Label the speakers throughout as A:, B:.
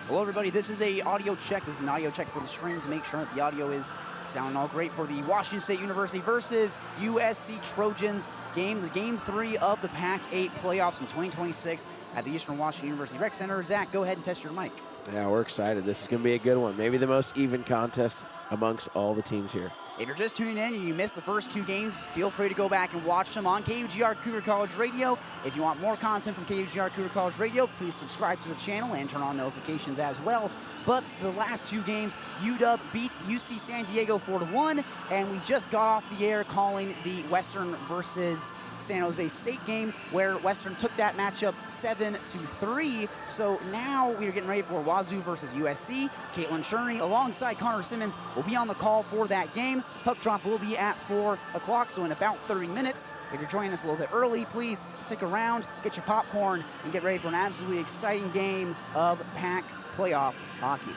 A: Hello, everybody. This is a audio check. This is an audio check for the stream to make sure that the audio is sounding all great for the Washington State University versus USC Trojans game, the Game 3 of the Pac-8 playoffs in 2026 at the Eastern Washington University Rec Center. Zach, go ahead and test your mic.
B: Yeah, we're excited. This is going to be a good one. Maybe the most even contest amongst all the teams here.
A: If you're just tuning in and you missed the first two games, feel free to go back and watch them on KUGR Cougar College Radio. If you want more content from KUGR Cougar College Radio, please subscribe to the channel and turn on notifications as well. But the last two games, UW beat UC San Diego 4-1, and we just got off the air calling the Western versus San Jose State game, where Western took that matchup 7-3. So now we are getting ready for Wazoo versus USC. Kate Cherney, alongside Connor Simmons, will be on the call for that game. Puck drop will be at 4 o'clock, so in about 30 minutes. If you're joining us a little bit early, please stick around, get your popcorn, and get ready for an absolutely exciting game of Pac playoff hockey.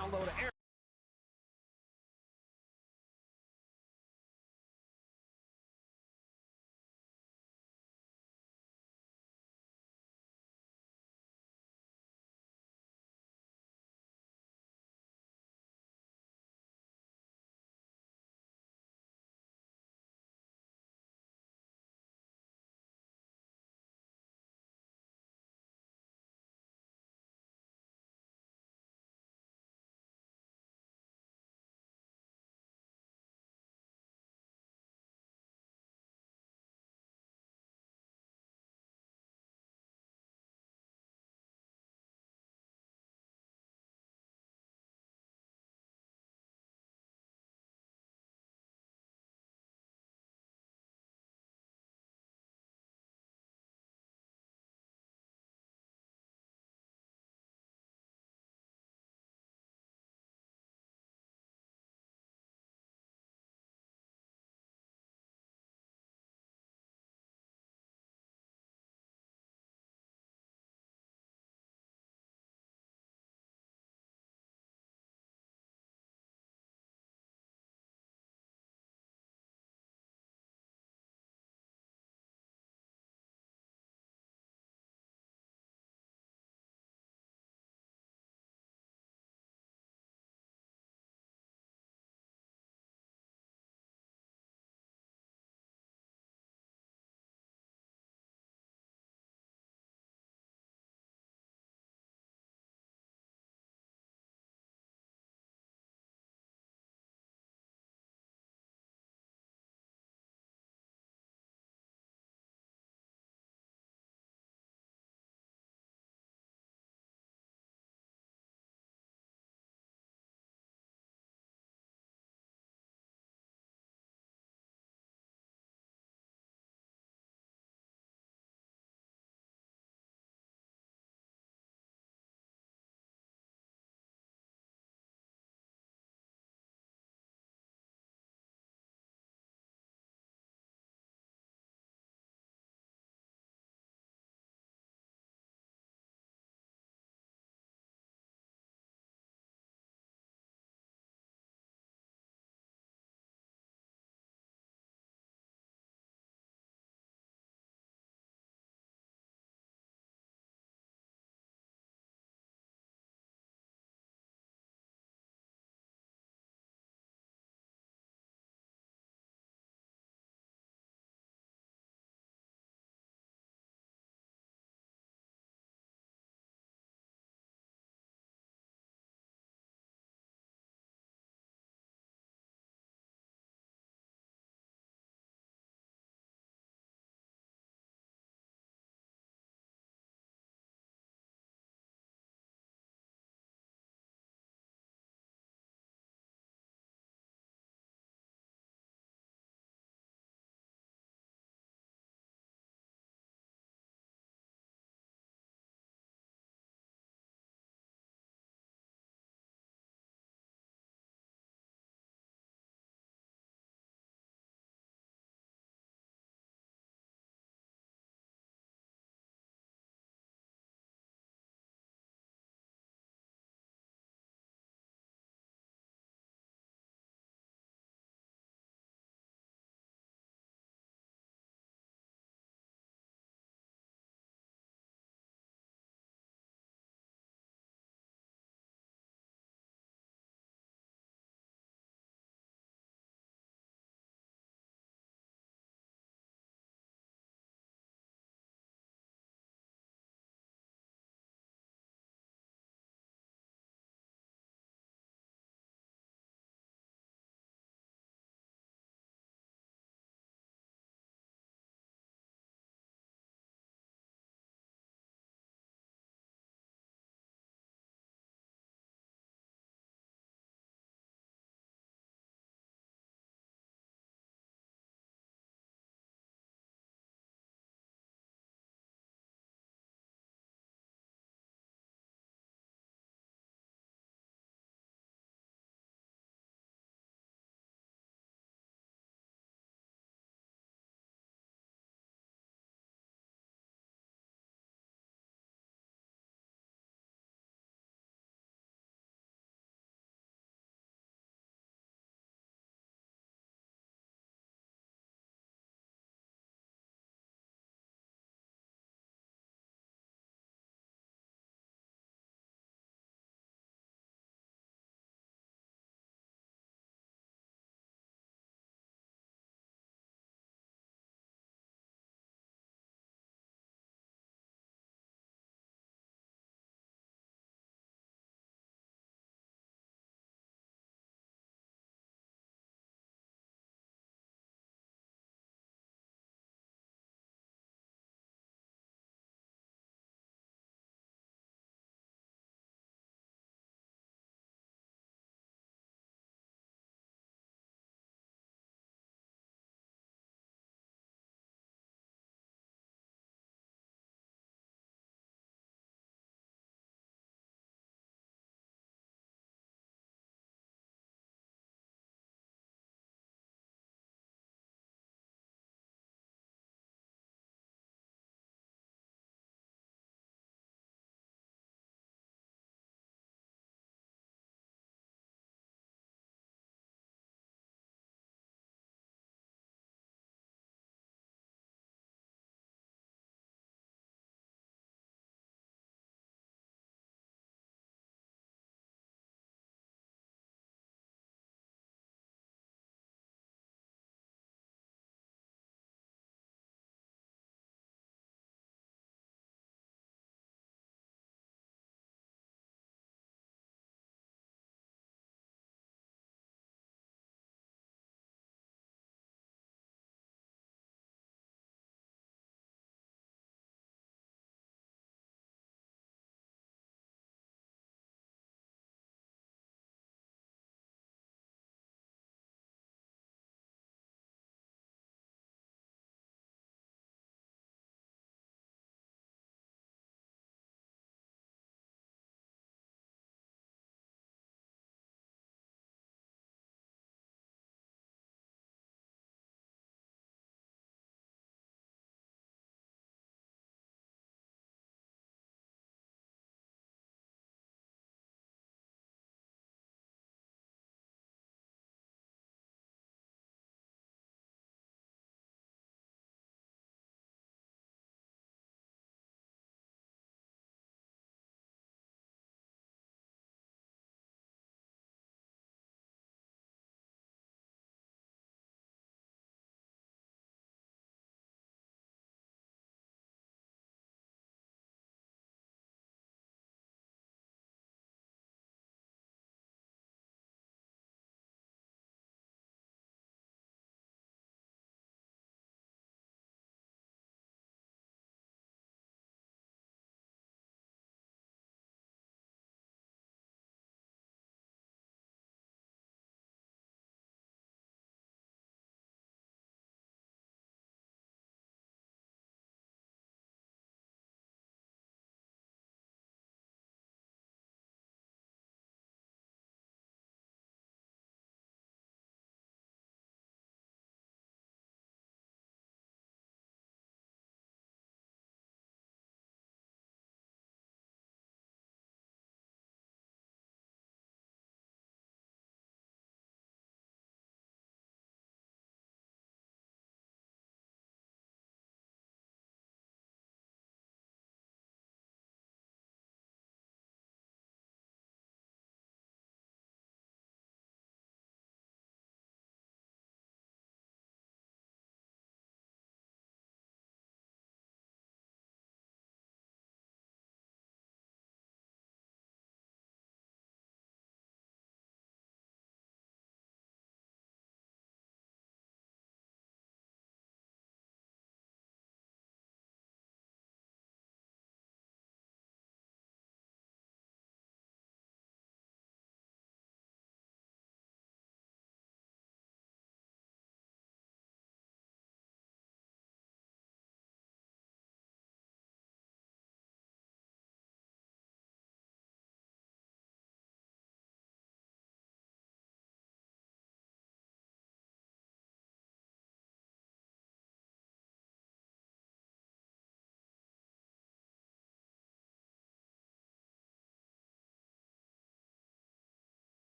A: Download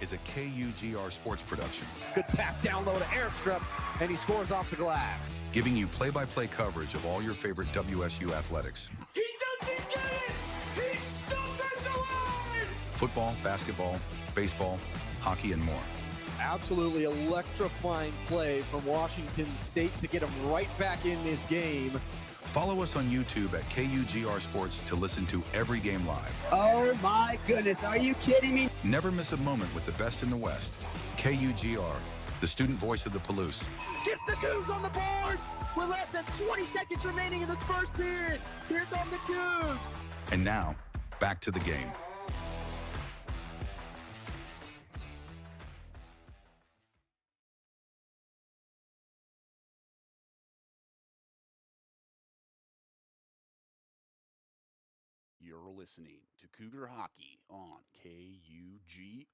C: This is a KUGR sports production,
D: Good pass down low to Airstrip, and he scores off the glass.
C: giving you play-by-play coverage of all your favorite WSU athletics.
E: He doesn't get it! He stops at the line!
C: Football, basketball, baseball, hockey, and more.
D: Absolutely electrifying play from Washington State to get him right back in this game.
C: Follow us on YouTube at KUGR Sports to listen to every game live.
A: Oh my goodness, are you kidding me?
C: Never miss a moment with the best in the West. KUGR, the student voice of the Palouse.
E: Gets the Cougs on the board with less than 20 seconds remaining in this first period. Here come the Cougs.
C: And now, back to the game.
F: You're listening to Cougar Hockey on KUGR.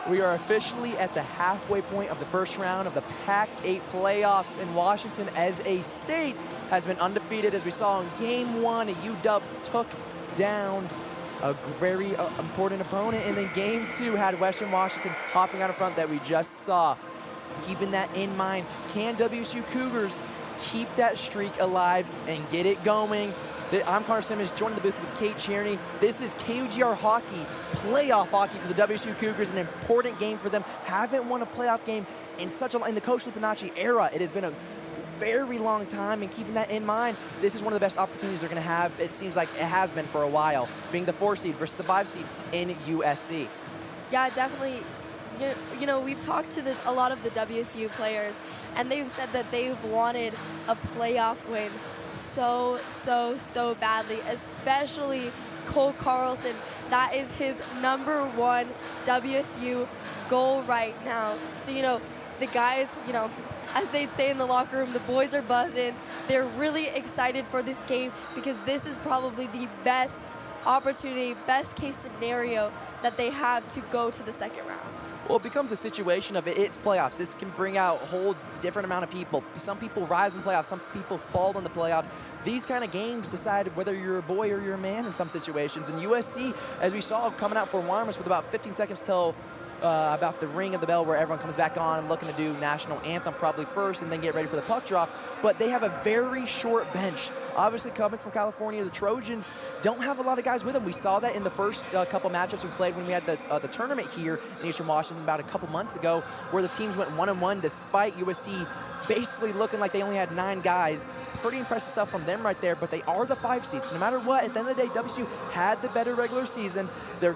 G: We are officially at the halfway point of the first round of the Pac-8 playoffs, and Washington as a state has been undefeated. As we saw in game one, UW took down a very important opponent, and then game two had Western Washington hopping out in front that we just saw. Keeping that in mind, can WSU Cougars keep that streak alive and get it going? I'm Connor Simmons, joining the booth with Kate Cherney. This is KUGR hockey, playoff hockey for the WSU Cougars, an important game for them. Haven't won a playoff game in the Coach Lipinacci era. It has been a very long time, and keeping that in mind, this is one of the best opportunities they're going to have. It seems like it has been for a while, being the 4 seed versus the 5 seed in USC.
H: Yeah, definitely. You know, we've talked to a lot of the WSU players, and they've said that they've wanted a playoff win so badly, especially Cole Carlson. That is his #1 WSU goal right now. So, you know, the guys, you know, as they'd say in the locker room, the boys are buzzing. They're really excited for this game because this is probably the best opportunity, best case scenario that they have to go to the second round.
G: Well, it becomes a situation of it's playoffs. This can bring out a whole different amount of people. Some people rise in the playoffs, some people fall in the playoffs. These kind of games decide whether you're a boy or you're a man in some situations. And USC, as we saw, coming out for warm-ups with about 15 seconds till about the ring of the bell where everyone comes back on and looking to do national anthem probably first and then get ready for the puck drop. But they have a very short bench. Obviously, coming from California, the Trojans don't have a lot of guys with them. We saw that in the first couple matchups we played when we had the tournament here in Eastern Washington about a couple months ago, where the teams went 1-1 despite USC basically looking like they only had 9 guys. Pretty impressive stuff from them right there, but they are the 5 seeds. So no matter what, at the end of the day, WSU had the better regular season. They're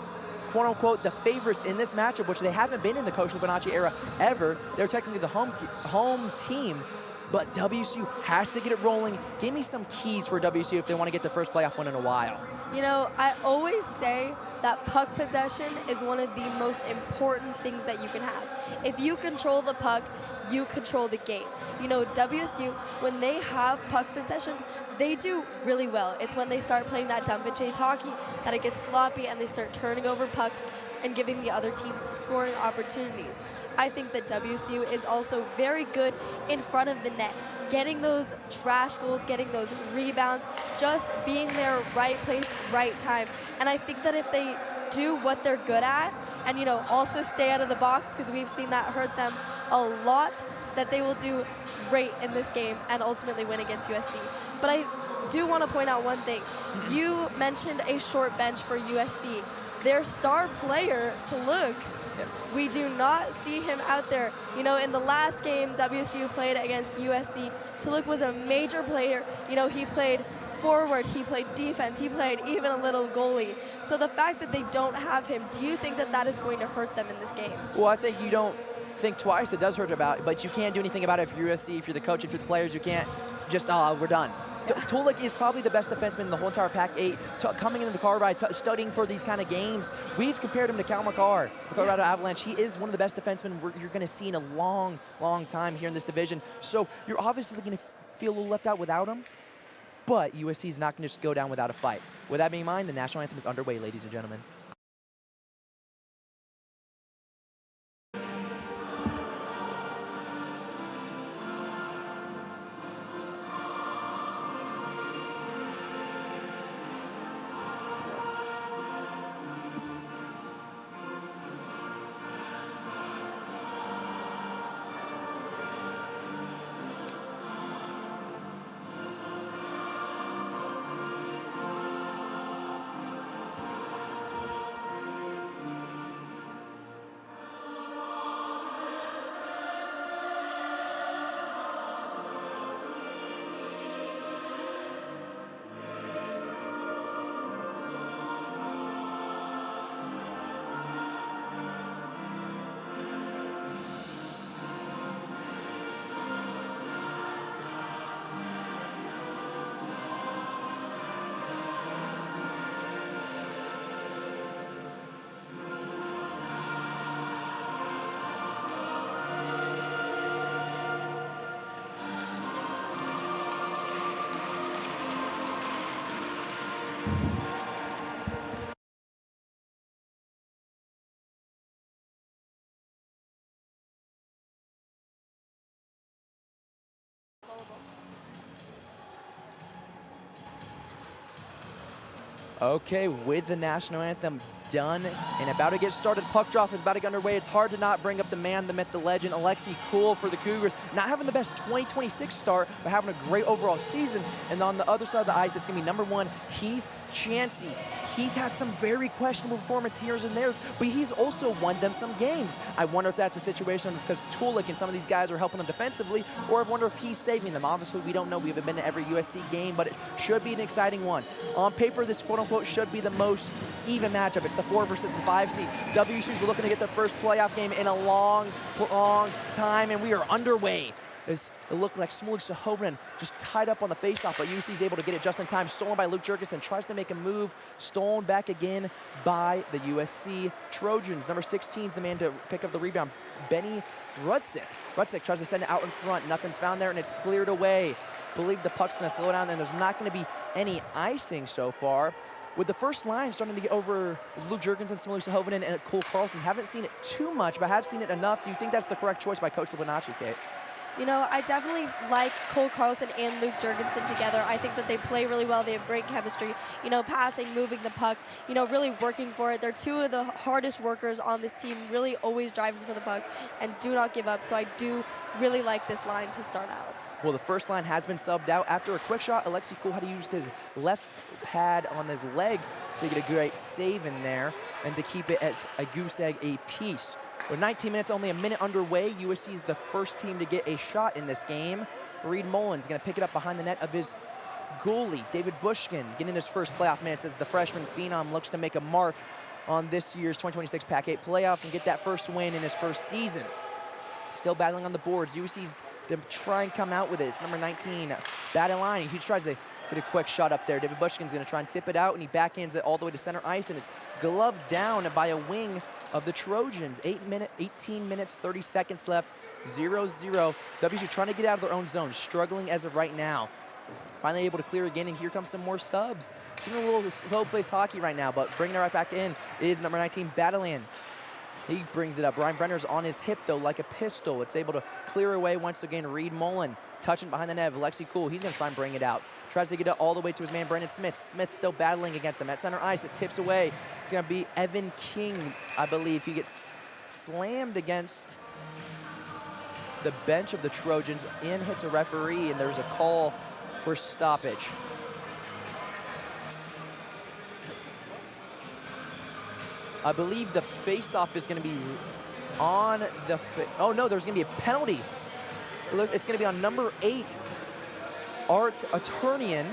G: quote-unquote the favorites in this matchup, which they haven't been in the Coach Lipinacci era ever. They're technically the home team, but WSU has to get it rolling. Give me some keys for WSU if they want to get the first playoff win in a while.
H: You know, I always say that puck possession is one of the most important things that you can have. If you control the puck, you control the game. You know, WSU, when they have puck possession, they do really well. It's when they start playing that dump and chase hockey that it gets sloppy and they start turning over pucks and giving the other team scoring opportunities. I think that WSU is also very good in front of the net, getting those trash goals, getting those rebounds, just being there, right place, right time. And I think that if they do what they're good at and, you know, also stay out of the box, because we've seen that hurt them a lot, that they will do great in this game and ultimately win against USC. But I do want to point out one thing. You mentioned a short bench for USC. Their star player, Tuluk,
G: Yes.
H: we do not see him out there. You know, in the last game WSU played against USC, Tuluk was a major player. You know, he played forward, he played defense, he played even a little goalie. So the fact that they don't have him, do you think that that is going to hurt them in this game?
G: Well, I think you don't think twice. It does hurt about it, but you can't do anything about it if you're USC, if you're the coach, if you're the players. You can't just, we're done. Tuluk is probably the best defenseman in the whole entire Pac-8. Coming into the car ride, studying for these kind of games. We've compared him to Cal McCarr, the Colorado Avalanche. He is one of the best defensemen you're going to see in a long, long time here in this division. So you're obviously going to feel a little left out without him, but USC is not going to just go down without a fight. With that being in mind, the national anthem is underway, ladies and gentlemen. Okay, with the national anthem done and about to get started, puck drop is about to get underway. It's hard to not bring up the man, the myth, the legend, Alexi Cool for the Cougars. Not having the best 2026 start, but having a great overall season. And on the other side of the ice, it's going to be number 1, Heath Chansey. He's had some very questionable performance here and there, but he's also won them some games. I wonder if that's a situation because Tulik and some of these guys are helping them defensively, or I wonder if he's saving them. Obviously, we don't know. We haven't been to every USC game, but it should be an exciting one. On paper, this quote-unquote should be the most even matchup. It's the 4 versus the 5 seed. WSU's looking to get their first playoff game in a long time, and we are underway. It looked like Smulik Sahovanen just tied up on the faceoff, but UC is able to get it just in time. Stolen by Luke Jurgensen, tries to make a move. Stolen back again by the USC Trojans. Number 16 is the man to pick up the rebound, Benny Rudsick. Rudsick tries to send it out in front. Nothing's found there, and it's cleared away. Believe the puck's going to slow down, and there's not going to be any icing so far. With the first line starting to get over Luke Jurgensen, Smulik Sahovanen, and Cole Carlson. Haven't seen it too much, but have seen it enough. Do you think that's the correct choice by Coach Lubinachi, Kate?
H: You know, I definitely like Cole Carlson and Luke Jurgensen together. I think that they play really well. They have great chemistry, you know, passing, moving the puck, you know, really working for it. They're two of the hardest workers on this team, really always driving for the puck and do not give up. So I do really like this line to start out.
G: Well, the first line has been subbed out. After a quick shot, Alexi Cool had used his left pad on his leg to get a great save in there and to keep it at a goose egg apiece. With 19 minutes, only a minute underway, USC is the first team to get a shot in this game. Reed Mullins going to pick it up behind the net of his goalie, David Bushkin, getting his first playoff minutes as the freshman phenom looks to make a mark on this year's 2026 Pac-8 playoffs and get that first win in his first season. Still battling on the boards. USC's to try and come out with it. It's number 19, Badalani. He tries to get a quick shot up there. David Bushkin's going to try and tip it out, and he backhands it all the way to center ice, and it's gloved down by a wing of the Trojans. 18 minutes, 30 seconds left, 0-0. WSU trying to get out of their own zone, struggling as of right now. Finally able to clear again, and here comes some more subs. Seeing a little slow-paced hockey right now, but bringing it right back in is number 19, Badalan. He brings it up. Ryan Brenner's on his hip, though, like a pistol. It's able to clear away once again. Reed Mullen touching behind the net. Alexi Cool, he's going to try and bring it out. Tries to get it all the way to his man, Brandon Smith. Smith still battling against him. At center ice, it tips away. It's going to be Evan King, I believe. He gets slammed against the bench of the Trojans and hits a referee, and there's a call for stoppage. I believe the face-off is going to be on the... Oh, no, there's going to be a penalty. It's going to be on number 8, Art Aturnian.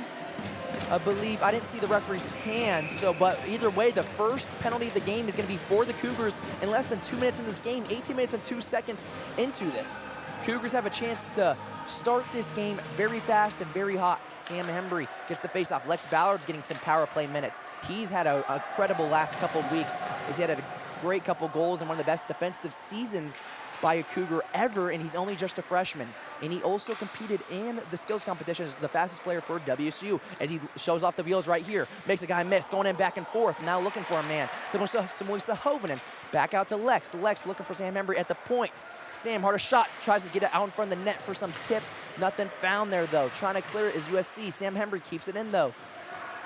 G: I believe, I didn't see the referee's hand, but either way, the first penalty of the game is going to be for the Cougars in less than 2 minutes in this game, 18 minutes and 2 seconds into this. Cougars have a chance to start this game very fast and very hot. Sam Hembry gets the faceoff. Lex Ballard's getting some power play minutes. He's had a credible last couple of weeks as he had a great couple goals and one of the best defensive seasons by a Cougar ever, and he's only just a freshman. And he also competed in the skills competition as the fastest player for WSU as he shows off the wheels right here. Makes a guy miss, going in back and forth, now looking for a man. Smulik Sahovanen back out to Lex. Lex looking for Sam Hembry at the point. Sam, hardest shot, tries to get it out in front of the net for some tips. Nothing found there, though. Trying to clear it is USC. Sam Hembry keeps it in, though.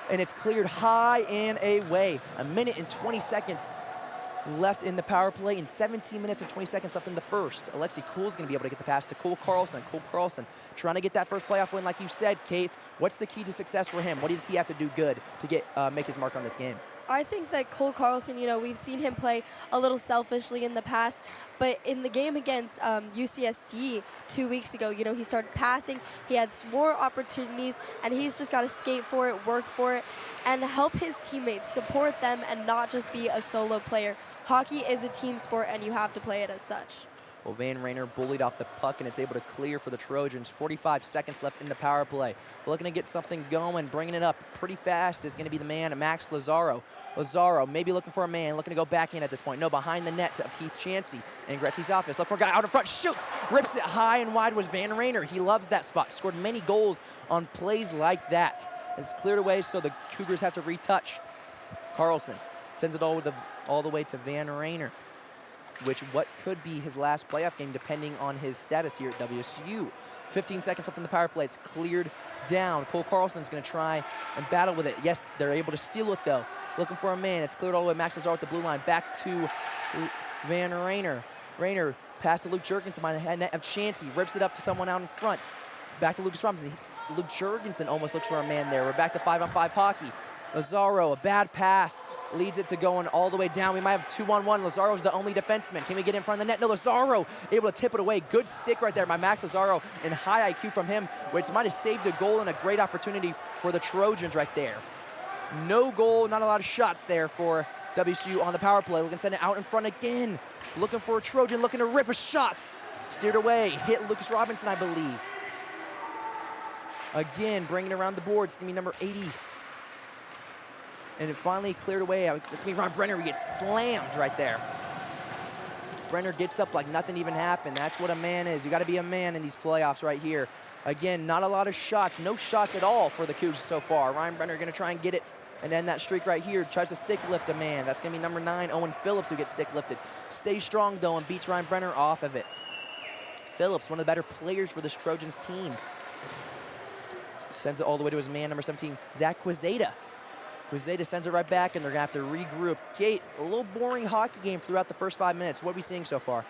G: And it's cleared high and away. A minute and 20 seconds left in the power play and 17 minutes and 20 seconds left in the first. Alexi Cool's going to be able to get the pass to Cole Carlson. Cole Carlson trying to get that first playoff win, like you said, Kate. What's the key to success for him? What does he have to do good to get make his mark on this game?
H: I think that Cole Carlson, you know, we've seen him play a little selfishly in the past, but in the game against UCSD 2 weeks ago, you know, he started passing, he had more opportunities, and he's just got to skate for it, work for it, and help his teammates, support them, and not just be a solo player. Hockey is a team sport, and you have to play it as such.
G: Well, Van Rayner bullied off the puck, and it's able to clear for the Trojans. 45 seconds left in the power play. We're looking to get something going, bringing it up pretty fast is going to be the man, Max Lazaro. Lazaro maybe looking for a man, looking to go back in at this point. No, behind the net of Heath Chansey in Gretzky's office. Look for a guy out in front, shoots, rips it high and wide was Van Rayner. He loves that spot, scored many goals on plays like that. It's cleared away, so the Cougars have to retouch. Carlson sends it all the way to Van Rayner, which what could be his last playoff game depending on his status here at WSU. 15 seconds left in the power play. It's cleared down. Cole Carlson's going to try and battle with it. Yes, they're able to steal it, though. Looking for a man. It's cleared all the way. Max Lazar at the blue line. Back to Van Rainer. Rainer pass to Luke Jurgensen behind the net of Chansey. Rips it up to someone out in front. Back to Lucas Robinson. Luke Jurgensen almost looks for a man there. We're back to 5-on-5 hockey. Lazaro, a bad pass, leads it to going all the way down. We might have 2-on-1. Lazaro's the only defenseman. Can we get in front of the net? No, Lazaro able to tip it away. Good stick right there by Max Lazaro, and high IQ from him, which might have saved a goal and a great opportunity for the Trojans right there. No goal, not a lot of shots there for WSU on the power play. Looking to send it out in front again. Looking for a Trojan, looking to rip a shot. Steered away, hit Lucas Robinson, I believe. Again, bringing it around the board. It's going to be number 80. And it finally cleared away. It's going to be Ron Brenner. We get slammed right there. Brenner gets up like nothing even happened. That's what a man is. You got to be a man in these playoffs right here. Again, not a lot of shots. No shots at all for the Cougs so far. Ryan Brenner going to try and get it and end that streak right here. Tries to stick lift a man. That's going to be number 9, Owen Phillips, who gets stick lifted. Stays strong, though, and beats Ryan Brenner off of it. Phillips, one of the better players for this Trojans team. Sends it all the way to his man, number 17, Zach Quezada. Quezada sends it right back, and they're going to have to regroup. Kate, a little boring hockey game throughout the first 5 minutes. What are we seeing so far?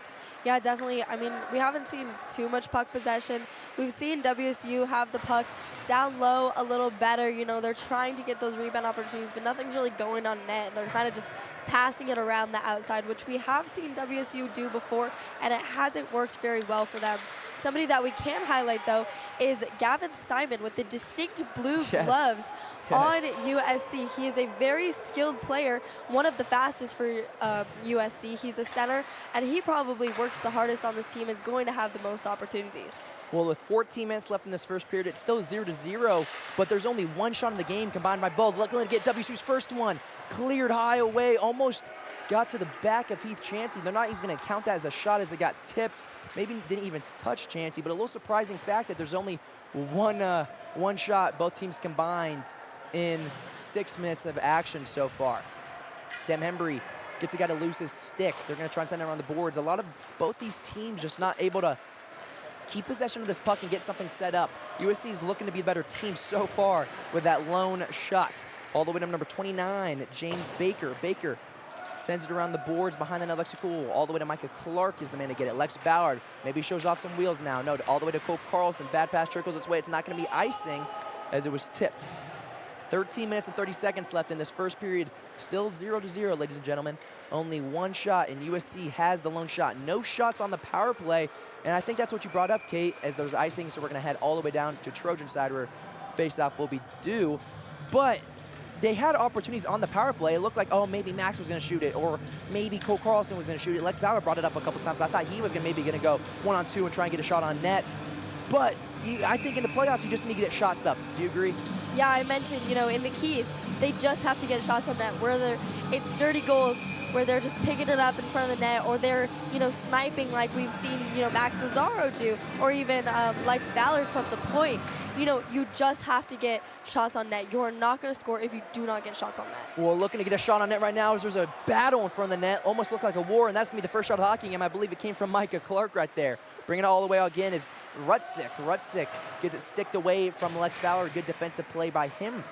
H: Yeah, definitely. I mean, we haven't seen too much puck possession. We've seen WSU have the puck down low a little better. You know, they're trying to get those rebound opportunities, but nothing's really going on net. They're kind of just passing it around the outside, which we have seen WSU do before, and it hasn't worked very well for them. Somebody that we can highlight, though, is Gavin Simon with the distinct blue gloves on USC. He is a very skilled player, one of the fastest for USC. He's a center, and he probably works the hardest on this team and is going to have the most opportunities.
G: Well, with 14 minutes left in this first period, it's still 0-0, but there's only one shot in the game combined by both. Luckily to get WSU's first one. Cleared high away, almost got to the back of Heath Chansey. They're not even going to count that as a shot as it got tipped. Maybe didn't even touch Chansey, but a little surprising fact that there's only one shot, both teams combined, in 6 minutes of action so far. Sam Hembry gets a guy to lose his stick. They're going to try and send it around the boards. A lot of both these teams just not able to keep possession of this puck and get something set up. USC is looking to be the better team so far with that lone shot. All the way to number 29, James Baker. Baker sends it around the boards behind the net. Lexi Cool. All the way to Micah Clark is the man to get it. Lex Ballard maybe shows off some wheels now. No, all the way to Cole Carlson. Bad pass trickles its way. It's not going to be icing as it was tipped. 13 minutes and 30 seconds left in this first period. Still 0-0, ladies and gentlemen. Only one shot, and USC has the lone shot. No shots on the power play, and I think that's what you brought up, Kate, as there's icing, so we're going to head all the way down to Trojan side where face-off will be due. But they had opportunities on the power play. It looked like, oh, maybe Max was going to shoot it, or maybe Cole Carlson was going to shoot it. Lex Ballard brought it up a couple times. I thought he was maybe going to go 1-on-2 and try and get a shot on net. But I think in the playoffs, you just need to get shots up. Do you agree?
H: Yeah, I mentioned, you know, in the keys, they just have to get shots on net where it's dirty goals, where they're just picking it up in front of the net, or they're, you know, sniping like we've seen, you know, Max Lazaro do, or even Lex Ballard from the point. You know, you just have to get shots on net. You're not going to score if you do not get shots on net.
G: Well, looking to get a shot on net right now as there's a battle in front of the net. Almost looked like a war, and that's going to be the first shot of the hockey game. I believe it came from Micah Clark right there. Bringing it all the way out again is Rutzik. Rutzik gets it sticked away from Lex Ballard. Good defensive play by him.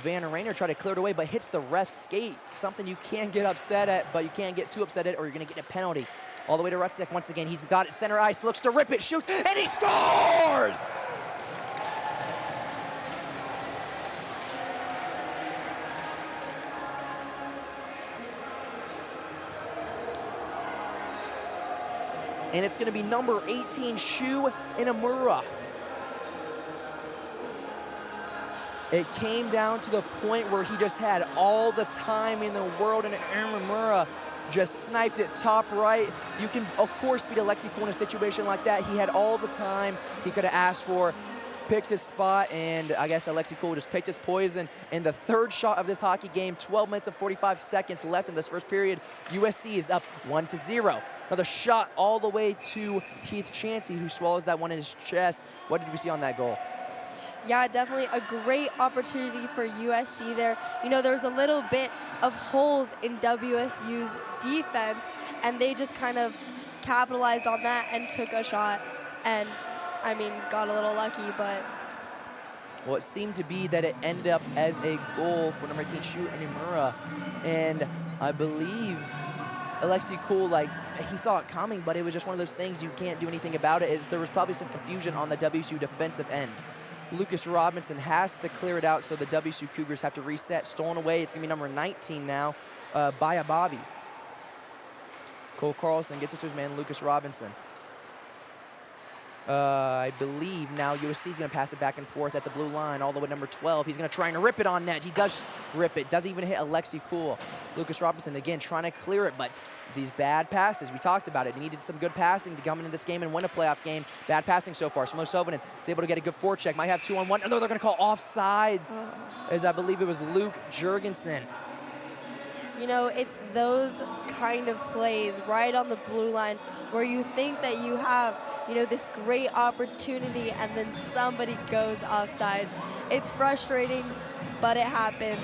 G: Van Rainer tried to clear it away, but hits the ref's skate. Something you can get upset at, but you can't get too upset at, or you're going to get a penalty. All the way to Rutzik once again. He's got it center ice, looks to rip it, shoots, and he scores! And it's going to be number 18, Shu Inamura. It came down to the point where he just had all the time in the world, and Inamura just sniped it top right. You can, of course, beat Alexi Cool in a situation like that. He had all the time he could have asked for, picked his spot, and I guess Alexi Cool just picked his poison. And the third shot of this hockey game, 12 minutes and 45 seconds left in this first period. USC is up 1-0. Another shot all the way to Heath Chansey, who swallows that one in his chest. What did we see on that goal?
H: Yeah, definitely a great opportunity for USC there. You know, there's a little bit of holes in WSU's defense, and they just kind of capitalized on that and took a shot. And I mean, got a little lucky, but
G: Well, it seemed to be that it ended up as a goal for number 18, Shu Animura. And I believe Alexi Cool, like, he saw it coming, but it was just one of those things you can't do anything about it. There was probably some confusion on the WSU defensive end. Lucas Robinson has to clear it out, so the WSU Cougars have to reset. Stolen away, it's going to be number 19 now by a Bobby. Cole Carlson gets it to his man, Lucas Robinson. I believe now USC is going to pass it back and forth at the blue line all the way to number 12. He's going to try and rip it on net. He does rip it. Doesn't even hit Alexi Cool. Lucas Robinson, again, trying to clear it, but these bad passes, we talked about it. He needed some good passing to come into this game and win a playoff game. Bad passing so far. Smo Sovanen is able to get a good forecheck. Might have 2-on-1. No, they're going to call offsides, as I believe it was Luke Jurgensen.
H: you know, it's those kind of plays right on the blue line where you think that you have, you know, this great opportunity and then somebody goes offsides. It's frustrating, but it happens.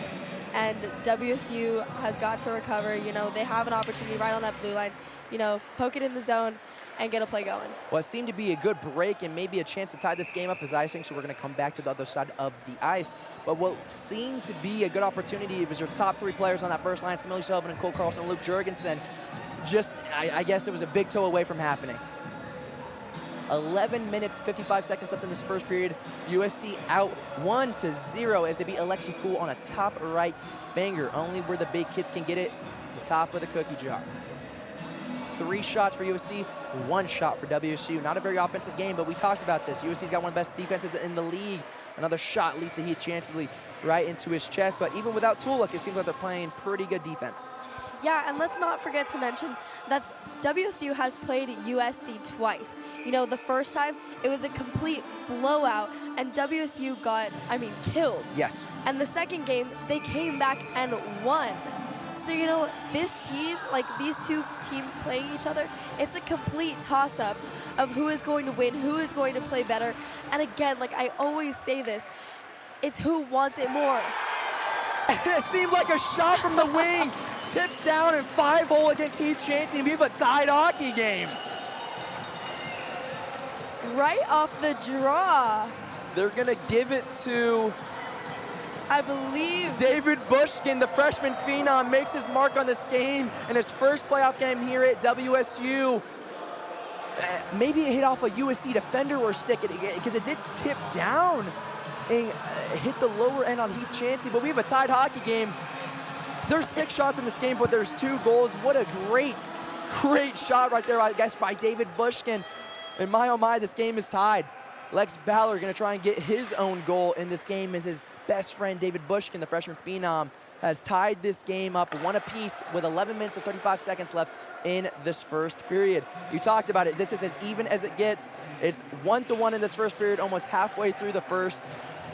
H: And WSU has got to recover. You know, they have an opportunity right on that blue line. You know, poke it in the zone and get a play going.
G: Well, it seemed to be a good break and maybe a chance to tie this game up as icing, so we're going to come back to the other side of the ice. But what seemed to be a good opportunity was your top three players on that first line, Simile Sullivan and Cole Carlson and Luke Jurgensen. Just, I guess it was a big toe away from happening. 11 minutes, 55 seconds left in this first period. USC out 1-0 as they beat Alexi Poole on a top right banger. Only where the big kids can get it, the top of the cookie jar. 3 shots for USC, 1 shot for WSU. Not a very offensive game, but we talked about this. USC's got one of the best defenses in the league. Another shot leads to Heath Chansley right into his chest. But even without Tuluk, it seems like they're playing pretty good defense.
H: Yeah, and let's not forget to mention that WSU has played USC twice. You know, the first time, it was a complete blowout, and WSU got, killed.
G: Yes.
H: And the second game, they came back and won. So, you know, this team, like these two teams playing each other, it's a complete toss-up of who is going to win, who is going to play better. And again, like I always say this, it's who wants it more.
G: It seemed like a shot from the wing. Tips down and 5-hole against Heath Chansley, and we have a tied hockey game.
H: Right off the draw.
G: They're gonna give it to,
H: I believe,
G: David Bushkin, the freshman phenom, makes his mark on this game in his first playoff game here at WSU. Maybe it hit off a USC defender or stick, because it did tip down and hit the lower end on Heath Chansley, but we have a tied hockey game. There's 6 shots in this game, but there's 2 goals. What a great shot right there, I guess, by David Bushkin. And my, oh my, this game is tied. Lex Ballard going to try and get his own goal in this game as his best friend, David Bushkin, the freshman phenom, has tied this game up 1 apiece with 11 minutes and 35 seconds left in this first period. You talked about it. This is as even as it gets. It's 1-1 in this first period, almost halfway through the first.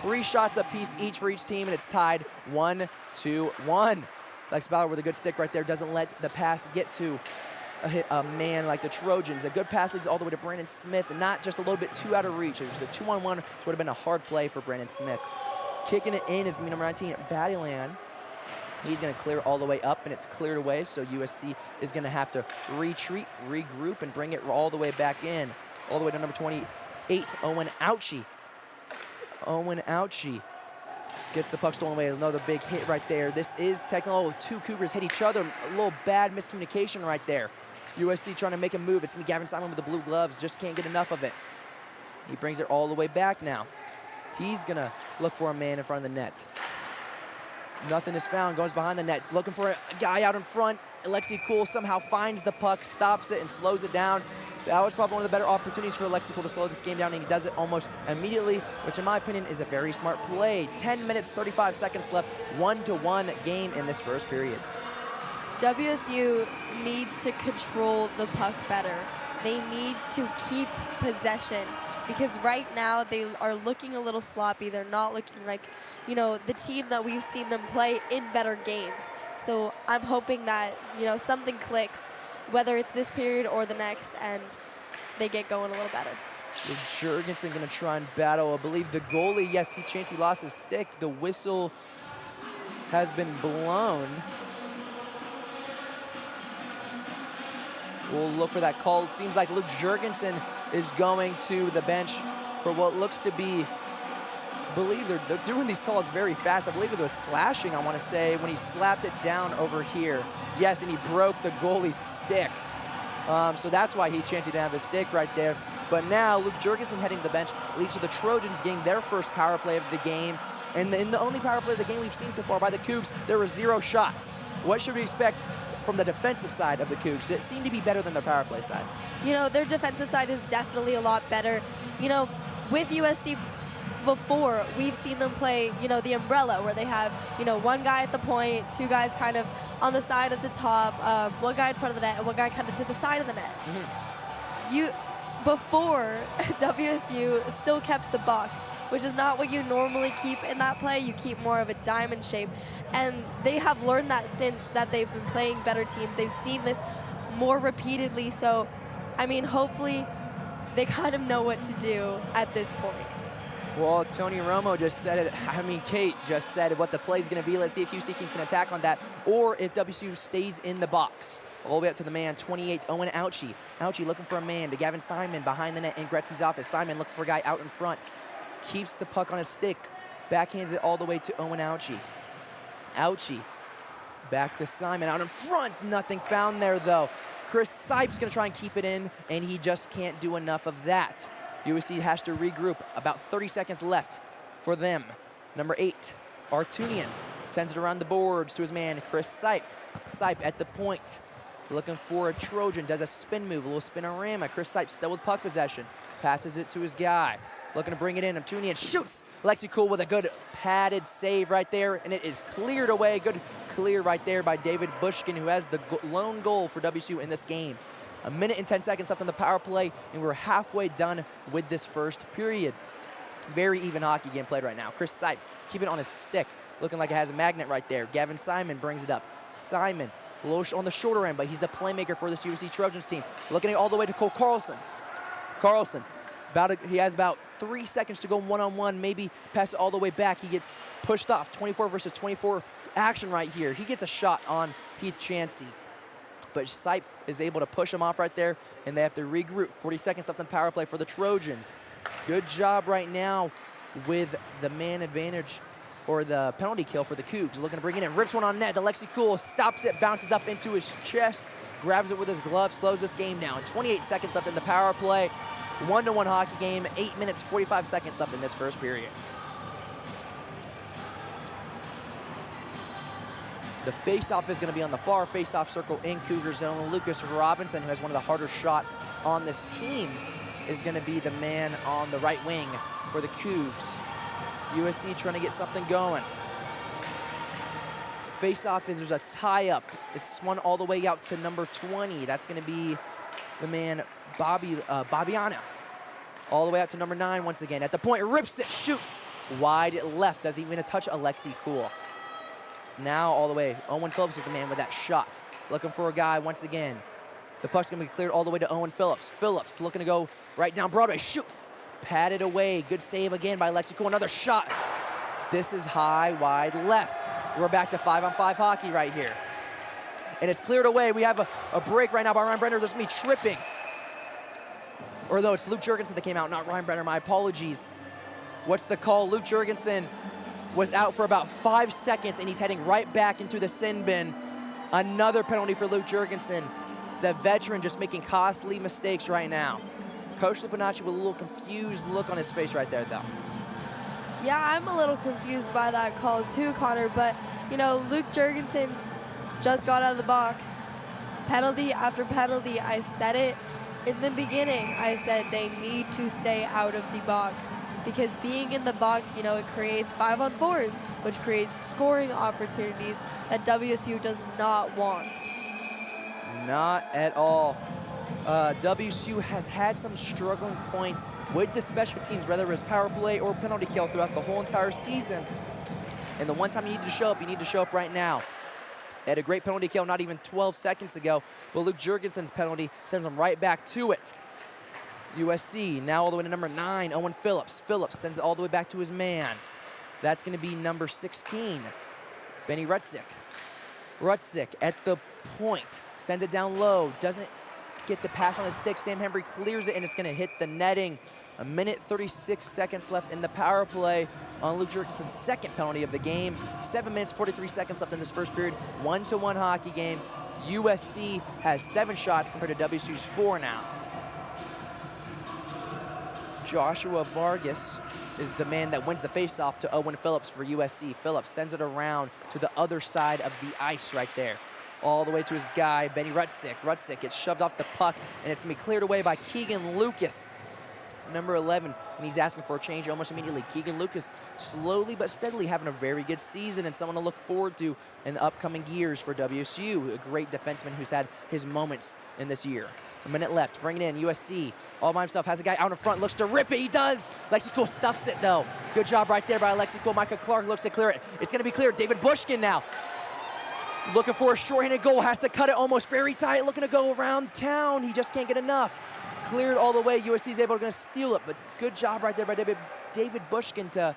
G: 3 shots apiece each for each team, and it's tied 1-1. Lex Ballard with a good stick right there, doesn't let the pass get to a man like the Trojans. A good pass leads all the way to Brandon Smith, and not just a little bit too out of reach. It was a 2-on-1, which would have been a hard play for Brandon Smith. Kicking it in is going to be number 19, Battalion. He's going to clear all the way up, and it's cleared away, so USC is going to have to retreat, regroup, and bring it all the way back in. All the way to number 28, Owen Ouchie. Owen Ouchie gets the puck stolen away. Another big hit right there. This is technical. 2 Cougars hit each other. A little bad miscommunication right there. USC trying to make a move. It's going to be Gavin Simon with the blue gloves. Just can't get enough of it. He brings it all the way back now. He's going to look for a man in front of the net. Nothing is found. Goes behind the net. Looking for a guy out in front. Alexi Cool somehow finds the puck, stops it, and slows it down. That was probably one of the better opportunities for Alexi Poole to slow this game down, and he does it almost immediately, which in my opinion is a very smart play. 10 minutes, 35 seconds left, 1-1 game in this first period.
H: WSU needs to control the puck better. They need to keep possession, because right now they are looking a little sloppy. They're not looking like, you know, the team that we've seen them play in better games. So I'm hoping that, you know, something clicks, whether it's this period or the next, and they get going a little better.
G: Jurgensen going to try and battle. I believe the goalie, yes, Heath Chansley lost his stick. The whistle has been blown. We'll look for that call. It seems like Luke Jurgensen is going to the bench for what looks to be, I believe they're doing these calls very fast. I believe it was slashing, I want to say, when he slapped it down over here. Yes, and he broke the goalie's stick. So that's why he chanced it down with his stick right there. But now Luke Jurgensen heading to the bench leads to the Trojans getting their first power play of the game. And in the only power play of the game we've seen so far by the Cougs, there were 0 shots. What should we expect from the defensive side of the Cougs that seem to be better than their power play side?
H: You know, their defensive side is definitely a lot better. You know, with USC before, we've seen them play, you know, the umbrella, where they have, you know, one guy at the point, 2 guys kind of on the side at the top, 1 guy in front of the net, and 1 guy kind of to the side of the net. Before, WSU still kept the box, which is not what you normally keep in that play. You keep more of a diamond shape. And they have learned that since that they've been playing better teams. They've seen this more repeatedly. So, I mean, hopefully they kind of know what to do at this point.
G: Well, Tony Romo just said it. I mean, Kate just said what the play is going to be. Let's see if UC can attack on that, or if WSU stays in the box. All the way up to the man, 28, Owen Ouchie. Ouchie looking for a man to Gavin Simon behind the net in Gretzky's office. Simon looking for a guy out in front. Keeps the puck on his stick. Backhands it all the way to Owen Ouchie. Ouchie back to Simon out in front. Nothing found there, though. Chris Sipes going to try and keep it in, and he just can't do enough of that. USC has to regroup. About 30 seconds left for them. Number 8, Artunian sends it around the boards to his man, Chris Sipe. Sipe at the point. Looking for a Trojan, does a spin move, a little spinorama. Chris Sipe still with puck possession. Passes it to his guy. Looking to bring it in. Artunian shoots. Lexi Cool with a good padded save right there, and it is cleared away. Good clear right there by David Bushkin, who has the lone goal for WSU in this game. 1 minute and 10 seconds left on the power play, and we're halfway done with this first period. Very even hockey game played right now. Chris Sipe keeping it on his stick, looking like it has a magnet right there. Gavin Simon brings it up. Simon, a little on the shorter end, but he's the playmaker for this USC Trojans team. Looking all the way to Cole Carlson. Carlson, he has about 3 seconds to go one-on-one, maybe pass it all the way back. He gets pushed off. 24 versus 24 action right here. He gets a shot on Heath Chansey, but Sipe is able to push him off right there, and they have to regroup. 40 seconds left on power play for the Trojans. Good job right now with the man advantage, or the penalty kill for the Cougs. Looking to bring it in, rips one on net. Alexi Cool stops it, bounces up into his chest, grabs it with his glove, slows this game down. 28 seconds left in the power play. 1-1 hockey game, 8 minutes, 45 seconds left in this first period. The face-off is going to be on the far face-off circle in Cougar zone. Lucas Robinson, who has one of the harder shots on this team, is going to be the man on the right wing for the Cougs. USC trying to get something going. Face-off is there's a tie-up. It's swung all the way out to number 20. That's going to be the man Babiana. All the way out to number 9 once again. At the point, rips it, shoots wide left. Doesn't even touch Alexi Cool. Now all the way, Owen Phillips is the man with that shot. Looking for a guy once again. The puck's gonna be cleared all the way to Owen Phillips. Phillips looking to go right down Broadway, shoots. Padded away, good save again by Alexi Cool. Another shot. This is high, wide left. We're back to 5-on-5 hockey right here. And it's cleared away. We have a break right now by Ryan Brenner. There's gonna be tripping. Or though it's Luke Jurgensen that came out, not Ryan Brenner, my apologies. What's the call? Luke Jurgensen was out for about 5 seconds, and he's heading right back into the sin bin. Another penalty for Luke Jurgensen. The veteran just making costly mistakes right now. Coach Lipinacci with a little confused look on his face right there, though.
H: Yeah, I'm a little confused by that call too, Connor, but, you know, Luke Jurgensen just got out of the box. Penalty after penalty. I said it in the beginning. I said they need to stay out of the box, because being in the box, you know, it creates 5-on-4s, which creates scoring opportunities that WSU does not want.
G: Not at all. WSU has had some struggling points with the special teams, whether it's power play or penalty kill, throughout the whole entire season. And the one time you need to show up, you need to show up right now. They had a great penalty kill not even 12 seconds ago, but Luke Jurgensen's penalty sends them right back to it. USC now all the way to number 9, Owen Phillips. Phillips sends it all the way back to his man. That's going to be number 16, Benny Rutzik. Rutzik at the point, sends it down low, doesn't get the pass on his stick. Sam Hembry clears it, and it's going to hit the netting. 1:36 left in the power play on Luke Jurgensen's second penalty of the game. 7:43 left in this first period. 1-1 hockey game. USC has 7 shots compared to WSU's 4 now. Joshua Vargas is the man that wins the faceoff to Owen Phillips for USC. Phillips sends it around to the other side of the ice right there. All the way to his guy, Benny Rutzik. Rutzik gets shoved off the puck, and it's going to be cleared away by Keegan Lucas, number 11, and he's asking for a change almost immediately. Keegan Lucas slowly but steadily having a very good season and someone to look forward to in the upcoming years for WSU. A great defenseman who's had his moments in this year. A minute left, bring it in, USC. All by himself, has a guy out in front, looks to rip it, he does! Lexi Cool stuffs it though. Good job right there by Lexi Cool. Micah Clark looks to clear it. It's gonna be cleared, David Bushkin now. Looking for a shorthanded goal, has to cut it almost very tight, looking to go around town. He just can't get enough. Cleared all the way, USC is able to steal it, but good job right there by David Bushkin to,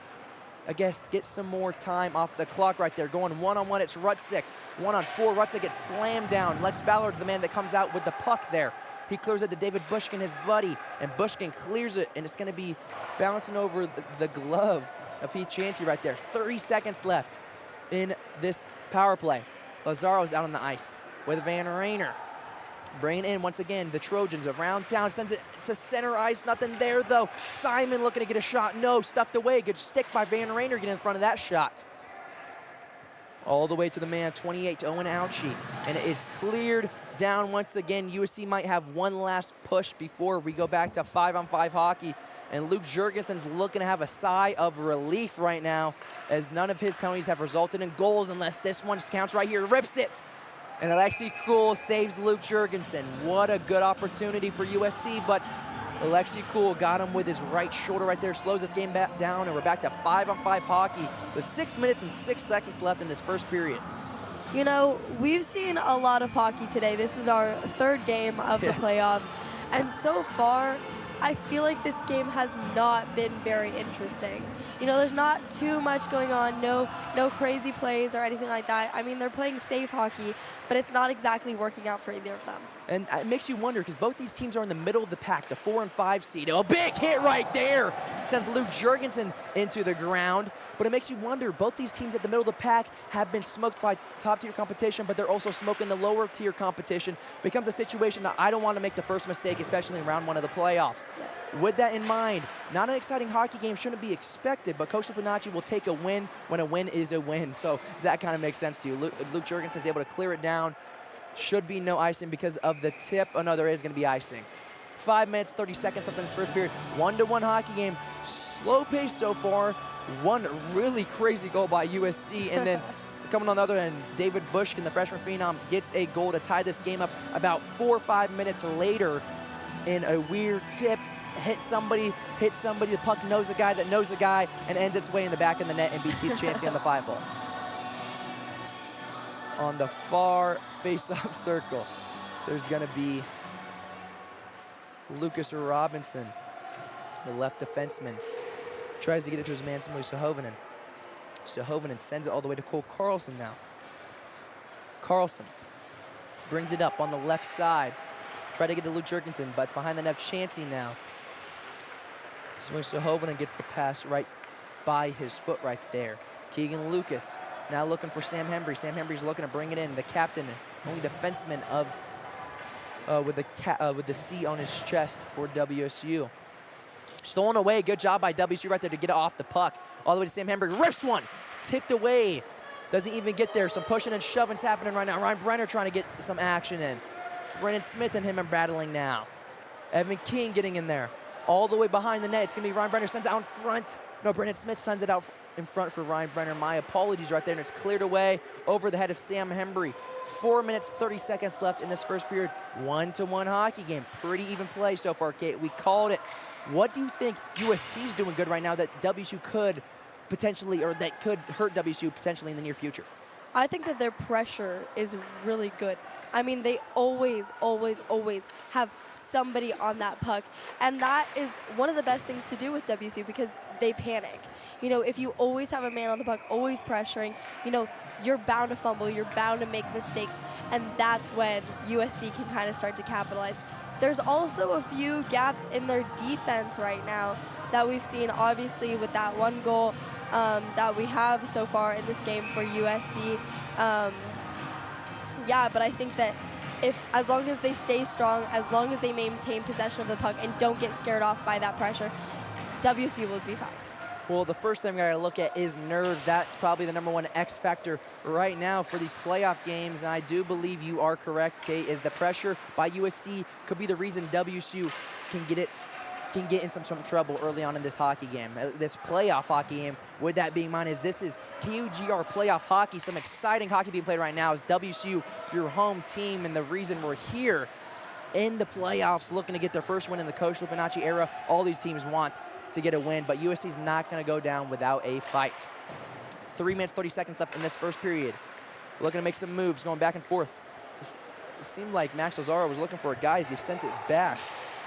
G: I guess, get some more time off the clock right there. Going one-on-one, it's Rutzik. 1-on-4, Rutzik gets slammed down. Lex Ballard's the man that comes out with the puck there. He clears it to David Bushkin, his buddy, and Bushkin clears it, and it's going to be bouncing over the glove of Heath Chansey right there. 30 seconds left in this power play. Lazaro's out on the ice with Van Rayner. Bringing in, once again, the Trojans around town, sends it to center ice, nothing there though. Simon looking to get a shot, no, stuffed away. Good stick by Van Rayner, getting in front of that shot. All the way to the man, 28, Owen Ouchie, and it is cleared down once again. USC might have one last push before we go back to 5-on-5 hockey, and Luke Jurgensen's looking to have a sigh of relief right now, as none of his penalties have resulted in goals unless this one counts right here. Rips it, and Alexi Cool saves Luke Jurgensen. What a good opportunity for USC, but Alexi Cool got him with his right shoulder right there, slows this game back down, and we're back to 5-on-5 hockey with 6 minutes and 6 seconds left in this first period.
H: You know, we've seen a lot of hockey today. This is our third game of the playoffs, and so far, I feel like this game has not been very interesting. You know, there's not too much going on, no crazy plays or anything like that. I mean, they're playing safe hockey, but it's not exactly working out for either of them.
G: And it makes you wonder, because both these teams are in the middle of the pack, the 4 and 5 seed. A big hit right there sends Luke Jurgensen into the ground. But it makes you wonder, both these teams at the middle of the pack have been smoked by top-tier competition, but they're also smoking the lower-tier competition. Becomes a situation that I don't want to make the first mistake, especially in round 1 of the playoffs.
H: Yes.
G: With that in mind, not an exciting hockey game, shouldn't be expected, but Coach Lupinacci will take a win when a win is a win. So that kind of makes sense to you. Luke Jurgensen's able to clear it down. Should be no icing because of the tip. Oh, no, there is going to be icing. 5 minutes, 30 seconds left in this first period. 1-1 hockey game. Slow pace so far. One really crazy goal by USC. And then coming on the other end, David Bushkin, the freshman phenom, gets a goal to tie this game up about 4 or 5 minutes later in a weird tip. Hit somebody, the puck knows a guy that knows a guy, and ends its way in the back of the net and beats Heath Chansey on the 5-hole. On the far face-off circle, there's going to be Lucas Robinson, the left defenseman. Tries to get it to his man, Samuel Sehovanen. Sehovanen sends it all the way to Cole Carlson now. Carlson brings it up on the left side. Try to get to Luke Jurgensen, but it's behind the net. Chansey now. Samuel Sehovanen gets the pass right by his foot right there. Keegan Lucas now looking for Sam Hembry. Sam Hembry's looking to bring it in. The captain, only defenseman of with the C on his chest for WSU. Stolen away. Good job by WSU right there to get it off the puck. All the way to Sam Hembry. Rips one. Tipped away. Doesn't even get there. Some pushing and shoving's happening right now. Ryan Brenner trying to get some action in. Brennan Smith and him are battling now. Evan King getting in there. All the way behind the net. It's going to be Ryan Brenner sends it out in front. No, Brennan Smith sends it out in front for Ryan Brenner. My apologies right there. And it's cleared away over the head of Sam Hembry. 4 minutes, 30 seconds left in this first period. 1-1 hockey game. Pretty even play so far, Kate. We called it. What do you think USC's doing good right now that WSU could potentially, or that could hurt WSU potentially in the near future?
H: I think that their pressure is really good. I mean, they always, always, always have somebody on that puck. And that is one of the best things to do with WSU because they panic. You know, if you always have a man on the puck, always pressuring, you know, you're bound to fumble, you're bound to make mistakes, and that's when USC can kind of start to capitalize. There's also a few gaps in their defense right now that we've seen, obviously, with that one goal that we have so far in this game for USC. Yeah, but I think that as long as they stay strong, as long as they maintain possession of the puck and don't get scared off by that pressure, WSU will be fine.
G: Well, the first thing we got to look at is nerves. That's probably the #1 X factor right now for these playoff games. And I do believe you are correct, Kate, is the pressure by USC could be the reason WSU can get in some trouble early on in this hockey game, this playoff hockey game. With that being mine, this is KUGR playoff hockey. Some exciting hockey being played right now is WSU, your home team, and the reason we're here in the playoffs looking to get their first win in the Coach Lipinacci era. All these teams want to get a win, but USC's not going to go down without a fight. 3 minutes, 30 seconds left in this first period. Looking to make some moves, going back and forth. It seemed like Max Lazaro was looking for a guy as he sent it back,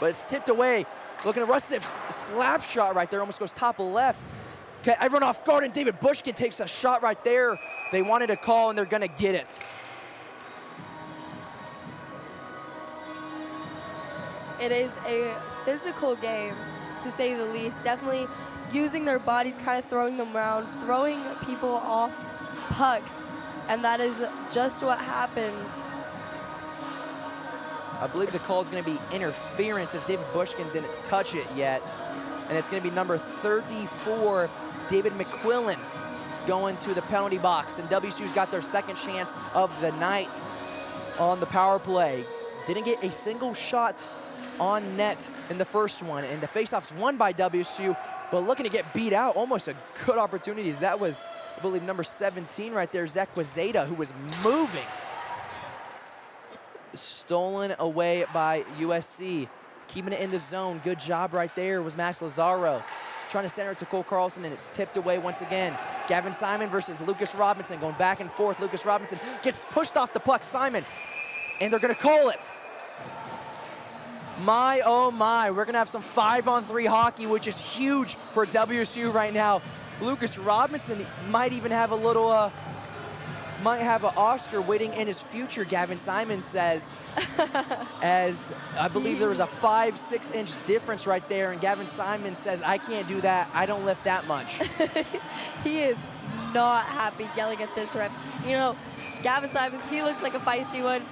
G: but it's tipped away. Looking at Rusev's slap shot right there, almost goes top left. Okay, everyone off guard, and David Bushkin takes a shot right there. They wanted a call, and they're going to get it.
H: It is a physical game, to say the least. Definitely using their bodies, kind of throwing them around, throwing people off pucks, and that is just what happened.
G: I believe the call is going to be interference as David Bushkin didn't touch it yet. And it's going to be number 34, David McQuillan, going to the penalty box. And WSU's got their second chance of the night on the power play. Didn't get a single shot on net in the first one. And the faceoff's won by WSU, but looking to get beat out. Almost a good opportunity. That was, I believe, number 17 right there, Zach Wazeda, who was moving. Stolen away by USC. Keeping it in the zone. Good job right there was Max Lazaro. Trying to center it to Cole Carlson, and it's tipped away once again. Gavin Simon versus Lucas Robinson, going back and forth. Lucas Robinson gets pushed off the puck. Simon, and they're going to call it. My, oh my, we're going to have some 5-on-3 hockey, which is huge for WSU right now. Lucas Robinson might even have a little, might have an Oscar waiting in his future, Gavin Simon says, as I believe there was a 5-6 inch difference right there, and Gavin Simon says, I can't do that, I don't lift that much.
H: He is not happy yelling at this ref. You know, Gavin Simons, he looks like a feisty one.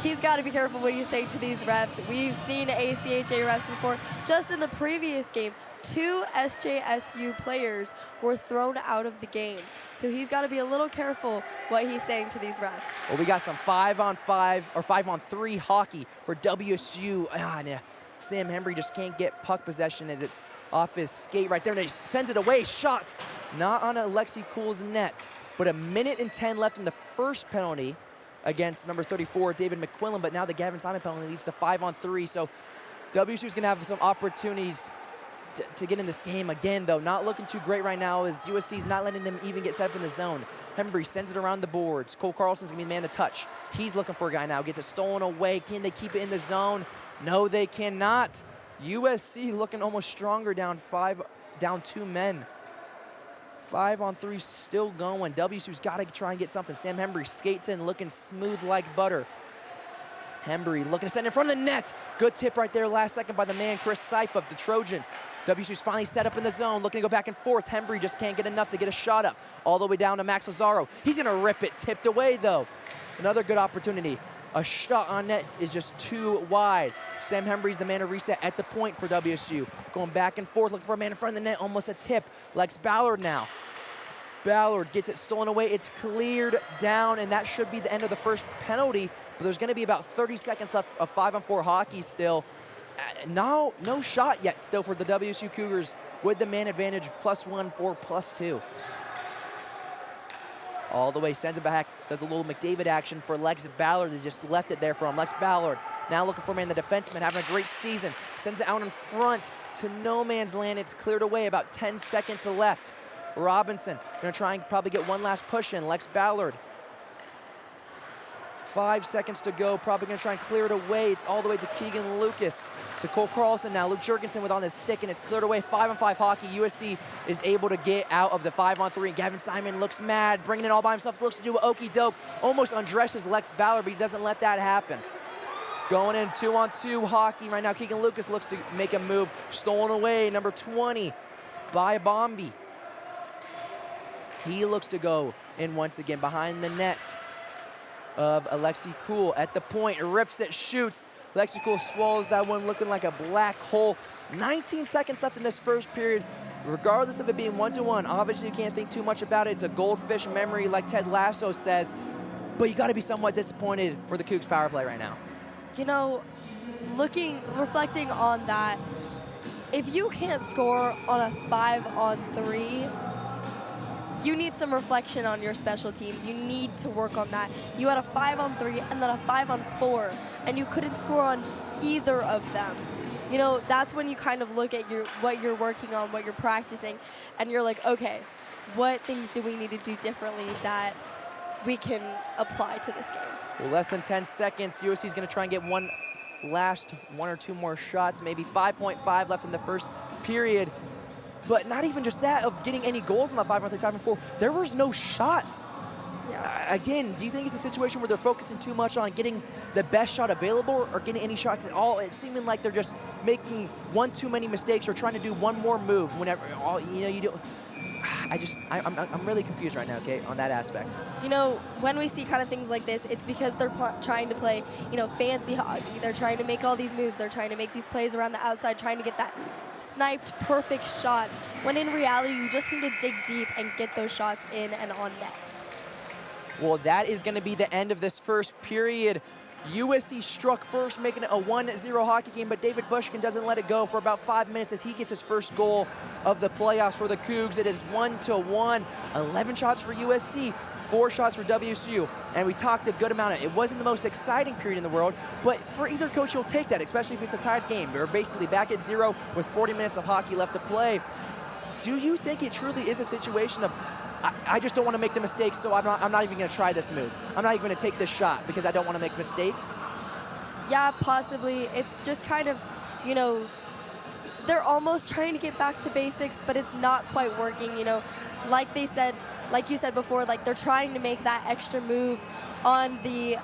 H: He's got to be careful what you say to these refs. We've seen ACHA refs before. Just in the previous game, 2 SJSU players were thrown out of the game. So he's got to be a little careful what he's saying to these refs.
G: Well, we got some 5-on-5 or 5-on-3 hockey for WSU. Sam Hembry just can't get puck possession as it's off his skate right there, and he sends it away. Shot not on Alexi Kuhl's net, but 1:10 left in the first penalty against number 34, David McQuillan, but now the Gavin Simon penalty leads to 5-on-3. So WSU's going to have some opportunities to get in this game again, though. Not looking too great right now as USC's not letting them even get set up in the zone. Hembry sends it around the boards. Cole Carlson's going to be the man to touch. He's looking for a guy now. Gets it stolen away. Can they keep it in the zone? No, they cannot. USC looking almost stronger, down 2 men. 5-on-3 still going. WSU's got to try and get something. Sam Hembry skates in, looking smooth like butter. Hembry looking to send in front of the net. Good tip right there last second by the man, Chris Sipe of the Trojans. WSU's finally set up in the zone, looking to go back and forth. Hembry just can't get enough to get a shot up. All the way down to Max Lazaro. He's going to rip it, tipped away though. Another good opportunity. A shot on net is just too wide. Sam Hembry's the man to reset at the point for WSU. Going back and forth, looking for a man in front of the net, almost a tip. Lex Ballard now. Ballard gets it stolen away. It's cleared down, and that should be the end of the first penalty. But there's going to be about 30 seconds left of 5-on-4 hockey still. No shot yet still for the WSU Cougars with the man advantage, +1 or +2. All the way, sends it back, does a little McDavid action for Lex Ballard. He just left it there for him. Lex Ballard now looking for a man, the defenseman, having a great season. Sends it out in front to no man's land. It's cleared away, about 10 seconds left. Robinson gonna try and probably get one last push in. Lex Ballard 5 seconds to go. Probably going to try and clear it away. It's all the way to Keegan Lucas, to Cole Carlson now. Luke Jurgensen with on his stick, and it's cleared away. 5-on-5 hockey. USC is able to get out of the 5-on-3. Gavin Simon looks mad, bringing it all by himself. Looks to do an okey doke. Almost undresses Lex Ballard, but he doesn't let that happen. Going in 2-on-2 hockey right now. Keegan Lucas looks to make a move. Stolen away, number 20 by Bombi. He looks to go in once again behind the net of Alexi Cool at the point. Rips it, shoots. Alexi Cool swallows that one, looking like a black hole. 19 seconds left in this first period. Regardless of it being 1-1, obviously you can't think too much about it. It's a goldfish memory, like Ted Lasso says. But you got to be somewhat disappointed for the Cougs power play right now.
H: You know, reflecting on that, if you can't score on a 5-on-3, you need some reflection on your special teams. You need to work on that. You had a 5-on-3 and then a 5-on-4, and you couldn't score on either of them. You know, that's when you kind of look at what you're working on, what you're practicing, and you're like, okay, what things do we need to do differently that we can apply to this game?
G: Well, less than 10 seconds. USC is going to try and get one or two more shots, maybe 5.5 left in the first period. But not even just that, of getting any goals in that 5-on-3, 5-on-4. There was no shots. Yeah. Again, do you think it's a situation where they're focusing too much on getting the best shot available or getting any shots at all? It's seeming like they're just making one too many mistakes or trying to do one more move whenever, you do. I'm really confused right now, Kate, on that aspect.
H: You know, when we see kind of things like this, it's because they're trying to play, fancy hockey. They're trying to make all these moves. They're trying to make these plays around the outside, trying to get that sniped perfect shot, when in reality, you just need to dig deep and get those shots in and on net.
G: Well, that is going to be the end of this first period. USC struck first, making it a 1-0 hockey game, but David Bushkin doesn't let it go for about 5 minutes as he gets his first goal of the playoffs for the Cougs. It is 1-1, 11 shots for USC, 4 shots for WSU, and we talked a good amount of it. It wasn't the most exciting period in the world, but for either coach, you'll take that, especially if it's a tied game. We're basically back at 0 with 40 minutes of hockey left to play. Do you think it truly is a situation of, I just don't want to make the mistake, so I'm not even going to try this move. I'm not even going to take this shot because I don't want to make a mistake?
H: Yeah, possibly. It's just kind of, they're almost trying to get back to basics, but it's not quite working, Like you said before, like they're trying to make that extra move on the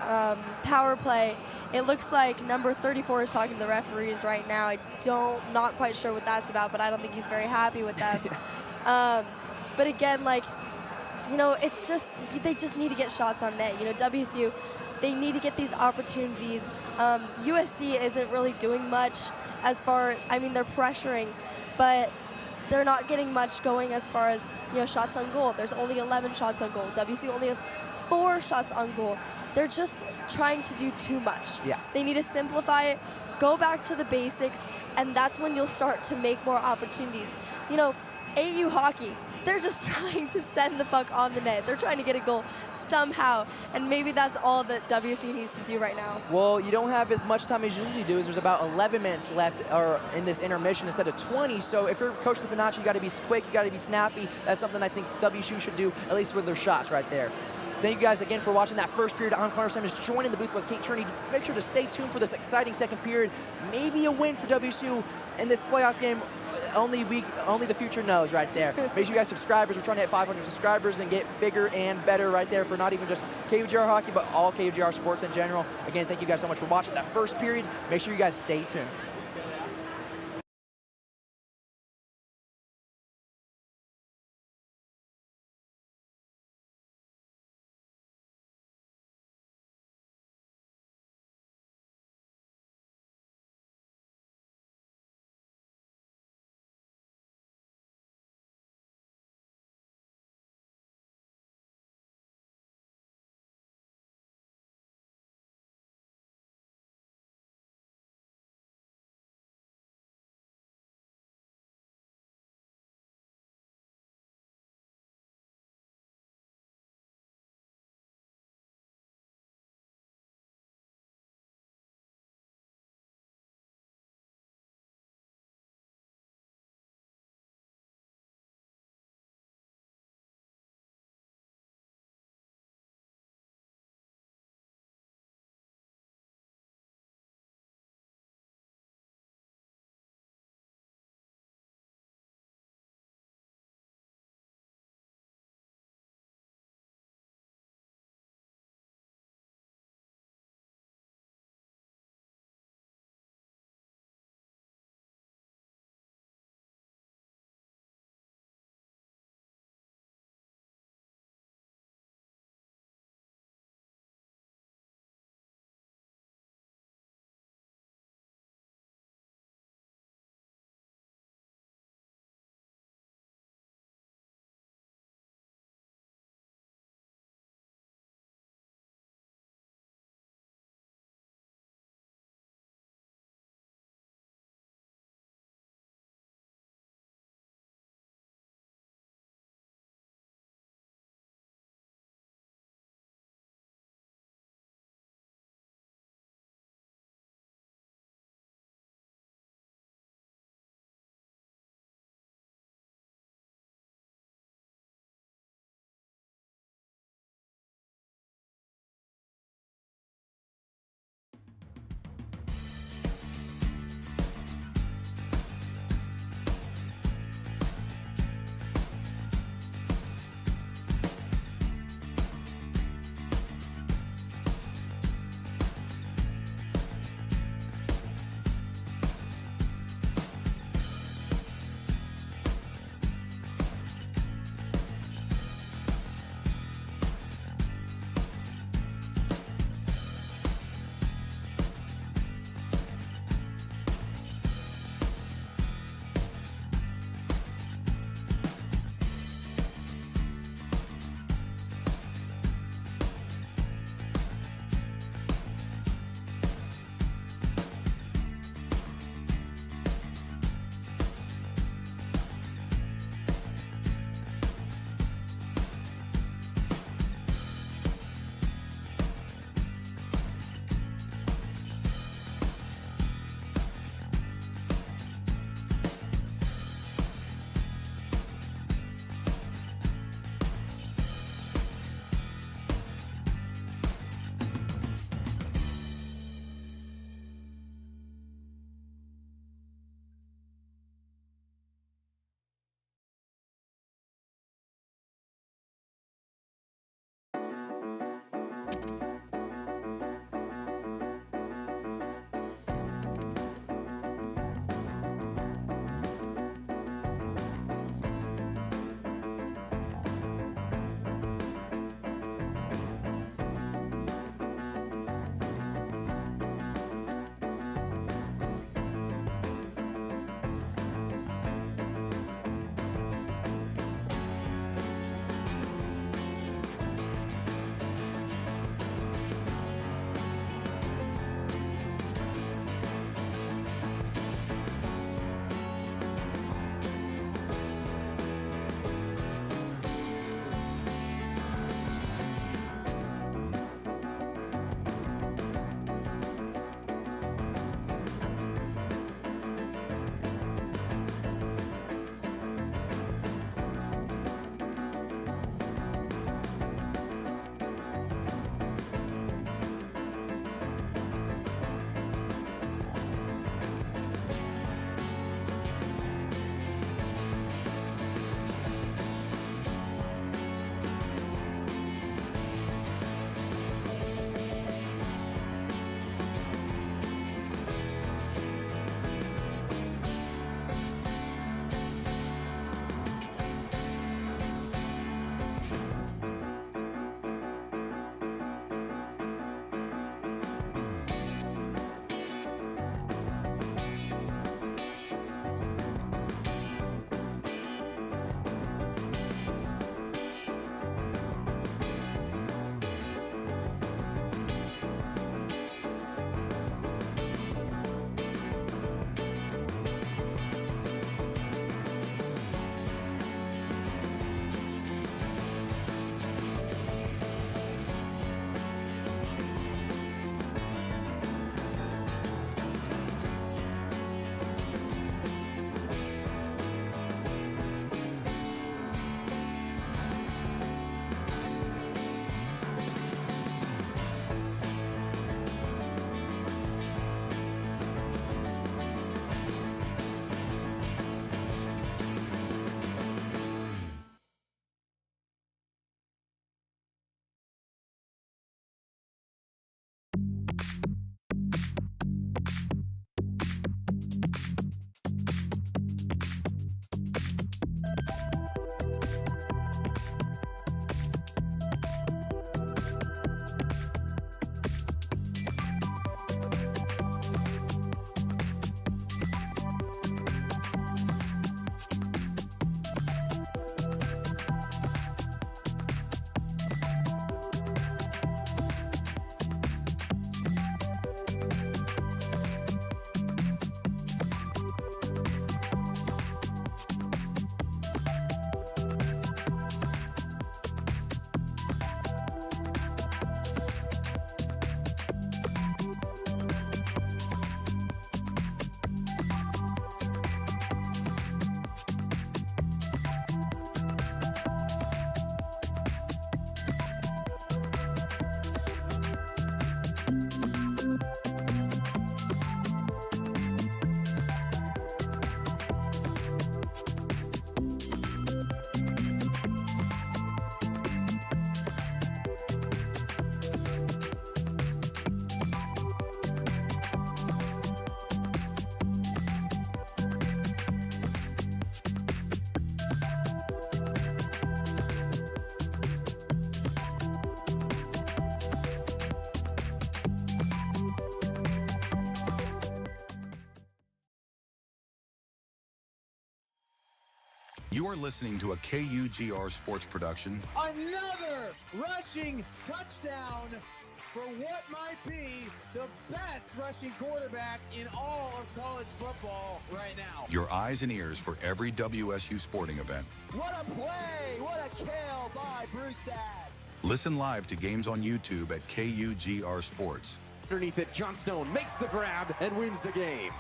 H: power play. It looks like number 34 is talking to the referees right now. Not quite sure what that's about, but I don't think he's very happy with that. But again, it's just, they just need to get shots on net. WSU, they need to get these opportunities. USC isn't really doing much they're pressuring, but they're not getting much going as far as, shots on goal. There's only 11 shots on goal. WSU only has 4 shots on goal. They're just trying to do too much.
G: Yeah.
H: They need to simplify it, go back to the basics, and that's when you'll start to make more opportunities. AU hockey, they're just trying to send the puck on the net. They're trying to get a goal somehow, and maybe that's all that WSU needs to do right now.
G: Well, you don't have as much time as you usually do, as there's about 11 minutes left in this intermission instead of 20, so if you're Coach Lipinacci, you got to be quick, you got to be snappy. That's something I think WSU should do, at least with their shots right there. Thank you guys again for watching that first period. I'm Connor Simmons, joining the booth with Kate Cherney. Make sure to stay tuned for this exciting second period. Maybe a win for WSU in this playoff game. Only the future knows right there. Make sure you guys subscribers. We're trying to hit 500 subscribers and get bigger and better right there for not even just KUGR hockey, but all KUGR sports in general. Again, thank you guys so much for watching that first period. Make sure you guys stay tuned.
C: You are listening to a KUGR sports production.
E: Another rushing touchdown for what might be the best rushing quarterback in all of college football right now.
C: Your eyes and ears for every WSU sporting event.
E: What a play! What a kill by Brewstad!
C: Listen live to games on YouTube at KUGR Sports.
I: Underneath it, Johnstone makes the grab and wins the game.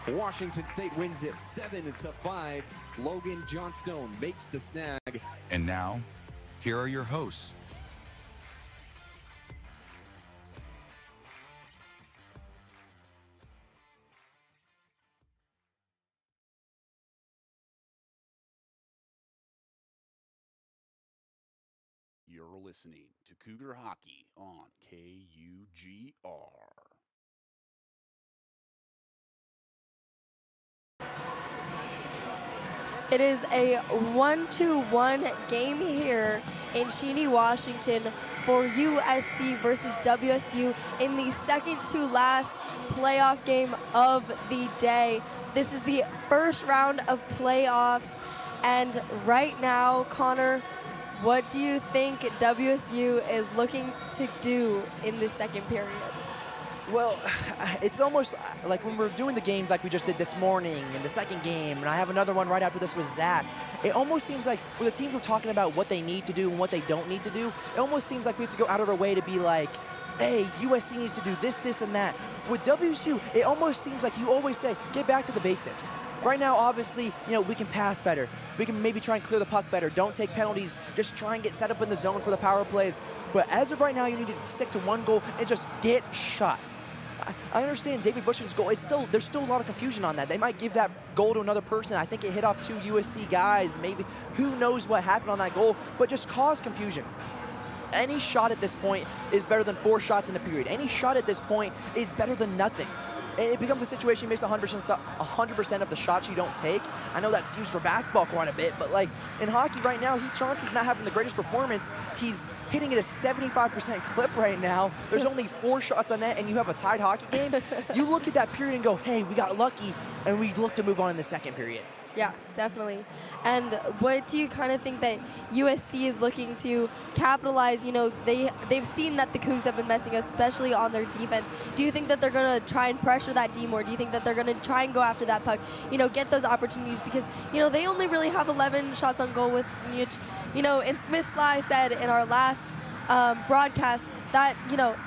I: Washington State wins it 7-5. Logan Johnstone makes the snag.
C: And now, here are your hosts.
F: You're listening to Cougar Hockey on KUGR.
H: It is a 1-1 game here in Cheney, Washington for USC versus WSU in the second to last playoff game of the day. This is the first round of playoffs, and right now, Connor, what do you think WSU is looking to do in this second period?
G: Well, it's almost like when we're doing the games like we just did this morning in the second game, and I have another one right after this with Zach. It almost seems like when the teams were talking about what they need to do and what they don't need to do, it almost seems like we have to go out of our way to be like, hey, USC needs to do this, this, and that. With WSU, it almost seems like you always say, get back to the basics. Right now, obviously, we can pass better. We can maybe try and clear the puck better. Don't take penalties. Just try and get set up in the zone for the power plays. But as of right now, you need to stick to one goal and just get shots. I understand David Bush's goal. There's still a lot of confusion on that. They might give that goal to another person. I think it hit off 2 USC guys. Maybe who knows what happened on that goal, but just cause confusion. Any shot at this point is better than 4 shots in a period. Any shot at this point is better than nothing. It becomes a situation you miss 100% of the shots you don't take. I know that's used for basketball quite a bit, but like in hockey right now, Johnson's not having the greatest performance. He's hitting at a 75% clip right now. There's only 4 shots on net, and you have a tied hockey game. You look at that period and go, hey, we got lucky, and we look to move on in the second period.
H: Yeah, definitely. And what do you kind of think that USC is looking to capitalize? They've seen that the Cougs have been messing, especially on their defense. Do you think that they're going to try and pressure that D more? Do you think that they're going to try and go after that puck, get those opportunities? Because, they only really have 11 shots on goal with, and Smith Sly said in our last broadcast that,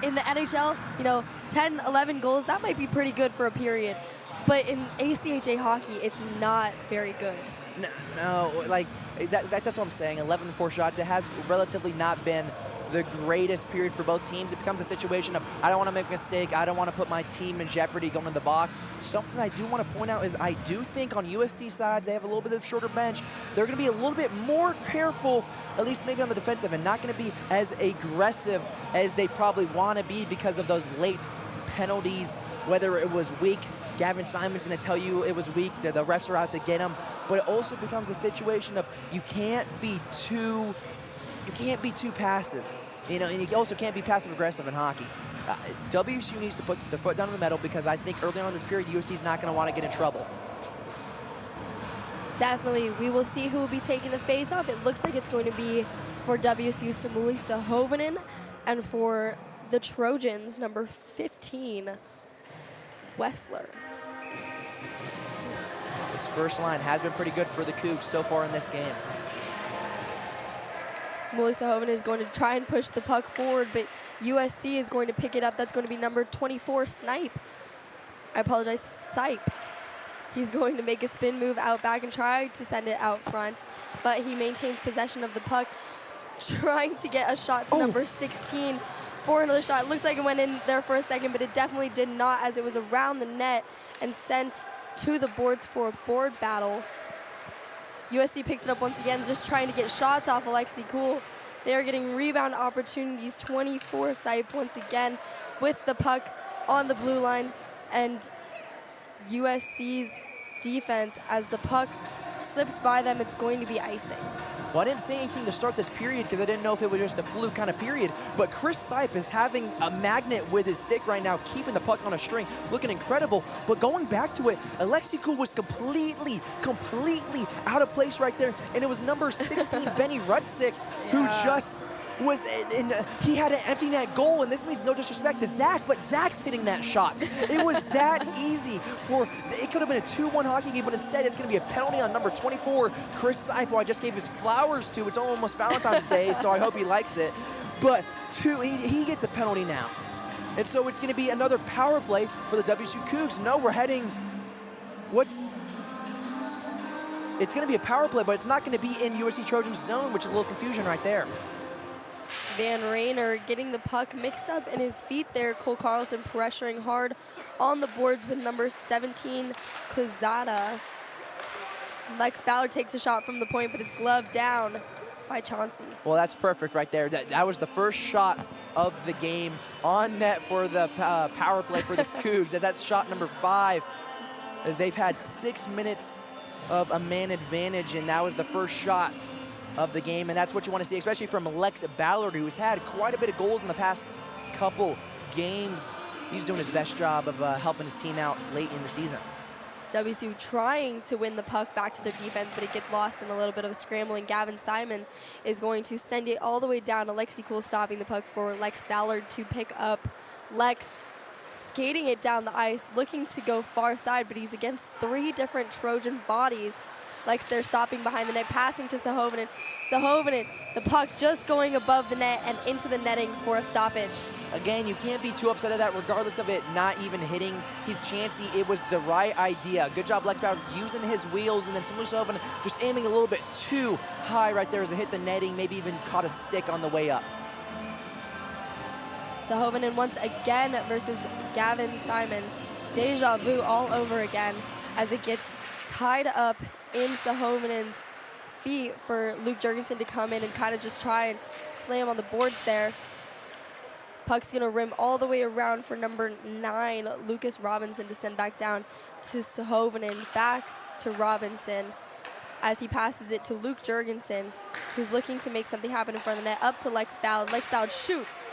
H: in the NHL, 10, 11 goals, that might be pretty good for a period. But in ACHA hockey, it's not very good.
G: No, like that's what I'm saying. 11-4 shots. It has relatively not been the greatest period for both teams. It becomes a situation of I don't want to make a mistake. I don't want to put my team in jeopardy going to the box. Something I do want to point out is I do think on USC side they have a little bit of shorter bench. They're going to be a little bit more careful, at least maybe on the defensive, and not going to be as aggressive as they probably want to be because of those late penalties. Whether it was weak, Gavin Simon's going to tell you it was weak. The refs are out to get him. But it also becomes a situation of you can't be too passive. And you also can't be passive aggressive in hockey. WSU needs to put their foot down on the metal because I think early on in this period, USC's not going to want to get in trouble.
H: Definitely. We will see who will be taking the face-off. It looks like it's going to be for WSU Samuli Sahovanen, and for the Trojans, number 15, Wessler.
G: This first line has been pretty good for the Cougs so far in this game.
H: Samuli Sahovanen is going to try and push the puck forward, but USC is going to pick it up. That's going to be number 24, Sipe. He's going to make a spin move out back and try to send it out front, but he maintains possession of the puck, trying to get a shot to number 16 for another shot. Looked like it went in there for a second, but it definitely did not, as it was around the net and sent to the boards for a board battle. USC picks it up once again, just trying to get shots off Alexi Cool. They are getting rebound opportunities. 24 Sipe once again with the puck on the blue line, and USC's defense, as the puck slips by them, it's going to be icing.
G: Well, I didn't say anything to start this period because I didn't know if it was just a fluke kind of period, but Chris Sipe is having a magnet with his stick right now, keeping the puck on a string, looking incredible. But going back to it, Alexi Cool was completely out of place right there, and it was number 16, Benny Rutzik, who just was he had an empty net goal, and this means no disrespect to Zach, but Zach's hitting that shot. It was that easy it could have been a 2-1 hockey game, but instead it's going to be a penalty on number 24, Chris Sipe, who I just gave his flowers to. It's almost Valentine's Day, so I hope he likes it. But he gets a penalty now. And so it's going to be another power play for the WSU Cougs. No, we're heading, it's going to be a power play, but it's not going to be in USC Trojans zone, which is a little confusion right there.
H: Van Rayner getting the puck mixed up in his feet there. Cole Carlson pressuring hard on the boards with number 17, Quezada. Lex Ballard takes a shot from the point, but it's gloved down by Chauncey.
G: Well, that's perfect right there. That was the first shot of the game on net for the power play for the Cougs, as that's shot number 5, as they've had 6 minutes of a man advantage, and that was the first shot of the game, and that's what you want to see, especially from Lex Ballard, who's had quite a bit of goals in the past couple games. He's doing his best job of helping his team out late in the season.
H: WSU trying to win the puck back to their defense, but it gets lost in a little bit of a scramble, and Gavin Simon is going to send it all the way down. Alexi Cool stopping the puck for Lex Ballard to pick up. Lex skating it down the ice, looking to go far side, but he's against 3 different Trojan bodies. Lex there stopping behind the net, passing to Sahovinen. Sahovinen, the puck just going above the net and into the netting for a stoppage.
G: Again, you can't be too upset at that, regardless of it not even hitting Keith Chansey. It was the right idea. Good job, Lex Ballard, using his wheels, and then Sahovinen just aiming a little bit too high right there as it hit the netting, maybe even caught a stick on the way up.
H: Sahovinen once again versus Gavin Simon. Deja vu all over again as it gets tied up in Sahovinen's feet for Luke Jurgensen to come in and kind of just try and slam on the boards there. Puck's going to rim all the way around for number 9, Lucas Robinson, to send back down to Sahovinen, back to Robinson as he passes it to Luke Jurgensen, who's looking to make something happen in front of the net, up to Lex Ballard. Lex Ballard shoots,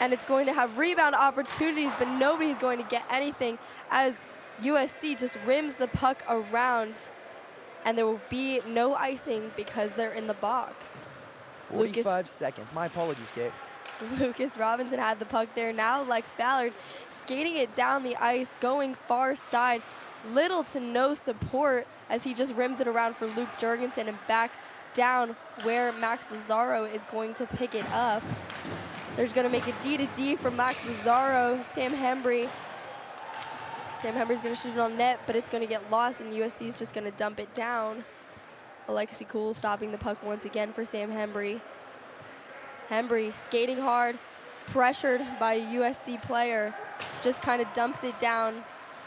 H: and it's going to have rebound opportunities, but nobody's going to get anything as USC just rims the puck around, and there will be no icing because they're in the box.
G: 45 seconds. My apologies, Kate.
H: Lucas Robinson had the puck there. Now Lex Ballard skating it down the ice, going far side. Little to no support as he just rims it around for Luke Jurgensen and back down where Max Lazaro is going to pick it up. There's going to make a D-to-D from Max Lazaro. Sam Hembry. Sam Hembry's going to shoot it on net, but it's going to get lost, and USC is just going to dump it down. Alexi Cool stopping the puck once again for Sam Hembry. Hembry skating hard, pressured by a USC player, just kind of dumps it down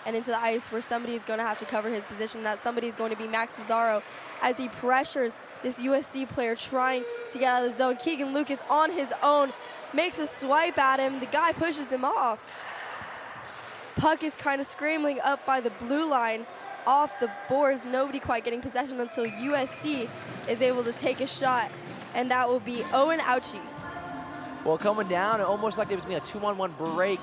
H: and into the ice where somebody is going to have to cover his position. That somebody is going to be Max Lazaro as he pressures this USC player trying to get out of the zone. Keegan Lucas on his own makes a swipe at him. The guy pushes him off. Puck is kind of scrambling up by the blue line, off the boards. Nobody quite getting possession until USC is able to take a shot, and that will be Owen Auchi.
G: Well, coming down, almost like it was going to be a 2-on-1 break,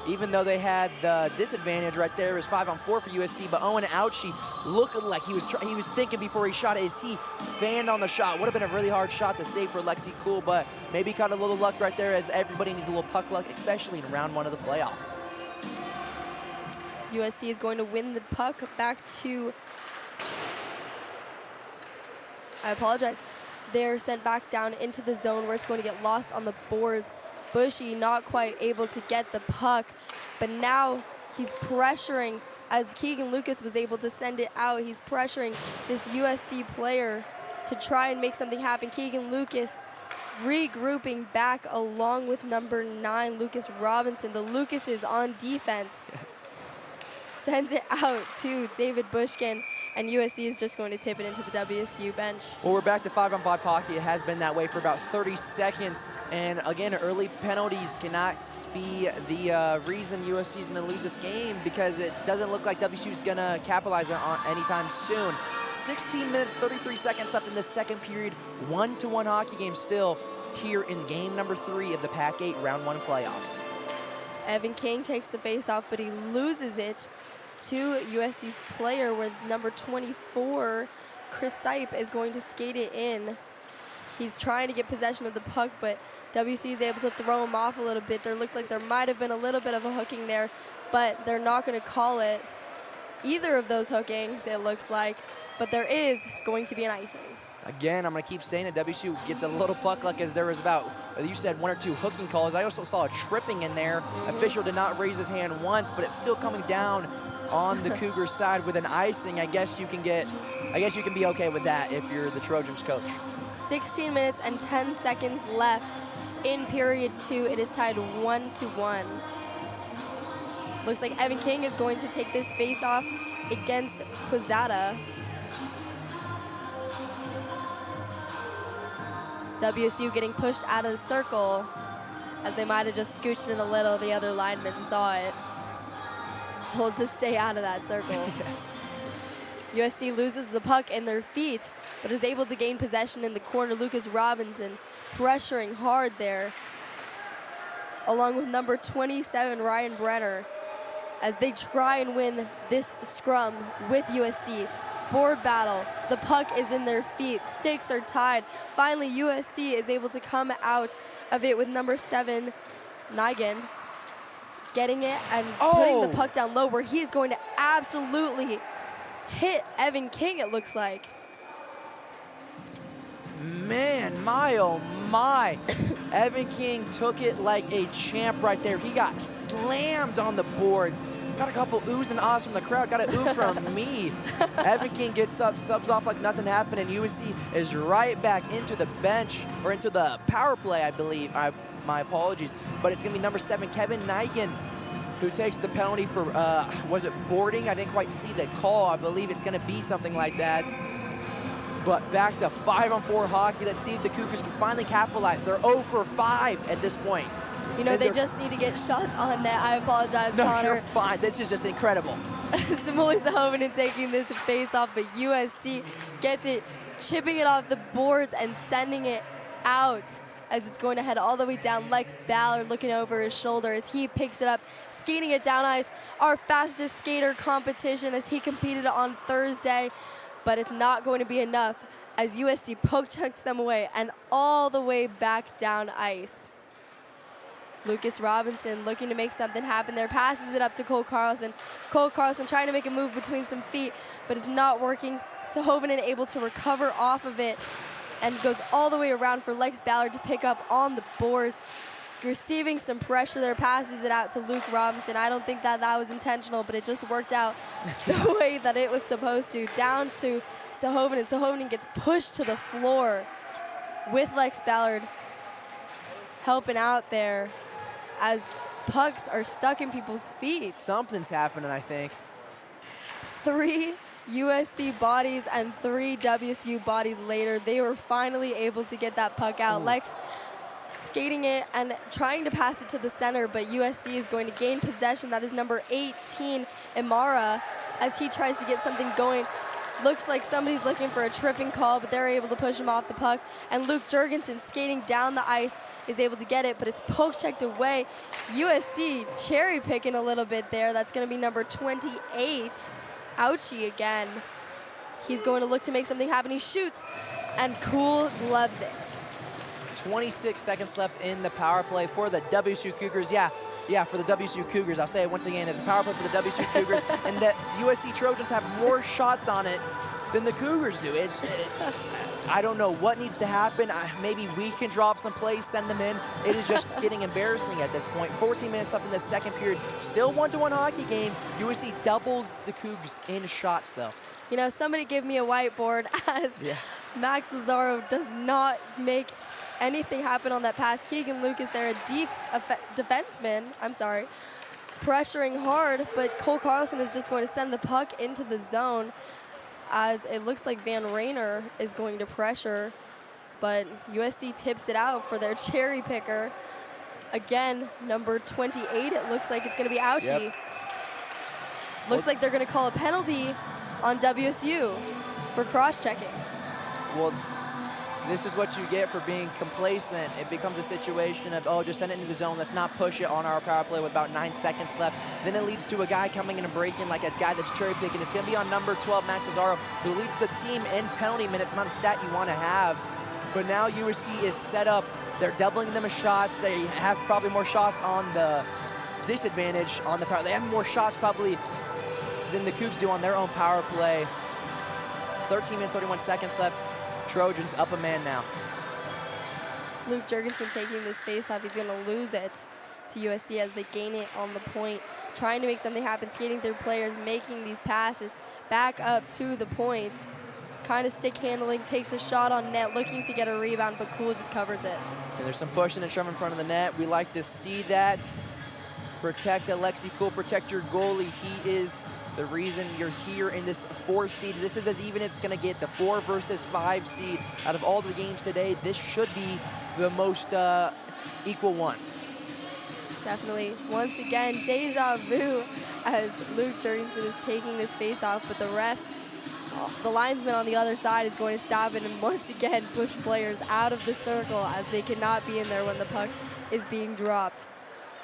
G: even though they had the disadvantage right there. It was 5-on-4 for USC, but Owen Auchi looking like he was thinking before he shot it. Is he fanned on the shot? Would have been a really hard shot to save for Alexi Cool, but maybe caught a little luck right there, as everybody needs a little puck luck, especially in round 1 of the playoffs.
H: USC is going to win the puck back to, I apologize. They're sent back down into the zone where it's going to get lost on the boards. Bushy not quite able to get the puck, but now he's pressuring, as Keegan Lucas was able to send it out. He's pressuring this USC player to try and make something happen. Keegan Lucas regrouping back along with number 9, Lucas Robinson. The Lucases on defense. Yes. Sends it out to David Bushkin. and USC is just going to tip it into the WSU bench.
G: Well, we're back to 5-on-5 hockey. It has been that way for about 30 seconds. And again, early penalties cannot be the reason USC is going to lose this game, because it doesn't look like WSU is going to capitalize on anytime soon. 16 minutes, 33 seconds left in the second period. 1-1 hockey game still here in game number 3 of the Pac-8 Round 1 playoffs.
H: Evan King takes the face-off, but he loses it to USC's player, where number 24, Chris Sipe, is going to skate it in. He's trying to get possession of the puck, but WSU is able to throw him off a little bit. There looked like there might have been a little bit of a hooking there, but they're not going to call it either of those hookings, it looks like, but there is going to be an icing.
G: Again, I'm going to keep saying it. WSU gets a little puck luck, as there was about, you said, 1 or 2 hooking calls. I also saw a tripping in there. Official did not raise his hand once, but it's still coming down on the Cougars side with an icing. I guess you can be okay with that if you're the Trojans coach.
H: 16 minutes and 10 seconds left in period 2. It is tied 1-1. Looks like Evan King is going to take this face-off against Quezada. WSU getting pushed out of the circle, as they might have just scooched it a little. The other lineman saw it. Told to stay out of that circle.
G: Yes.
H: USC loses the puck in their feet, but is able to gain possession in the corner. Lucas Robinson pressuring hard there, along with number 27, Ryan Brenner, as they try and win this scrum with USC. Board battle, the puck is in their feet, stakes are tied. Finally, USC is able to come out of it with number 7, Nigan, getting it and putting the puck down low, where he's going to absolutely hit Evan King, it looks like.
G: Man, my oh my. Evan King took it like a champ right there. He got slammed on the boards. Got a couple oohs and ahs from the crowd. Got an ooh from me. Evan King gets up, subs off like nothing happened, and USC is right back into the bench, or into the power play, I believe. My apologies. But it's going to be number 7, Kevin Nigan, who takes the penalty for, was it boarding? I didn't quite see the call. I believe it's going to be something like that. But back to 5-on-4 hockey. Let's see if the Cougars can finally capitalize. They're 0 for 5 at this point.
H: You know, they just need to get shots on net. I apologize,
G: no,
H: Connor.
G: No, you're fine. This is just incredible.
H: Samuli Sahovanen taking this face-off, but USC gets it, chipping it off the boards and sending it out, as it's going to head all the way down. Lex Ballard looking over his shoulder as he picks it up, skating it down ice. Our fastest skater competition, as he competed on Thursday, but it's not going to be enough, as USC poke chunks them away and all the way back down ice. Lucas Robinson looking to make something happen there, passes it up to Cole Carlson. Cole Carlson trying to make a move between some feet, but it's not working. Sahovanen able to recover off of it and goes all the way around for Lex Ballard to pick up on the boards. Receiving some pressure there, passes it out to Luke Robinson. I don't think that was intentional, but it just worked out the way that it was supposed to. Down to Sahovanen. Sahovanen gets pushed to the floor with Lex Ballard helping out there, as pucks are stuck in people's feet.
G: Something's happening, I think.
H: 3 USC bodies and 3 WSU bodies later, they were finally able to get that puck out. Lex skating it and trying to pass it to the center, but USC is going to gain possession. That is number 18, Imara, as he tries to get something going. Looks like somebody's looking for a tripping call, but they're able to push him off the puck. And Luke Jurgensen skating down the ice is able to get it, but it's poke checked away. USC cherry picking a little bit there. That's going to be number 28, Ouchie again. He's going to look to make something happen. He shoots, and Cool gloves it.
G: 26 seconds left in the power play for the WSU Cougars. Yeah, for the WSU Cougars. I'll say it once again. It's a power play for the WSU Cougars, and the USC Trojans have more shots on it than the Cougars do. I don't know what needs to happen. Maybe we can drop some plays, send them in. It is just getting embarrassing at this point. 14 minutes left in the second period. Still 1-1 hockey game. USC doubles the Cougs in shots, though.
H: You know, somebody give me a whiteboard, as Max Lazaro does not make anything happen on that pass. Keegan Lucas there, a defenseman, pressuring hard, but Cole Carlson is just going to send the puck into the zone. as it looks like Van Rayner is going to pressure, but USC tips it out for their cherry picker. Again, number 28, it looks like it's going to be Ouchie.
G: Yep.
H: Looks like they're going to call a penalty on WSU for cross-checking.
G: Well, this is what you get for being complacent. It becomes a situation of, oh, just send it into the zone. Let's not push it on our power play with about 9 seconds left. Then it leads to a guy coming in and breaking, like a guy that's cherry picking. It's going to be on number 12, Max Cesaro, who leads the team in penalty minutes. Not a stat you want to have. But now USC is set up. They're doubling them with shots. They have probably more shots on the disadvantage on the power. They have more shots probably than the Cougs do on their own power play. 13 minutes, 31 seconds left. Trojans up a man now.
H: Luke Jurgensen taking this face-off. He's going to lose it to USC as they gain it on the point, trying to make something happen, skating through players, making these passes back up to the point. Kind of stick handling, takes a shot on net, looking to get a rebound, but Cool just covers it.
G: And there's some pushing and shoving in front of the net. We like to see that. Protect Alexi Cool, protect your goalie. He is the reason you're here in this 4 seed. This is as even it's going to get, the 4 versus 5 seed. Out of all the games today, this should be the most equal one.
H: Definitely. Once again, deja vu as Luke Jurgensen is taking this face-off, but the ref, the linesman on the other side, is going to stop it and once again push players out of the circle as they cannot be in there when the puck is being dropped.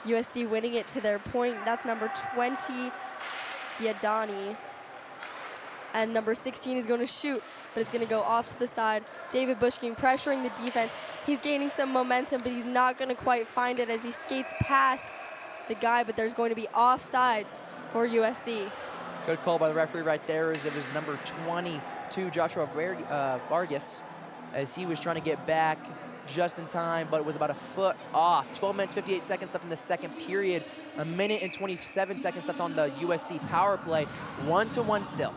H: USC winning it to their point. That's number 20, Yadani. And number 16 is going to shoot, but it's going to go off to the side. David Bushking pressuring the defense. He's gaining some momentum, but he's not going to quite find it as he skates past the guy, but there's going to be offsides for USC.
G: Good call by the referee right there, as it was number 22, Joshua Vargas, as he was trying to get back just in time, but it was about a foot off. 12 minutes, 58 seconds left in the second period. A minute and 27 seconds left on the USC power play. 1-1 still.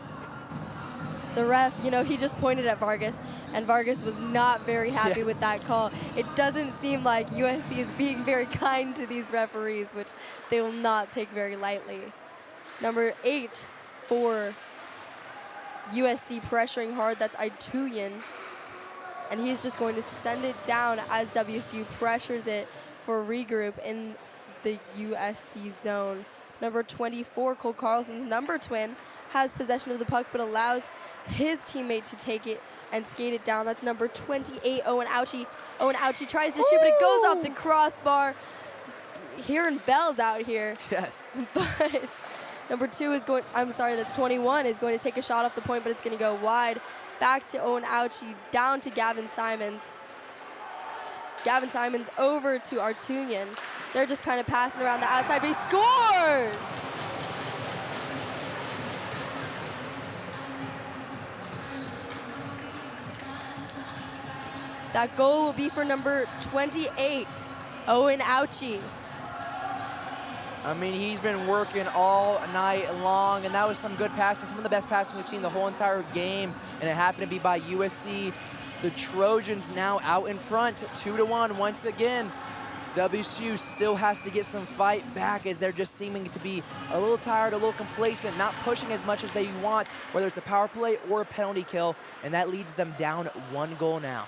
H: The ref, you know, he just pointed at Vargas, and Vargas was not very happy with that call. It doesn't seem like USC is being very kind to these referees, which they will not take very lightly. Number 8 for USC pressuring hard, that's Ituyan. And he's just going to send it down as WSU pressures it for a regroup in the USC zone. Number 24, Cole Carlson's number twin, has possession of the puck but allows his teammate to take it and skate it down. That's number 28, Owen Ouchie. Owen Ouchie tries to shoot, but it goes off the crossbar. Hearing bells out here.
G: Yes.
H: But number 2 is going, I'm sorry, that's 21, is going to take a shot off the point, but it's going to go wide. Back to Owen Ouchie, down to Gavin Simons. Gavin Simons over to Artunian. They're just kind of passing around the outside, but he scores! That goal will be for number 28, Owen Ouchie.
G: I mean, he's been working all night long, and that was some good passing, some of the best passing we've seen the whole entire game, and it happened to be by USC. The Trojans now out in front, 2-1 once again. WSU still has to get some fight back as they're just seeming to be a little tired, a little complacent, not pushing as much as they want, whether it's a power play or a penalty kill, and that leads them down 1 goal now.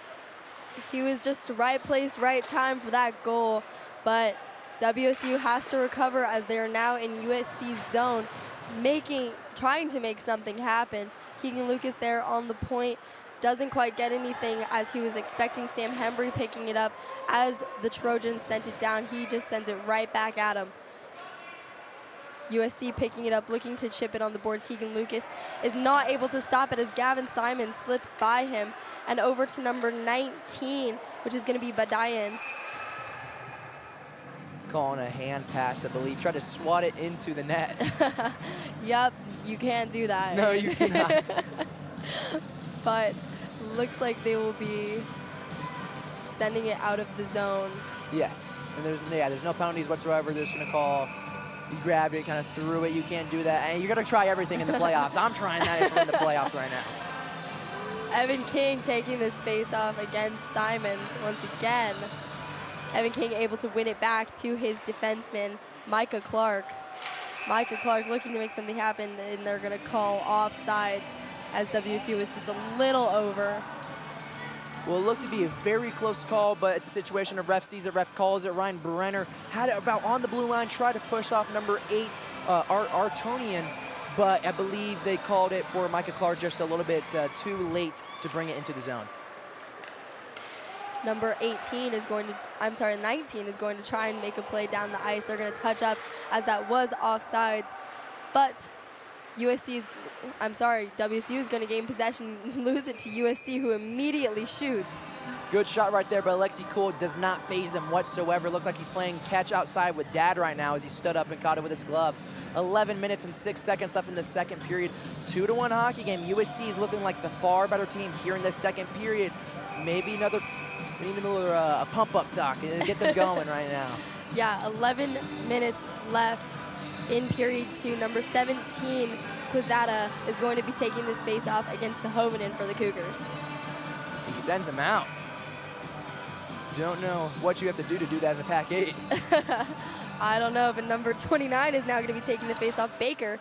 H: He was just right place, right time for that goal, but WSU has to recover as they are now in USC's zone, trying to make something happen. Keegan Lucas there on the point, doesn't quite get anything as he was expecting Sam Hembry picking it up. As the Trojans sent it down, he just sends it right back at him. USC picking it up, looking to chip it on the boards. Keegan Lucas is not able to stop it as Gavin Simons slips by him, and over to number 19, which is going to be Badayan.
G: Calling a hand pass, I believe. Tried to swat it into the net.
H: Yep, you can't do that.
G: No, you cannot.
H: But looks like they will be sending it out of the zone.
G: Yes, and there's no penalties whatsoever. They're just going to call, you grabbed it, kind of threw it. You can't do that. And you're going to try everything in the playoffs. I'm trying that if we're in the playoffs right now.
H: Evan King taking this face-off against Simons once again. Evan King able to win it back to his defenseman, Micah Clark. Micah Clark looking to make something happen, and they're going to call offsides as WSU was just a little over.
G: Well, it looked to be a very close call, but it's a situation of ref sees it, ref calls it. Ryan Brenner had it about on the blue line, tried to push off number 8, Artonian, but I believe they called it for Micah Clark just a little bit too late to bring it into the zone.
H: Number 19 is going to try and make a play down the ice. They're going to touch up as that was offsides, but WSU is going to gain possession, lose it to USC, who immediately shoots.
G: Good shot right there, but Alexi Cool does not phase him whatsoever. Looked like he's playing catch outside with Dad right now as he stood up and caught it with his glove. 11 minutes and 6 seconds left in the second period. 2-1 hockey game. USC is looking like the far better team here in the second period. Maybe we need another pump-up talk and get them going right now.
H: Yeah, 11 minutes left in period 2. Number 17, Quizada, is going to be taking this face-off against Sahovinen for the Cougars.
G: He sends him out. Don't know what you have to do that in the Pac-8.
H: I don't know, but number 29 is now going to be taking the face-off, Baker.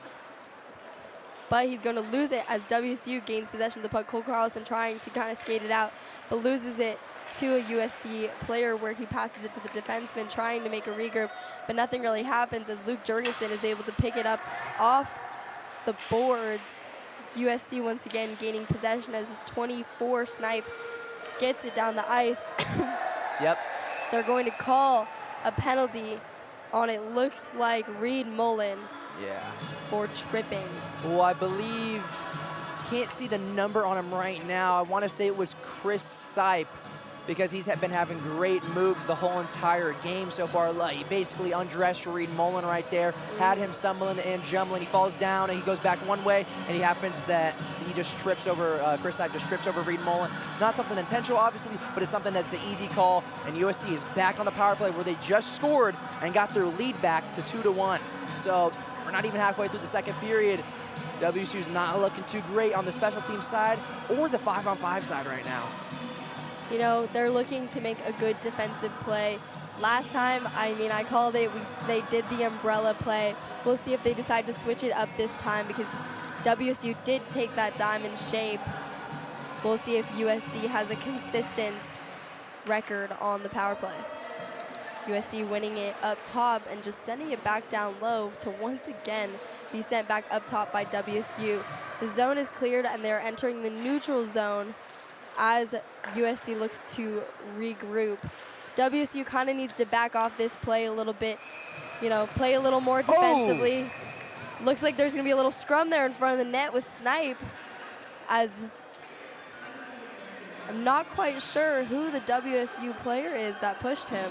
H: But he's going to lose it as WSU gains possession of the puck. Cole Carlson trying to kind of skate it out, but loses it to a USC player where he passes it to the defenseman trying to make a regroup, but nothing really happens as Luke Jorgensen is able to pick it up off the boards. USC once again gaining possession as 24 Snipe gets it down the ice.
G: Yep.
H: They're going to call a penalty on it looks like Reed Mullen.
G: Yeah.
H: For tripping.
G: Well, I believe, can't see the number on him right now. I want to say it was Chris Sipe, because he's been having great moves the whole entire game so far. He basically undressed Reed Mullen right there, had him stumbling and jumbling. He falls down and he goes back one way, and he happens that he just trips over, Chris Sipe just trips over Reed Mullen. Not something intentional, obviously, but it's something that's an easy call, and USC is back on the power play where they just scored and got their lead back to 2-1. So we're not even halfway through the second period. WSU's not looking too great on the special team side or the 5-on-5 side right now.
H: You know, they're looking to make a good defensive play. Last time, I called it, they did the umbrella play. We'll see if they decide to switch it up this time because WSU did take that diamond shape. We'll see if USC has a consistent record on the power play. USC winning it up top and just sending it back down low to once again be sent back up top by WSU. The zone is cleared and they're entering the neutral zone as USC looks to regroup. WSU kind of needs to back off this play a little bit, play a little more defensively. Oh. Looks like there's going to be a little scrum there in front of the net with Snipe, as I'm not quite sure who the WSU player is that pushed him.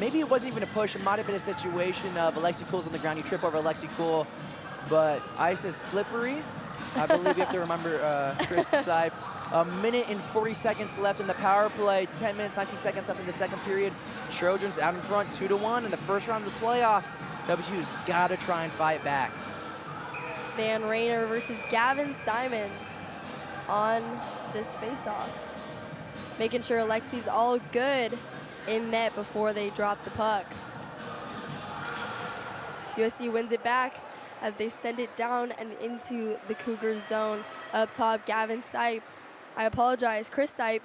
G: Maybe it wasn't even a push. It might have been a situation of Alexi Cool's on the ground. You trip over Alexi Cool, but ice is slippery. I believe you have to remember Chris Sipe. 1 minute and 40 seconds left in the power play. 10 minutes, 19 seconds left in the second period. Trojans out in front, 2-1 in the first round of the playoffs. WSU's got to try and fight back.
H: Van Rayner versus Gavin Simon on this faceoff. Making sure Alexi's all good in net before they drop the puck. USC wins it back as they send it down and into the Cougars zone. Up top, Gavin Sipe. Chris Sipe,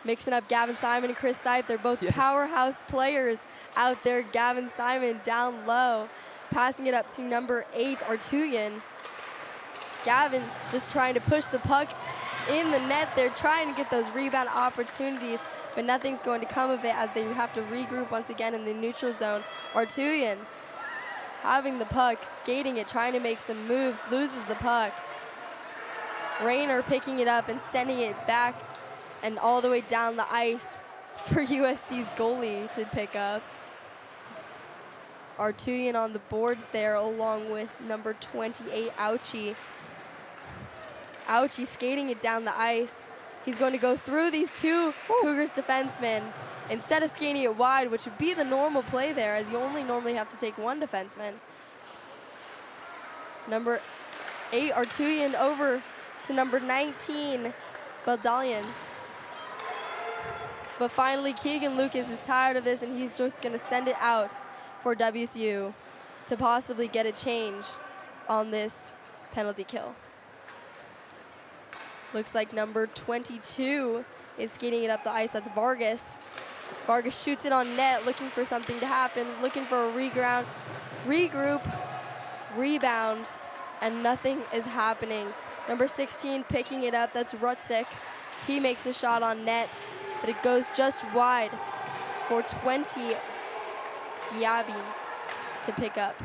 H: mixing up Gavin Simon and Chris Sipe. They're both powerhouse players out there. Gavin Simon down low, passing it up to number 8, Artuyan. Gavin just trying to push the puck in the net. They're trying to get those rebound opportunities, but nothing's going to come of it as they have to regroup once again in the neutral zone. Artuyan having the puck, skating it, trying to make some moves, loses the puck. Rayner picking it up and sending it back and all the way down the ice for USC's goalie to pick up. Artuyan on the boards there along with number 28, Ouchie. Ouchie skating it down the ice. He's going to go through these two Cougars defensemen instead of skating it wide, which would be the normal play there as you only normally have to take one defenseman. Number 8, Artuyan over to number 19, Baldalian. But finally, Keegan Lucas is tired of this, and he's just going to send it out for WSU to possibly get a change on this penalty kill. Looks like number 22 is skating it up the ice. That's Vargas. Vargas shoots it on net, looking for something to happen, looking for a regroup, rebound, and nothing is happening. Number 16 picking it up, that's Rutzik. He makes a shot on net, but it goes just wide for 20 Yabin to pick up.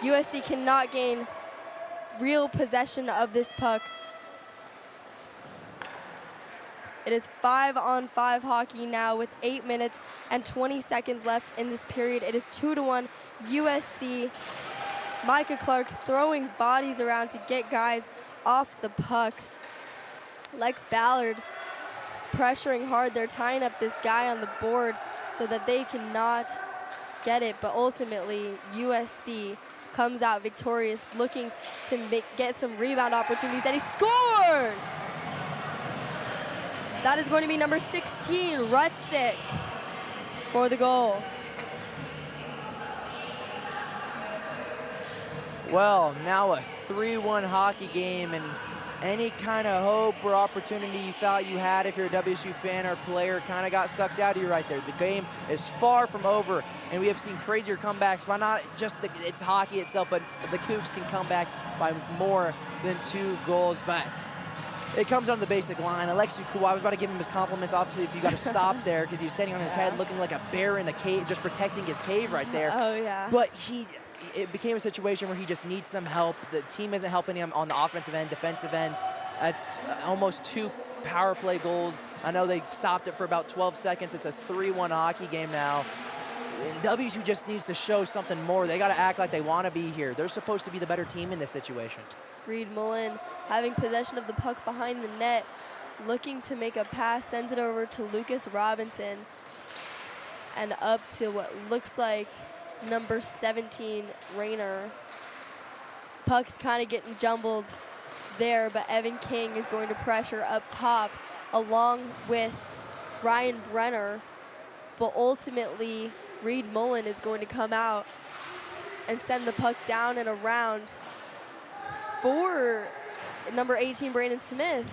H: USC cannot gain real possession of this puck. It is 5-on-5 hockey now with 8 minutes and 20 seconds left in this period. It is 2-1 USC. Micah Clark throwing bodies around to get guys off the puck. Lex Ballard is pressuring hard. They're tying up this guy on the board so that they cannot get it, but ultimately USC comes out victorious, looking to get some rebound opportunities, and he scores! That is going to be number 16, Rutzik, for the goal.
G: Well, now a 3-1 hockey game, and any kind of hope or opportunity you thought you had if you're a WSU fan or player kind of got sucked out of you right there. The game is far from over, and we have seen crazier comebacks. Why not just it's hockey itself, but the Cougs can come back by more than 2 goals. But it comes down to the basic line. Alexi Kawhi, I was about to give him his compliments. Obviously, if you got to stop there because he was standing on his head looking like a bear in the cave, just protecting his cave right there.
H: Oh, yeah.
G: But it became a situation where he just needs some help. The team isn't helping him on the offensive end, defensive end. It's almost 2 power play goals. I know they stopped it for about 12 seconds. It's a 3-1 hockey game now. And WSU just needs to show something more. They got to act like they want to be here. They're supposed to be the better team in this situation.
H: Reed Mullen having possession of the puck behind the net, looking to make a pass, sends it over to Lucas Robinson, and up to what looks like number 17, Rayner. Puck's kind of getting jumbled there, but Evan King is going to pressure up top along with Ryan Brenner. But ultimately, Reed Mullen is going to come out and send the puck down and around for number 18, Brandon Smith,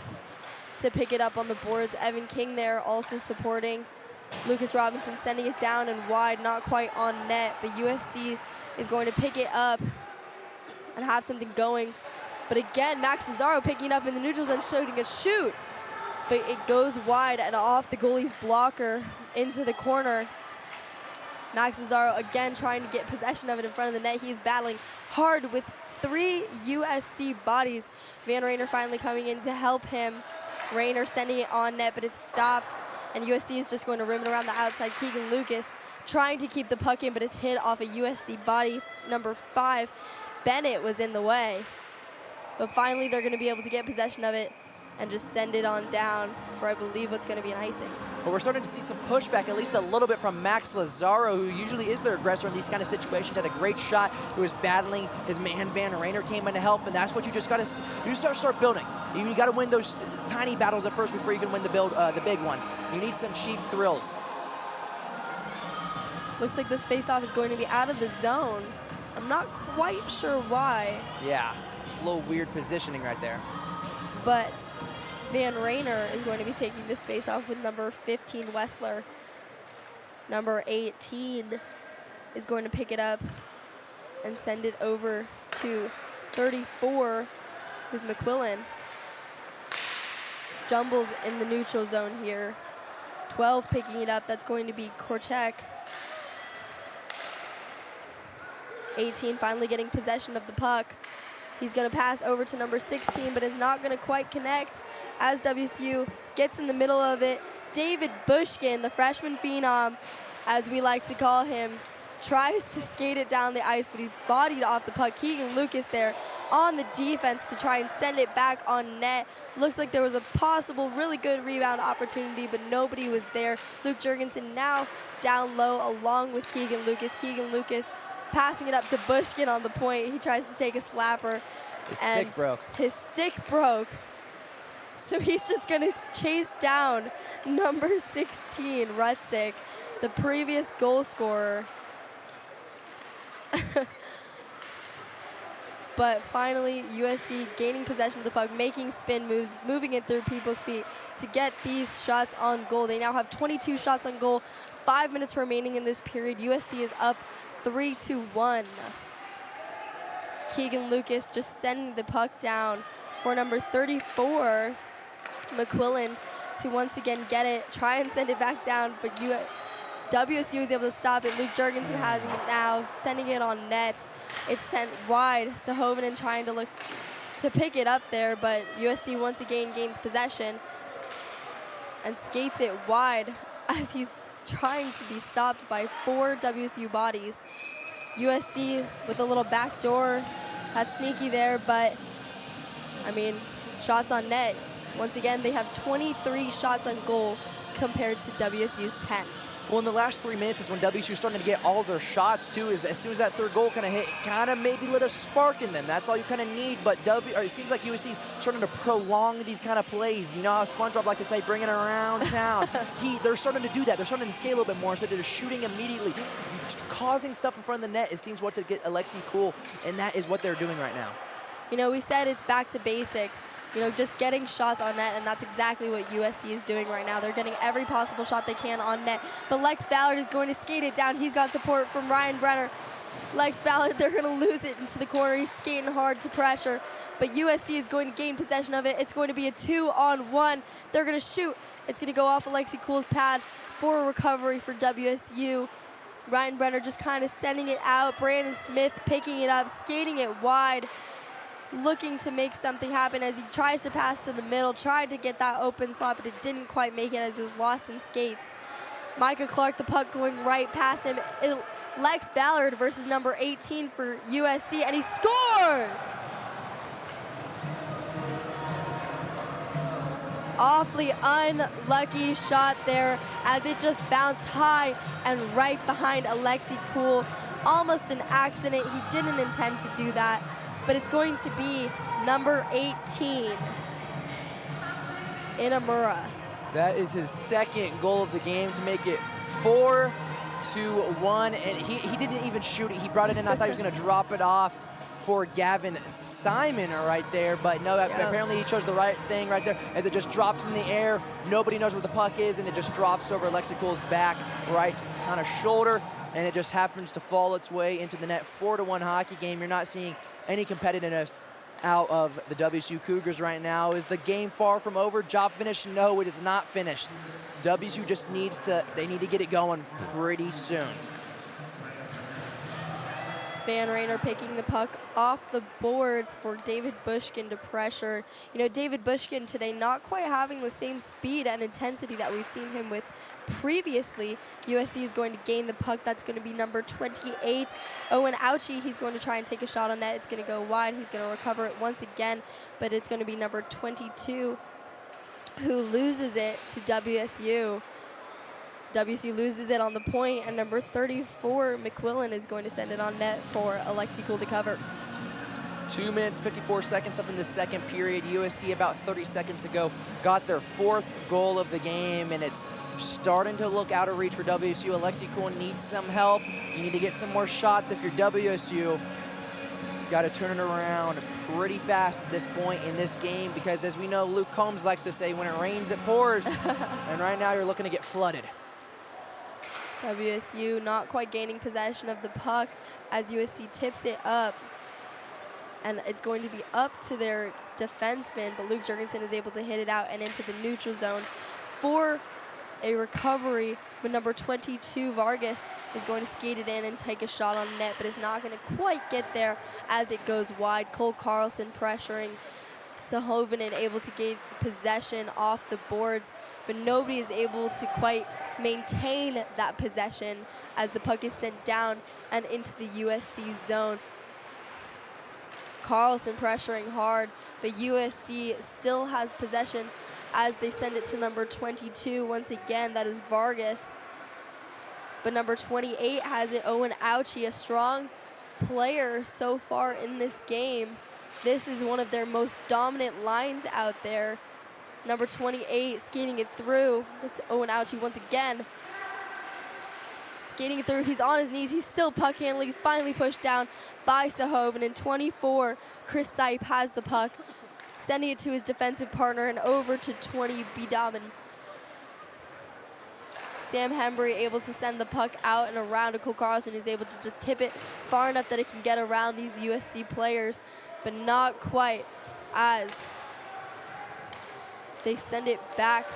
H: to pick it up on the boards. Evan King there also supporting. Lucas Robinson sending it down and wide, not quite on net, but USC is going to pick it up and have something going. But again, Max Cesaro picking it up in the neutral zone, shooting a shoot, but it goes wide and off the goalie's blocker into the corner. Max Cesaro again trying to get possession of it in front of the net. He's battling hard with 3 USC bodies. Van Rayner finally coming in to help him. Rayner sending it on net, but it stops. And USC is just going to rim it around the outside. Keegan Lucas trying to keep the puck in, but it's hit off a USC body. Number 5, Bennett, was in the way. But finally, they're going to be able to get possession of it and just send it on down for, I believe, what's going to be an icing.
G: Well, we're starting to see some pushback, at least a little bit, from Max Lazaro, who usually is their aggressor in these kind of situations. Had a great shot. Who was battling his man Van Rayner, came in to help, and that's what you just got to. You start building. You got to win those tiny battles at first before you can win the big one. You need some cheap thrills.
H: Looks like this faceoff is going to be out of the zone. I'm not quite sure why.
G: Yeah, a little weird positioning right there.
H: But Van Rayner is going to be taking this faceoff with number 15, Wessler. Number 18 is going to pick it up and send it over to 34, who's McQuillan. It's jumbles in the neutral zone here. 12 picking it up, that's going to be Korchek. 18 finally getting possession of the puck. He's going to pass over to number 16, but is not going to quite connect as WSU gets in the middle of it. David Bushkin, the freshman phenom, as we like to call him, tries to skate it down the ice, but he's bodied off the puck. Keegan Lucas there on the defense to try and send it back on net. Looks like there was a possible really good rebound opportunity, but nobody was there. Luke Jurgensen now down low along with Keegan Lucas. Keegan Lucas passing it up to Bushkin on the point. He tries to take a slapper.
G: His stick broke.
H: His stick broke. So he's just going to chase down number 16, Rutzik, the previous goal scorer. But finally, USC gaining possession of the puck, making spin moves, moving it through people's feet to get these shots on goal. They now have 22 shots on goal, 5 minutes remaining in this period. USC is up 3-1. Keegan Lucas just sending the puck down for number 34, McQuillan, to once again get it, try and send it back down, but WSU is able to stop it. Luke Jurgensen has it now, sending it on net. It's sent wide. Sahovinen trying to look to pick it up there, but USC once again gains possession and skates it wide as he's trying to be stopped by 4 WSU bodies. USC with a little backdoor. That's sneaky there, but I mean, shots on net. Once again, they have 23 shots on goal compared to WSU's 10.
G: Well, in the last 3 minutes is when WSU starting to get all their shots, too. Is as soon as that third goal kind of hit, kind of maybe lit a spark in them. That's all you kind of need. But it seems like USC's starting to prolong these kind of plays. You know how SpongeBob likes to say, bring it around town. They're starting to do that. They're starting to skate a little bit more instead of just shooting immediately. Causing stuff in front of the net, it seems what to get Alexi cool, and that is what they're doing right now.
H: You know, we said it's back to basics. You know, just getting shots on net, and that's exactly what USC is doing right now. They're getting every possible shot they can on net. But Lex Ballard is going to skate it down. He's got support from Ryan Brenner. Lex Ballard, they're going to lose it into the corner. He's skating hard to pressure. But USC is going to gain possession of it. It's going to be a 2-on-1. They're going to shoot. It's going to go off Alexi Cool's pad for a recovery for WSU. Ryan Brenner just kind of sending it out. Brandon Smith picking it up, skating it wide, looking to make something happen as he tries to pass to the middle, tried to get that open slot, but it didn't quite make it as it was lost in skates. Micah Clark, the puck going right past him. Lex Ballard versus number 18 for USC, and he scores! Awfully unlucky shot there as it just bounced high and right behind Alexi Cool. Almost an accident. He didn't intend to do that, but it's going to be number 18, Inamura.
G: That is his second goal of the game to make it 4-1, and he didn't even shoot it. He brought it in. I thought he was going to drop it off for Gavin Simon right there, but no, apparently he chose the right thing right there as it just drops in the air. Nobody knows where the puck is, and it just drops over Alexi Cool's back, right kind of shoulder, and it just happens to fall its way into the net. 4-1 hockey game. You're not seeing any competitiveness out of the WSU Cougars right now. Is the game far from over? Job finished? No, it is not finished. WSU just need to get it going pretty soon.
H: Van Rayner picking the puck off the boards for David Bushkin to pressure. You know, David Bushkin today not quite having the same speed and intensity that we've seen him with previously. USC is going to gain the puck. That's going to be number 28, Owen Ouchie. He's going to try and take a shot on net. It's going to go wide. He's going to recover it once again, but it's going to be number 22 who loses it to WSU. WSU loses it on the point, and number 34, McQuillan, is going to send it on net for Alexi Cool to cover.
G: 2 minutes, 54 seconds up in the second period. USC about 30 seconds ago got their 4th goal of the game, and it's starting to look out of reach for WSU. Alexi Cool needs some help. You need to get some more shots if you're WSU. You got to turn it around pretty fast at this point in this game because, as we know, Luke Combs likes to say, when it rains, it pours. And right now you're looking to get flooded.
H: WSU not quite gaining possession of the puck as USC tips it up. And it's going to be up to their defenseman, but Luke Jurgensen is able to hit it out and into the neutral zone for a recovery. But number 22, Vargas, is going to skate it in and take a shot on net, but is not going to quite get there as it goes wide. Cole Carlson pressuring Sahovinen, able to gain possession off the boards, but nobody is able to quite maintain that possession as the puck is sent down and into the USC zone. Carlson pressuring hard, but USC still has possession as they send it to number 22. Once again, that is Vargas. But number 28 has it, Owen Ouchie, a strong player so far in this game. This is one of their most dominant lines out there. Number 28 skating it through. That's Owen Ouchie once again. Skating through, he's on his knees, he's still puck handling, he's finally pushed down by Sahoven. In 24, Chris Sipe has the puck, sending it to his defensive partner and over to 20, Bidaman. Sam Hembry able to send the puck out and around to Cole Carlson, who's able to just tip it far enough that it can get around these USC players, but not quite, as they send it back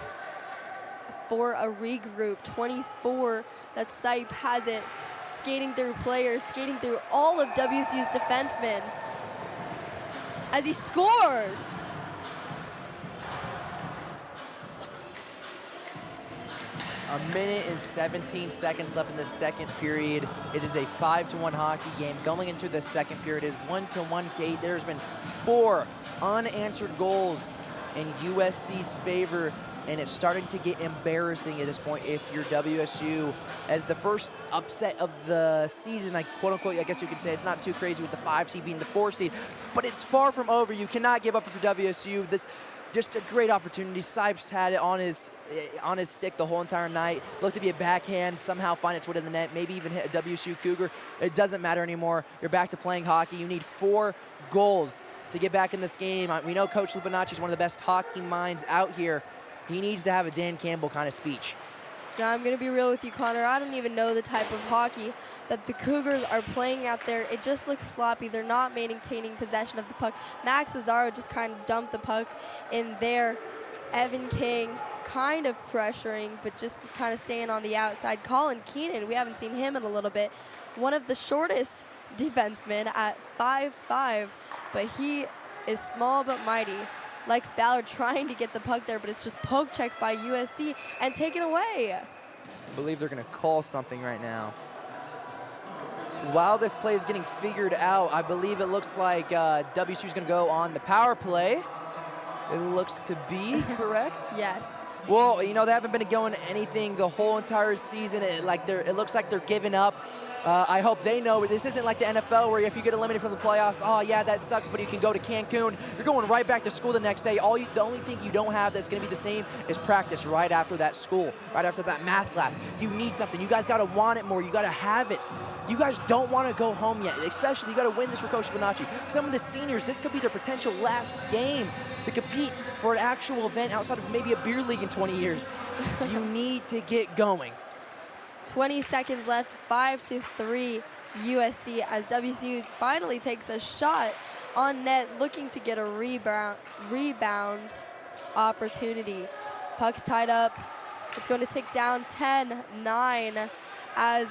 H: for a regroup. 24, that Sipe has it, skating through players, skating through all of WSU's defensemen as he scores.
G: A minute and 17 seconds left in the second period. It is a 5-1 hockey game. Going into the second period is 1-1 Kate. There's been 4 unanswered goals in USC's favor, and it's starting to get embarrassing at this point if you're WSU, as the first upset of the season, like quote unquote, I guess you could say. It's not too crazy with the 5 seed being the 4 seed, but it's far from over. You cannot give up for WSU. This just a great opportunity. Sipes had it on his stick the whole entire night. Looked to be a backhand, somehow find its way to the net, maybe even hit a WSU Cougar. It doesn't matter anymore. You're back to playing hockey. You need 4 goals to get back in this game. We know Coach Lupinacci is one of the best hockey minds out here. He needs to have a Dan Campbell kind of speech.
H: Now, I'm going to be real with you, Connor. I don't even know the type of hockey that the Cougars are playing out there. It just looks sloppy. They're not maintaining possession of the puck. Max Cesaro just kind of dumped the puck in there. Evan King kind of pressuring, but just kind of staying on the outside. Colin Keenan, we haven't seen him in a little bit. One of the shortest defensemen at 5'5", but he is small but mighty. Lex Ballard trying to get the puck there, but it's just poke checked by USC and taken away.
G: I believe they're going to call something right now. While this play is getting figured out, I believe it looks like WSU is going to go on the power play. It looks to be correct.
H: Yes.
G: Well, you know, they haven't been going anything the whole entire season. It looks like they're giving up. I hope they know this isn't like the NFL where if you get eliminated from the playoffs, oh yeah, that sucks, but you can go to Cancun. You're going right back to school the next day. The only thing you don't have that's going to be the same is practice right after that school, right after that math class. You need something. You guys got to want it more. You got to have it. You guys don't want to go home yet, especially you got to win this for Coach Bonacci. Some of the seniors, this could be their potential last game to compete for an actual event outside of maybe a beer league in 20 years. You need to get going.
H: 20 seconds left, 5-3 USC, as WSU finally takes a shot on net, looking to get a rebound opportunity. Puck's tied up. It's going to tick down 10-9 as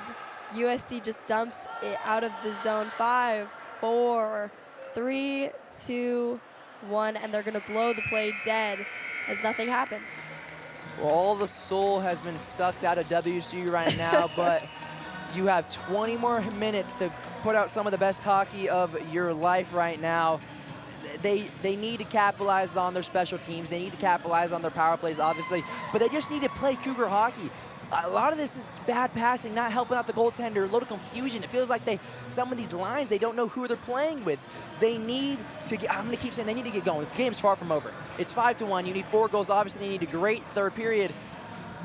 H: USC just dumps it out of the zone. 5, 4, 3, 2, 1, and they're going to blow the play dead as nothing happened.
G: Well, all the soul has been sucked out of WSU right now, but you have 20 more minutes to put out some of the best hockey of your life right now. They need to capitalize on their special teams. They need to capitalize on their power plays, obviously, but they just need to play Cougar hockey. A lot of this is bad passing, not helping out the goaltender, a little confusion. It feels like some of these lines, they don't know who they're playing with. They need to get, I'm going to keep saying they need to get going. The game's far from over. It's 5-1. You need 4 goals. Obviously, they need a great third period,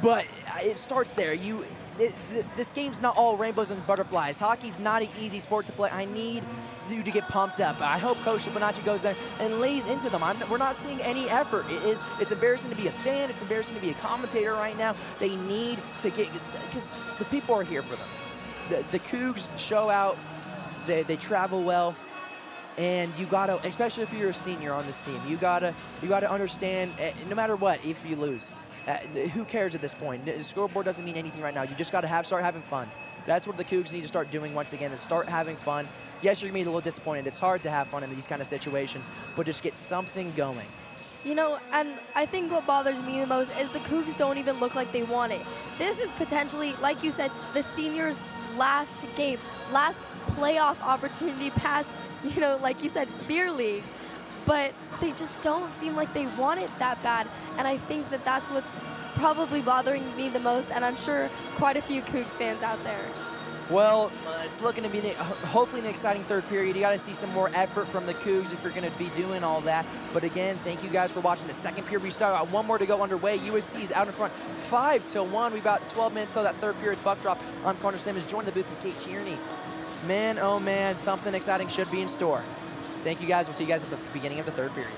G: but it starts there. This game's not all rainbows and butterflies. Hockey's not an easy sport to play. I need you to get pumped up. I hope Coach Bonacci goes there and lays into them. We're not seeing any effort. It's embarrassing to be a fan. It's embarrassing to be a commentator right now. They need to get, because the people are here for them. The Cougs show out. They travel well. And you gotta, especially if you're a senior on this team, you gotta understand, no matter what, if you lose, who cares at this point? The scoreboard doesn't mean anything right now. You just gotta start having fun. That's what the Cougs need to start doing once again, is start having fun. Yes, you're gonna be a little disappointed. It's hard to have fun in these kind of situations, but just get something going.
H: You know, and I think what bothers me the most is the Cougs don't even look like they want it. This is potentially, like you said, the seniors' last game, last playoff opportunity past, you know, like you said, beer league. But they just don't seem like they want it that bad. And I think that that's what's probably bothering me the most, and I'm sure quite a few Cougs fans out there.
G: Well, it's looking to be hopefully an exciting third period. You got to see some more effort from the Cougs if you're going to be doing all that. But again, thank you guys for watching the second period. We still got one more to go underway. USC is out in front 5-1. We've got 12 minutes till that third period buck drop. I'm Connor Simmons, joined the booth with Kate Cherney. Man, oh man, something exciting should be in store. Thank you guys. We'll see you guys at the beginning of the third period.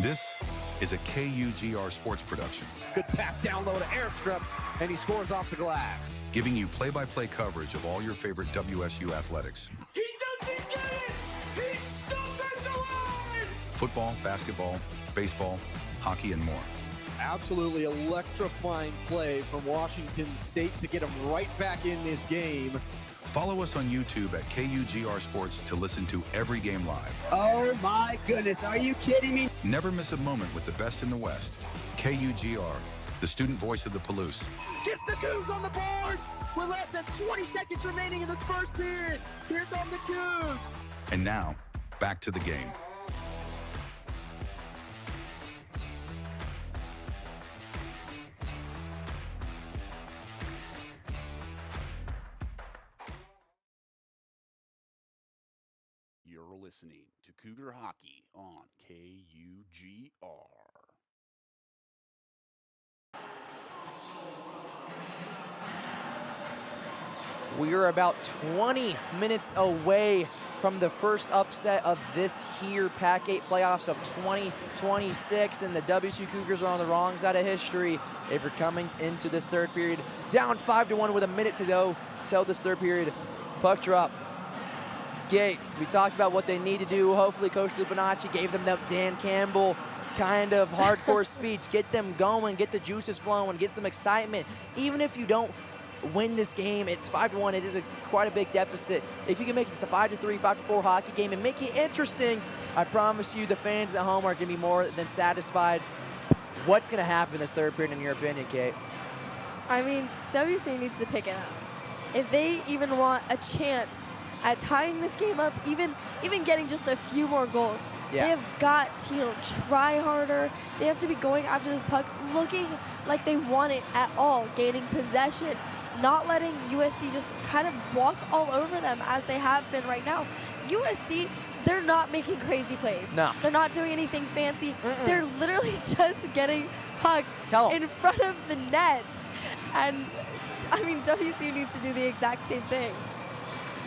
C: This is a KUGR sports production,
D: Good pass down low to Airstrip, and he scores off the glass.
C: giving you play-by-play coverage of all your favorite WSU athletics.
E: He doesn't get it! He stuffed at the line!
C: Football, basketball, baseball, hockey, and more.
D: Absolutely electrifying play from Washington State to get him right back in this game.
C: Follow us on YouTube at KUGR Sports to listen to every game live.
A: Oh my goodness, are you kidding me?
C: Never miss a moment with the best in the West. KUGR, the student voice of the Palouse.
E: Gets the Cougs on the board with less than 20 seconds remaining in this first period. Here come the Cougs.
C: And now, back to the game.
F: You're listening to Cougar Hockey on KUGR.
G: We are about 20 minutes away from the first upset of this here Pac-8 playoffs of 2026, and the WSU Cougars are on the wrong side of history if you're coming into this third period. Down 5-1 with a minute to go till this third period. Puck drop. Gate, we talked about what they need to do. Hopefully Coach Lupinacci gave them that Dan Campbell kind of hardcore speech. Get them going, get the juices flowing, get some excitement. Even if you don't win this game, it's 5-1. It is quite a big deficit. If you can make this a 5-3, 5-4 hockey game and make it interesting, I promise you the fans at home are going to be more than satisfied. What's going to happen in this third period, in your opinion, Kate?
H: I mean, WSU needs to pick it up. If they even want a chance at tying this game up, even getting just a few more goals,
G: Yeah.
H: they have got to, try harder. They have to be going after this puck, looking like they want it at all, gaining possession, not letting USC just kind of walk all over them as they have been right now. USC, they're not making crazy plays.
G: No.
H: They're not doing anything fancy. They're literally just getting pucks in front of the nets. And, I mean, WSU needs to do the exact same thing.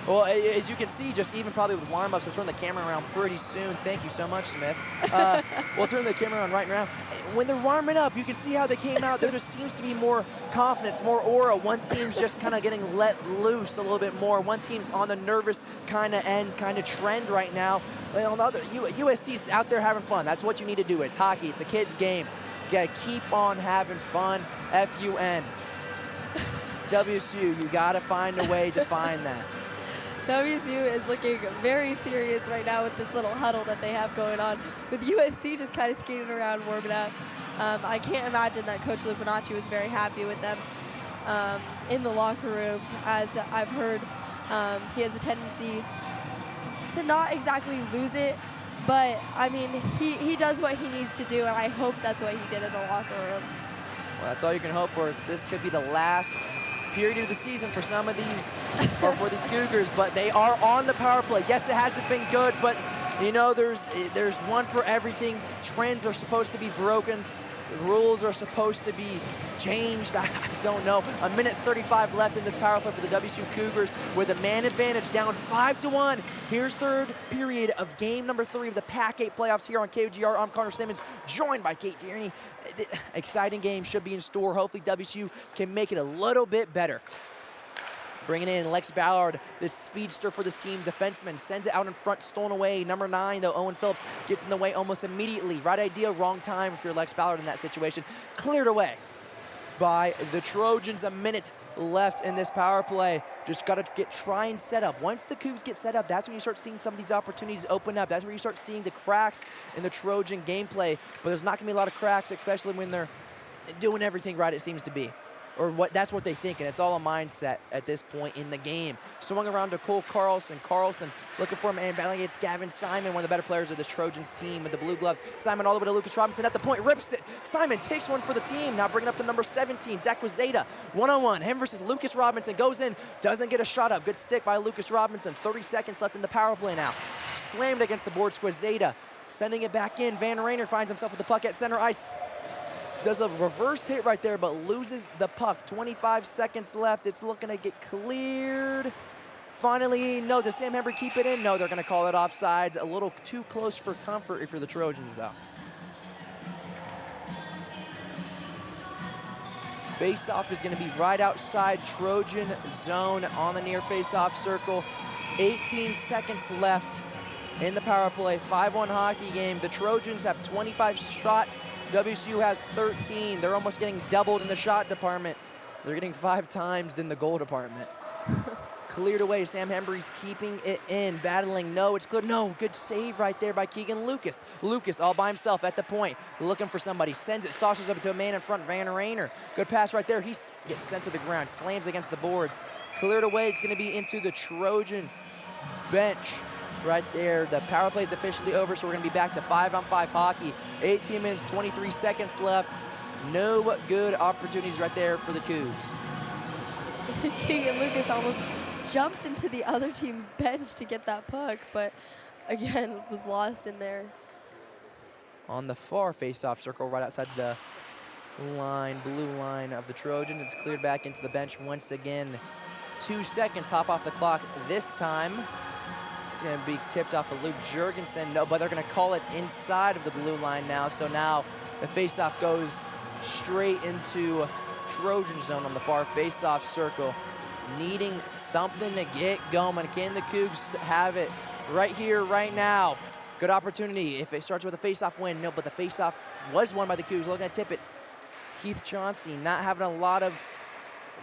G: Well, as you can see, just even probably with warm-ups, we'll turn the camera around pretty soon. Thank you so much, Smith. We'll turn the camera on right now. When they're warming up, you can see how they came out. There just seems to be more confidence, more aura. One team's just kind of getting let loose a little bit more. One team's on the nervous kind of end, kind of trend right now. And on the other, USC's out there having fun. That's what you need to do. It's hockey. It's a kid's game. You got to keep on having fun. F-U-N. WSU, you got to find a way to find that.
H: WSU is looking very serious right now with this little huddle that they have going on, with USC just kind of skating around, warming up. I can't imagine that Coach Lupinacci was very happy with them in the locker room. As I've heard, he has a tendency to not exactly lose it, but I mean, he does what he needs to do, and I hope that's what he did in the locker room.
G: Well, that's all you can hope for. This could be the last period of the season for some of these, or for these Cougars, but they are on the power play. Yes, it hasn't been good, but you know, there's one for everything. Trends are supposed to be broken. Rules are supposed to be changed. I don't know. A minute 35 left in this power play for the WSU Cougars with a man advantage, down 5-1. Here's third period of game number 3 of the Pac-8 playoffs here on KUGR. I'm Connor Simmons, joined by Kate Cherney. Exciting game should be in store. Hopefully WSU can make it a little bit better. Bringing in Lex Ballard, this speedster for this team, defenseman, sends it out in front, stolen away. Number 9, though, Owen Phillips gets in the way almost immediately. Right idea, wrong time if you're Lex Ballard in that situation. Cleared away by the Trojans. A minute left in this power play. Just got to try and set up. Once the Cougs get set up, that's when you start seeing some of these opportunities open up. That's where you start seeing the cracks in the Trojan gameplay. But there's not going to be a lot of cracks, especially when they're doing everything right, it seems to be. Or that's what they think, and it's all a mindset at this point in the game. Swung around to Cole Carlson. Carlson looking for a man, battling against Gavin Simon, one of the better players of this Trojans team with the blue gloves. Simon all the way to Lucas Robinson at the point, rips it. Simon takes one for the team, now bringing up to number 17, Zach Quezada. One-on-one, him versus Lucas Robinson, goes in, doesn't get a shot up. Good stick by Lucas Robinson. 30 seconds left in the power play now. Slammed against the boards, Quezada. Sending it back in, Van Rayner finds himself with the puck at center ice. Does a reverse hit right there, but loses the puck. 25 seconds left. It's looking to get cleared. Finally, no, does Sam Hember keep it in? No, they're going to call it offsides. A little too close for comfort if you're the Trojans, though. Face-off is going to be right outside Trojan zone on the near face-off circle. 18 seconds left in the power play. 5-1 hockey game. The Trojans have 25 shots. WSU has 13. They're almost getting doubled in the shot department. They're getting 5 times in the goal department. Cleared away. Sam Hembry's keeping it in. Battling. No, it's good. No, good save right there by Keegan Lucas. Lucas all by himself at the point. Looking for somebody. Sends it. Saucers up to a man in front. Van Rayner. Good pass right there. He gets sent to the ground. Slams against the boards. Cleared away. It's going to be into the Trojan bench right there. The power play is officially over, so we're going to be back to 5-on-5 hockey. 18 minutes, 23 seconds left. No good opportunities right there for the Cougs.
H: Keegan Lucas almost jumped into the other team's bench to get that puck, but again, was lost in there.
G: On the far face-off circle, right outside the line, blue line of the Trojans, it's cleared back into the bench once again. 2 seconds, hop off the clock this time. It's going to be tipped off of Luke Jurgensen. No, but they're going to call it inside of the blue line now. So now the face-off goes straight into Trojan zone on the far face-off circle. Needing something to get going. Can the Cougs have it right here, right now? Good opportunity. If it starts with a face-off win, no, but the face-off was won by the Cougs. Looking at Tippett. Heath Chauncey not having a lot of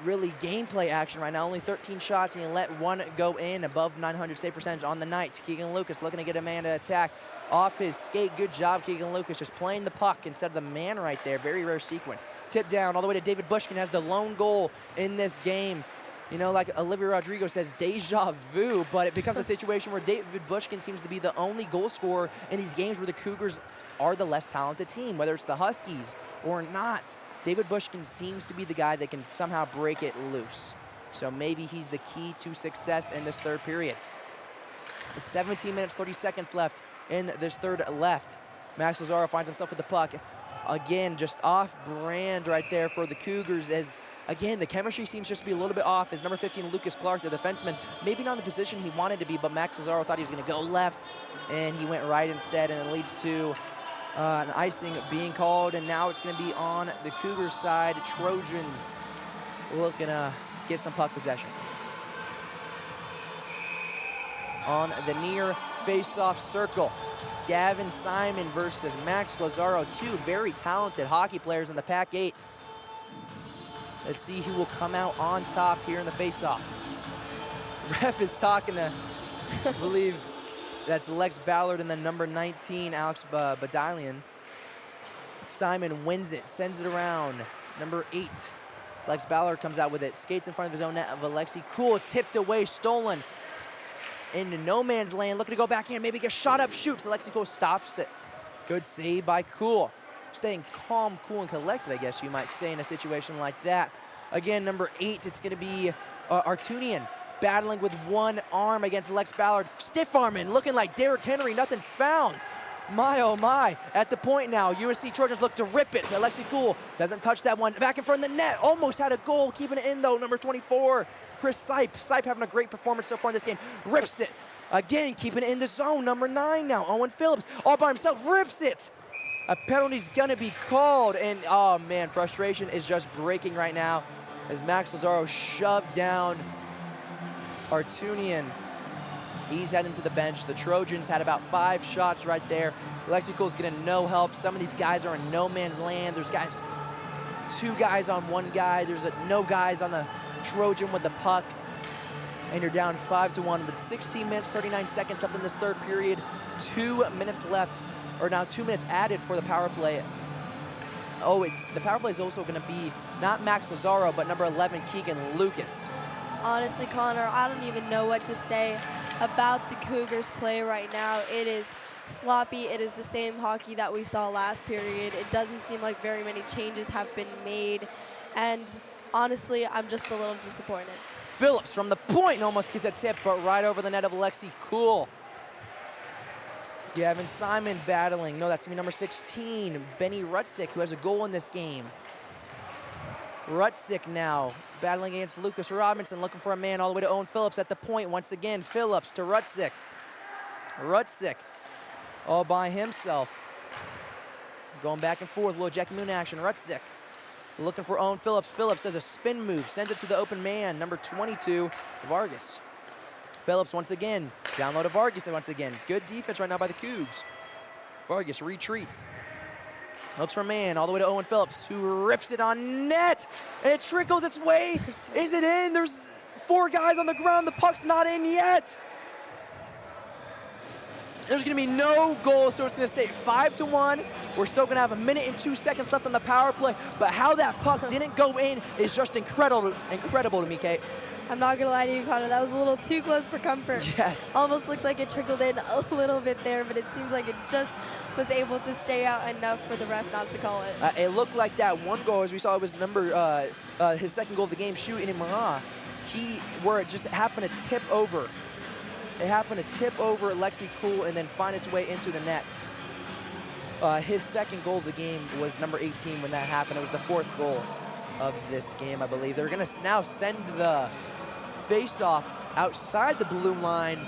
G: really gameplay action right now. Only 13 shots, and he let one go in. Above 900 save percentage on the night. Keegan Lucas looking to get a man to attack off his skate. Good job, Keegan Lucas, just playing the puck instead of the man right there. Very rare sequence. Tip down all the way to David Bushkin. Has the lone goal in this game. You know, like Olivia Rodrigo says, deja vu, but it becomes a situation where David Bushkin seems to be the only goal scorer in these games where the Cougars are the less talented team, whether it's the Huskies or not. David Bushkin seems to be the guy that can somehow break it loose. So maybe he's the key to success in this third period. 17 minutes, 30 seconds left in this third left. Max Lazaro finds himself with the puck. Again, just off-brand right there for the Cougars as, again, the chemistry seems just to be a little bit off as number 15, Lucas Clark, the defenseman, maybe not in the position he wanted to be, but Max Lazaro thought he was going to go left, and he went right instead, and it leads to an icing being called, and now it's going to be on the Cougars side. Trojans looking to get some puck possession. On the near face-off circle, Gavin Simon versus Max Lazaro, two very talented hockey players in the Pac-8. Let's see who will come out on top here in the face-off. Ref is talking to, I believe that's Lex Ballard and then number 19, Alex Badalian. Simon wins it, sends it around. Number 8, Lex Ballard comes out with it, skates in front of his own net of Alexi Cool, tipped away, stolen into no man's land, looking to go back in, maybe get shot up, shoots. Alexi Cool stops it. Good save by Cool. Staying calm, cool, and collected, I guess you might say, in a situation like that. Again, number 8, it's going to be Artunian battling with one arm against Lex Ballard. Stiff arming, looking like Derrick Henry. Nothing's found. My, oh my. At the point now, USC Trojans look to rip it. Alexi Cool doesn't touch that one. Back in front of the net. Almost had a goal. Keeping it in, though. Number 24, Chris Sipe. Sipe having a great performance so far in this game. Rips it. Again, keeping it in the zone. Number 9 now, Owen Phillips. All by himself. Rips it. A penalty's gonna be called, and oh man, frustration is just breaking right now as Max Lazaro shoved down Artunian. He's heading to the bench. The Trojans had about 5 shots right there. Alexi Cool's getting no help. Some of these guys are in no man's land. There's guys, 2 guys on 1 guy. There's no guys on the Trojan with the puck. And you're down 5-1 with 16 minutes, 39 seconds left in this third period. 2 minutes left. Or now 2 minutes added for the power play. Oh, the power play is also going to be not Max Lazaro, but number 11, Keegan Lucas.
H: Honestly, Connor, I don't even know what to say about the Cougars' play right now. It is sloppy. It is the same hockey that we saw last period. It doesn't seem like very many changes have been made. And honestly, I'm just a little disappointed.
G: Phillips from the point almost gets a tip, but right over the net of Alexi Cool. Gavin Simon battling. No, that's going to be number 16, Benny Rutzik, who has a goal in this game. Rutzik now battling against Lucas Robinson, looking for a man all the way to Owen Phillips at the point. Once again, Phillips to Rutzik. Rutzik all by himself. Going back and forth, little Jackie Moon action. Rutzik Looking for Owen Phillips. Phillips does a spin move, sends it to the open man, number 22, Vargas. Phillips once again, down low to Vargas once again. Good defense right now by the Cougs. Vargas retreats. Looks for a man all the way to Owen Phillips, who rips it on net, and it trickles its way. Is it in? There's 4 guys on the ground. The puck's not in yet. There's going to be no goal, so it's going to stay 5-1. We're still going to have 1 minute and 2 seconds left on the power play, but how that puck didn't go in is just incredible to me, Kate.
H: I'm not going to lie to you, Connor. That was a little too close for comfort.
G: Yes.
H: Almost looked like it trickled in a little bit there, but it seems like it just was able to stay out enough for the ref not to call it.
G: It looked like that one goal, as we saw, it was his second goal of the game, shooting in Mara. Where it just happened to tip over. It happened to tip over Lexi Cool and then find its way into the net. His second goal of the game was number 18 when that happened. It was the 4th goal of this game, I believe. They're going to now send the face-off outside the blue line.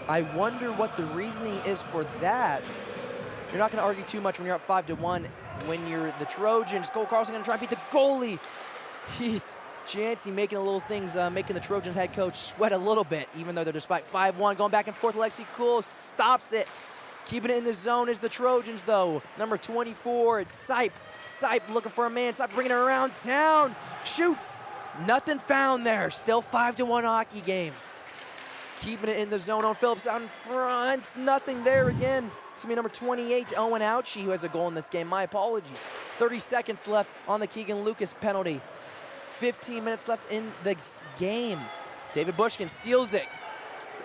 G: I wonder what the reasoning is for that. You're not going to argue too much when you're up 5-1. When you're the Trojans, Cole Carlson going to try and beat the goalie. Heath Jancy making the Trojans head coach sweat a little bit, even though they're despite 5-1. Going back and forth, Lexi Cool stops it. Keeping it in the zone is the Trojans, though. Number 24, it's Sipe. Sipe looking for a man. Sipe bringing it around town. Shoots. Nothing found there. Still 5-1 hockey game. Keeping it in the zone on Phillips out in front. Nothing there again. It's going to be number 28, Owen Ouchie, who has a goal in this game. My apologies. 30 seconds left on the Keegan Lucas penalty. 15 minutes left in this game. David Bushkin steals it.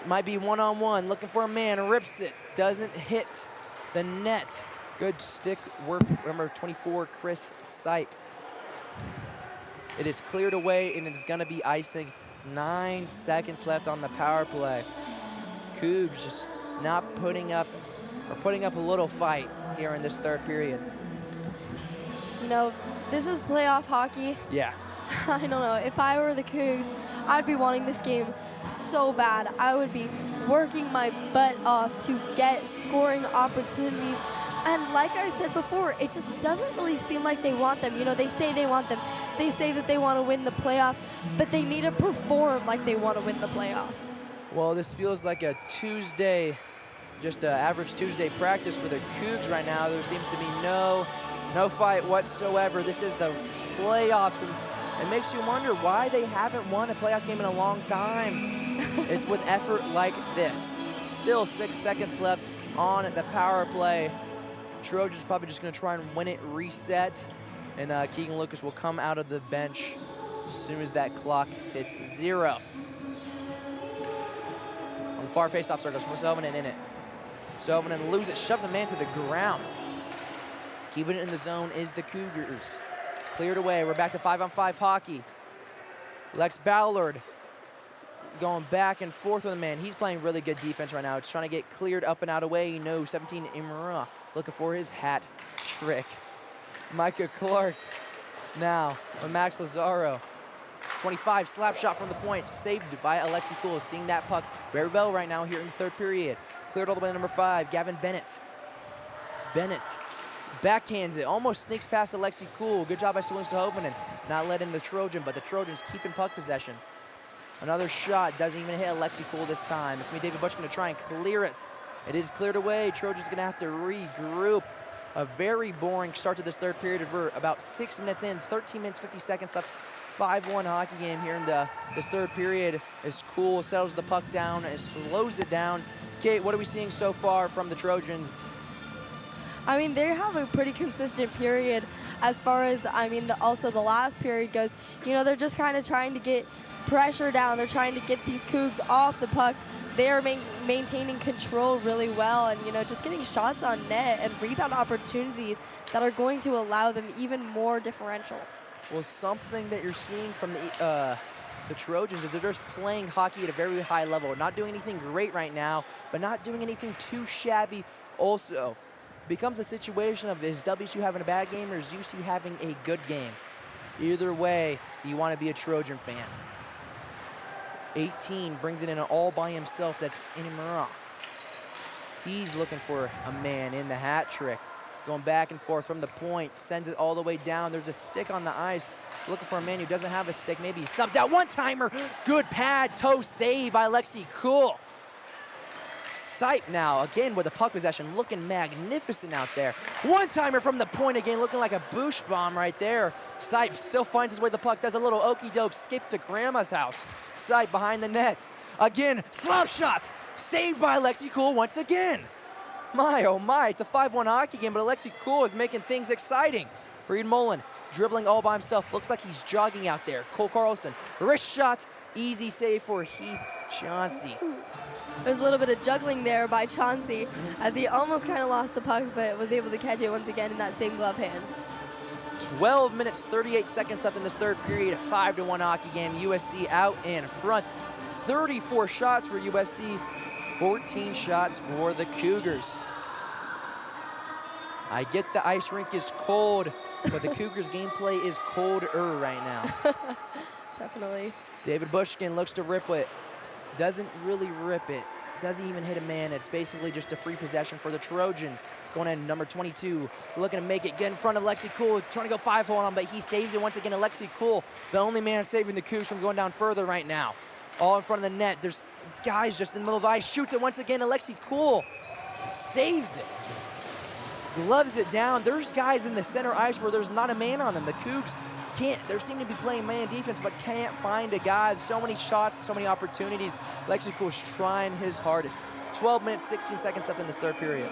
G: Might be one-on-one. Looking for a man. Rips it. Doesn't hit the net. Good stick work. Number 24, Chris Sipe. It is cleared away, and it's going to be icing. 9 seconds left on the power play. Cougs just not putting up a little fight here in this third period.
H: You know, this is playoff hockey.
G: Yeah.
H: I don't know. If I were the Cougs, I'd be wanting this game so bad. I would be working my butt off to get scoring opportunities. And like I said before, it just doesn't really seem like they want them. You know, they say they want them. They say that they want to win the playoffs, but they need to perform like they want to win the playoffs.
G: Well, this feels like a Tuesday, just an average Tuesday practice for the Cougs right now. There seems to be no fight whatsoever. This is the playoffs, and it makes you wonder why they haven't won a playoff game in a long time. It's with effort like this. Still 6 seconds left on the power play. Trojans probably just going to try and win it, reset, and Keegan Lucas will come out of the bench as soon as that clock hits 0. On the far face-off circle, Sovinen in it. Sovinen loses it, shoves a man to the ground. Keeping it in the zone is the Cougars. Cleared away. We're back to 5-on-5 hockey. Lex Ballard going back and forth with the man. He's playing really good defense right now. It's trying to get cleared up and out away. No, 17 Imura looking for his hat trick. Micah Clark now with Max Lazaro. 25, slap shot from the point, saved by Alexi Cool. Seeing that puck very well right now here in the third period. Cleared all the way to number 5, Gavin Bennett. Bennett backhands it, almost sneaks past Alexi Cool. Good job by Swilling Sahovinen, not letting the Trojan, but the Trojans keeping puck possession. Another shot, doesn't even hit Alexi Cool this time. It's me, David Butch, going to try and clear it. It is cleared away. Trojans going to have to regroup. A very boring start to this third period. We're about 6 minutes in, 13 minutes, 50 seconds left. 5-1 hockey game here in this third period. As Cool settles the puck down and slows it down. Kate, what are we seeing so far from the Trojans?
H: I mean, they have a pretty consistent period as far as, also the last period goes. You know, they're just kind of trying to get pressure down. They're trying to get these Cougs off the puck. They are maintaining control really well and, you know, just getting shots on net and rebound opportunities that are going to allow them even more differential.
G: Well, something that you're seeing from the Trojans is they're just playing hockey at a very high level. Not doing anything great right now, but not doing anything too shabby also. Becomes a situation of, is WSU having a bad game or is UC having a good game? Either way, you want to be a Trojan fan. 18 brings it in all by himself. That's Inimura. He's looking for a man in the hat trick. Going back and forth from the point, sends it all the way down. There's a stick on the ice. Looking for a man who doesn't have a stick. Maybe he subbed out. One-timer. Good pad, toe save by Lexi Cool. Sipe now, again with the puck possession, looking magnificent out there. One-timer from the point again, looking like a boosh bomb right there. Sipe still finds his way to the puck, does a little okey-doke skip to Grandma's house. Sipe behind the net. Again, slap shot. Saved by Lexi Cool once again. My, oh my, it's a 5-1 hockey game, but Alexi Cool is making things exciting. Reed Mullen dribbling all by himself. Looks like he's jogging out there. Cole Carlson, wrist shot, easy save for Heath Chauncey.
H: There's a little bit of juggling there by Chauncey as he almost kind of lost the puck, but was able to catch it once again in that same glove hand.
G: 12 minutes, 38 seconds left in this third period. A 5-1 hockey game. USC out in front. 34 shots for USC, 14 shots for the Cougars. I get the ice rink is cold, but the Cougars gameplay is colder right now.
H: Definitely.
G: David Bushkin looks to rip it. Doesn't really rip it. Doesn't even hit a man. It's basically just a free possession for the Trojans. Going in, number 22, looking to make it. Get in front of Lexi Cool, trying to go 5-hole on him, but he saves it once again. Lexi Cool, the only man saving the Cougs from going down further right now. All in front of the net. There's guys just in the middle of the ice. Shoots it once again. Alexi Cool saves it. Gloves it down. There's guys in the center ice where there's not a man on them. The Cougs can't. They seem to be playing man defense, but can't find a guy. So many shots, so many opportunities. Alexi Cool's trying his hardest. 12 minutes, 16 seconds left in this third period.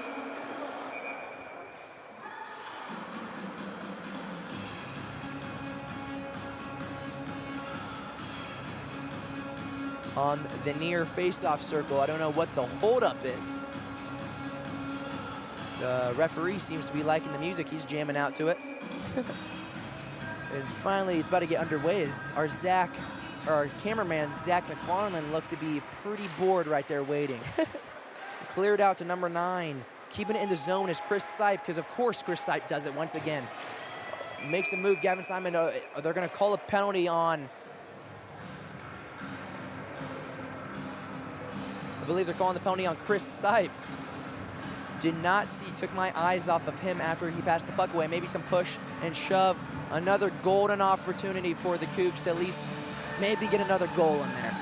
G: On the near face-off circle, I don't know what the holdup is. The referee seems to be liking the music. He's jamming out to it. And finally, it's about to get underway as our cameraman, Zach McFarland, looked to be pretty bored right there waiting. Cleared out to number 9. Keeping it in the zone is Chris Sipe, because of course Chris Sipe does it once again. Makes a move, Gavin Simon, they're gonna call a penalty on, I believe they're calling the penalty on Chris Sipe. Did not see, took my eyes off of him after he passed the puck away. Maybe some push and shove. Another golden opportunity for the Cougs to at least maybe get another goal in there.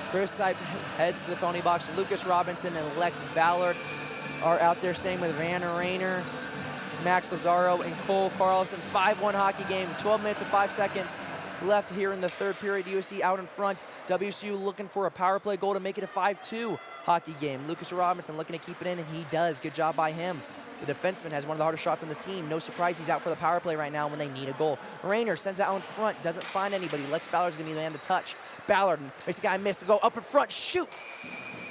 G: Chris Sipe heads to the penalty box. Lucas Robinson and Lex Ballard are out there, same with Van Rayner, Max Lazaro, and Cole Carlson. 5-1 hockey game, 12 minutes and 5 seconds left here in the third period. USC out in front. WSU looking for a power play goal to make it a 5-2 hockey game. Lucas Robinson looking to keep it in, and he does. Good job by him. The defenseman has one of the hardest shots on this team. No surprise he's out for the power play right now when they need a goal. Rayner sends it out in front, doesn't find anybody. Lex Ballard's gonna be the man to touch. Ballard makes a guy miss to go up in front, shoots.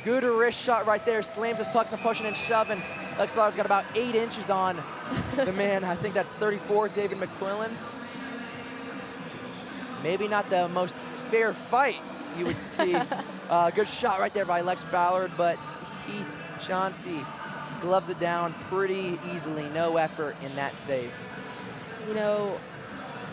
G: Good wrist shot right there, slams his pucks and pushing and shoving. Lex Ballard's got about 8 inches on the man. I think that's 34, David McQuillan. Maybe not the most fair fight you would see. Good shot right there by Lex Ballard, but Heath Chauncey gloves it down pretty easily. No effort in that save.
H: You know,